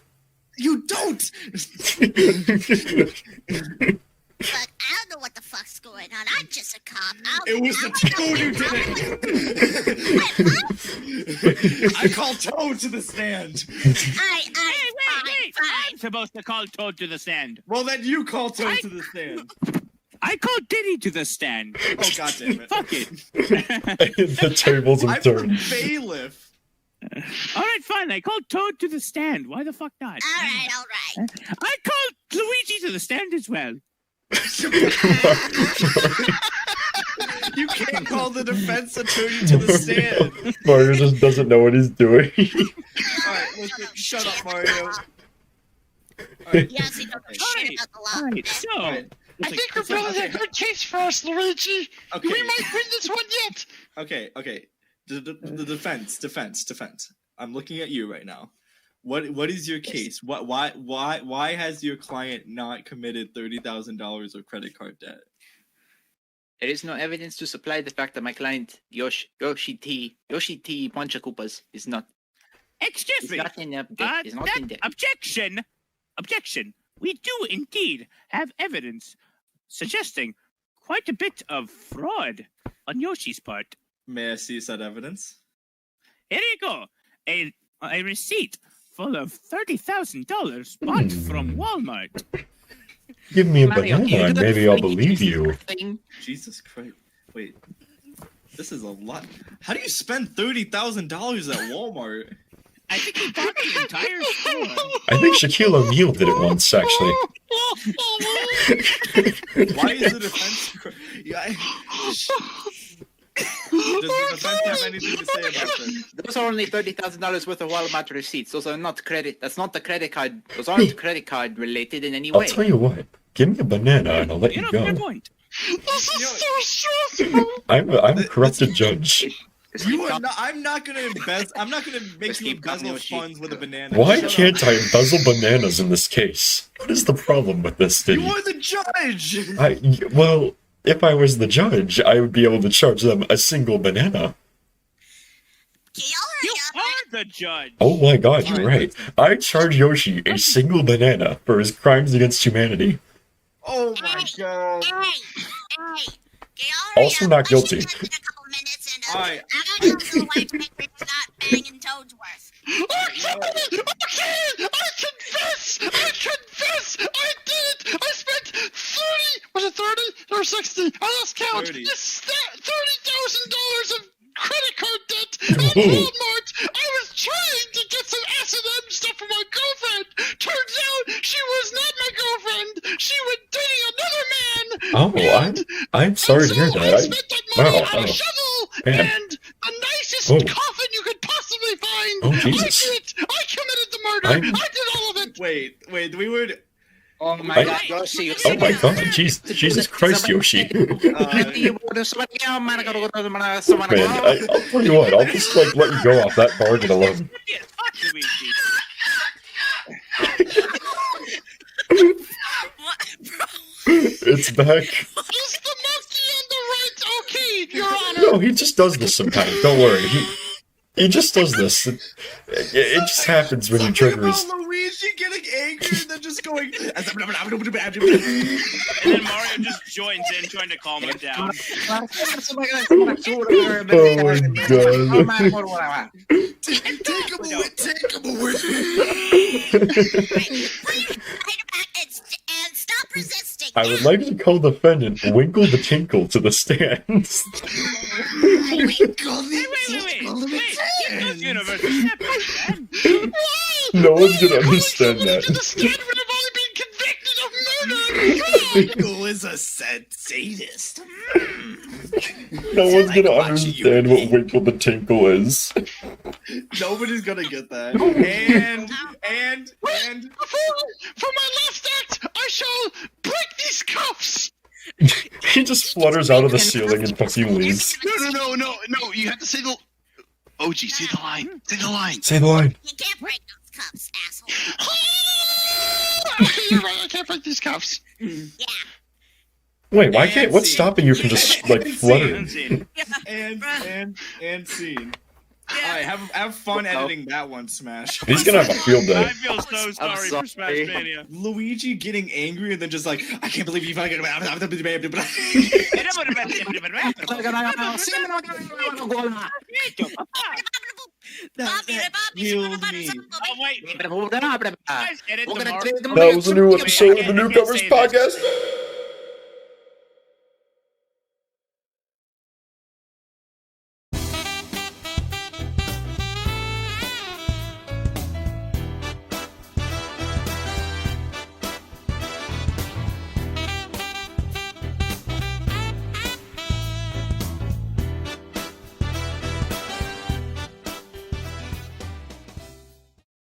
[SPEAKER 2] You don't.
[SPEAKER 8] Look, I don't know what the fuck's going on. I'm just a cop.
[SPEAKER 2] It was the Toad who did it. I called Toad to the stand.
[SPEAKER 1] Wait. I'm supposed to call Toad to the stand.
[SPEAKER 2] Well, then you call Toad to the stand.
[SPEAKER 1] I called Diddy to the stand.
[SPEAKER 2] Oh, God damn it.
[SPEAKER 1] Fuck it.
[SPEAKER 4] The tables have
[SPEAKER 2] I'm
[SPEAKER 4] turned.
[SPEAKER 2] a bailiff.
[SPEAKER 1] All right, fine. I called Toad to the stand. Why the fuck not?
[SPEAKER 8] All right.
[SPEAKER 1] I called Luigi to the stand as well.
[SPEAKER 2] You can't call the defense attorney to the stand.
[SPEAKER 4] Mario just doesn't know what he's doing.
[SPEAKER 2] Alright, listen, shut up, Mario. Alright,
[SPEAKER 8] Yes, he knows shit about the law.
[SPEAKER 1] All right, so
[SPEAKER 2] alright.
[SPEAKER 7] I think we're building a good case for us, Luigi.
[SPEAKER 2] Okay.
[SPEAKER 7] We might win this one yet.
[SPEAKER 2] Okay. The defense. I'm looking at you right now. What is your case? Why has your client not committed $30,000 of credit card debt?
[SPEAKER 5] There is no evidence to supply the fact that my client Yoshi T Ponchakupas is not.
[SPEAKER 1] excuse
[SPEAKER 5] Is
[SPEAKER 1] me.
[SPEAKER 5] not in debt. Is not in debt.
[SPEAKER 1] Objection. We do indeed have evidence suggesting quite a bit of fraud on Yoshi's part.
[SPEAKER 2] May I see said evidence?
[SPEAKER 1] Here you go. A receipt full of $30,000 bought from Walmart.
[SPEAKER 4] Give me a
[SPEAKER 5] Mario,
[SPEAKER 4] banana
[SPEAKER 5] can you
[SPEAKER 4] and
[SPEAKER 5] do the
[SPEAKER 4] maybe I'll
[SPEAKER 5] freaky
[SPEAKER 4] believe you.
[SPEAKER 5] thing?
[SPEAKER 2] Jesus Christ! Wait, this is a lot. How do you spend $30,000 at Walmart?
[SPEAKER 1] I think he bought the entire store.
[SPEAKER 4] I think Shaquille O'Neal did it once, actually.
[SPEAKER 2] Why is the defense? Does the defense have anything to say about this?
[SPEAKER 5] Those are only $30,000 worth of Walmart receipts. Those are not credit. That's not the credit card. Those aren't credit card related in any
[SPEAKER 4] I'll
[SPEAKER 5] way.
[SPEAKER 4] tell you what. Give me a banana and I'll let you
[SPEAKER 1] Fair
[SPEAKER 4] go.
[SPEAKER 1] point.
[SPEAKER 7] This is so stressful.
[SPEAKER 4] I'm a corrupted judge.
[SPEAKER 2] You are not, I'm not gonna embezzle. I'm not gonna make
[SPEAKER 5] Let's
[SPEAKER 2] you
[SPEAKER 5] keep going,
[SPEAKER 2] embezzle
[SPEAKER 5] Yoshi.
[SPEAKER 2] funds with a banana.
[SPEAKER 4] Why
[SPEAKER 2] Shut
[SPEAKER 4] can't
[SPEAKER 2] up.
[SPEAKER 4] I embezzle bananas in this case? What is the problem with this,
[SPEAKER 2] You
[SPEAKER 4] Diddy?
[SPEAKER 2] are the judge.
[SPEAKER 4] Well, if I was the judge, I would be able to charge them a single banana.
[SPEAKER 1] You are the judge.
[SPEAKER 4] Oh my god, you're right. I charge Yoshi a single banana for his crimes against humanity.
[SPEAKER 2] Oh my god.
[SPEAKER 4] Also not guilty.
[SPEAKER 8] I gotta go to the white bakery to stop banging Toadsworth.
[SPEAKER 7] Okay, I confess. I did it. I spent 30. Was it 30 or 60? I lost count.
[SPEAKER 2] 30.
[SPEAKER 7] Yes, $30,000 of credit card debt at Walmart. I was trying to get some S&M stuff for my girlfriend. Turns out she was not my girlfriend. She was dating another man.
[SPEAKER 4] Oh, I'm sorry to hear
[SPEAKER 7] I
[SPEAKER 4] that.
[SPEAKER 7] spent that money
[SPEAKER 4] Wow,
[SPEAKER 7] on
[SPEAKER 4] wow.
[SPEAKER 7] a shovel
[SPEAKER 4] Man.
[SPEAKER 7] and the nicest
[SPEAKER 4] Oh.
[SPEAKER 7] coffin you could possibly find.
[SPEAKER 4] Oh,
[SPEAKER 7] I
[SPEAKER 4] Jesus.
[SPEAKER 7] did it. I committed the murder.
[SPEAKER 4] I'm-
[SPEAKER 7] I did all of it.
[SPEAKER 2] Wait. We were.
[SPEAKER 5] Oh my
[SPEAKER 4] I-
[SPEAKER 5] god, Yoshi.
[SPEAKER 4] Oh my god, Jesus Christ, Yoshi. Man,
[SPEAKER 2] Uh,
[SPEAKER 4] I'll tell you what, I'll just let you go off that bargain alone.
[SPEAKER 1] Yes, fuck Luigi.
[SPEAKER 3] What, bro?
[SPEAKER 4] It's back.
[SPEAKER 7] Is the monkey on the right okay, Your Honor?
[SPEAKER 4] No, he just does this sometimes. Don't worry. He just does this. It just happens when you trigger his.
[SPEAKER 2] About Luigi getting angry and then just going.
[SPEAKER 1] And then Mario just joins in, trying to calm him down.
[SPEAKER 4] Oh my god.
[SPEAKER 2] Take him away.
[SPEAKER 8] And stop resisting.
[SPEAKER 4] I would like to call defendant Winkle the Tinkle to the stands.
[SPEAKER 1] Wait. Keep those universes separate, man.
[SPEAKER 4] No one's gonna understand
[SPEAKER 7] To
[SPEAKER 4] that.
[SPEAKER 7] the stand when I've only been convicted of murder.
[SPEAKER 2] Who is a sadist?
[SPEAKER 4] No one's gonna
[SPEAKER 2] watching you.
[SPEAKER 4] understand what Winkle the Tinkle is.
[SPEAKER 2] Nobody's gonna get that. And
[SPEAKER 7] For my last act, I shall break these cuffs.
[SPEAKER 4] He just flutters out of the ceiling and fucking leaves.
[SPEAKER 6] No. You have to say the. OG, say the line. Say the line.
[SPEAKER 4] Say the line.
[SPEAKER 8] You can't break those cups, asshole.
[SPEAKER 7] You're right, I can't break these cuffs.
[SPEAKER 8] Yeah.
[SPEAKER 4] Wait, why can't? What's stopping you from just like fluttering?
[SPEAKER 2] And scene.
[SPEAKER 3] Yeah.
[SPEAKER 2] Alright, have fun editing that one, Smash.
[SPEAKER 4] He's gonna have a field
[SPEAKER 1] I
[SPEAKER 4] day.
[SPEAKER 1] feel so sorry for SmashMania.
[SPEAKER 2] Luigi getting angry and then just like, I can't believe you fucking. Healed me.
[SPEAKER 1] Oh, wait.
[SPEAKER 5] That
[SPEAKER 1] Guys, edit tomorrow.
[SPEAKER 4] That was a new episode of the Newcomers Podcast.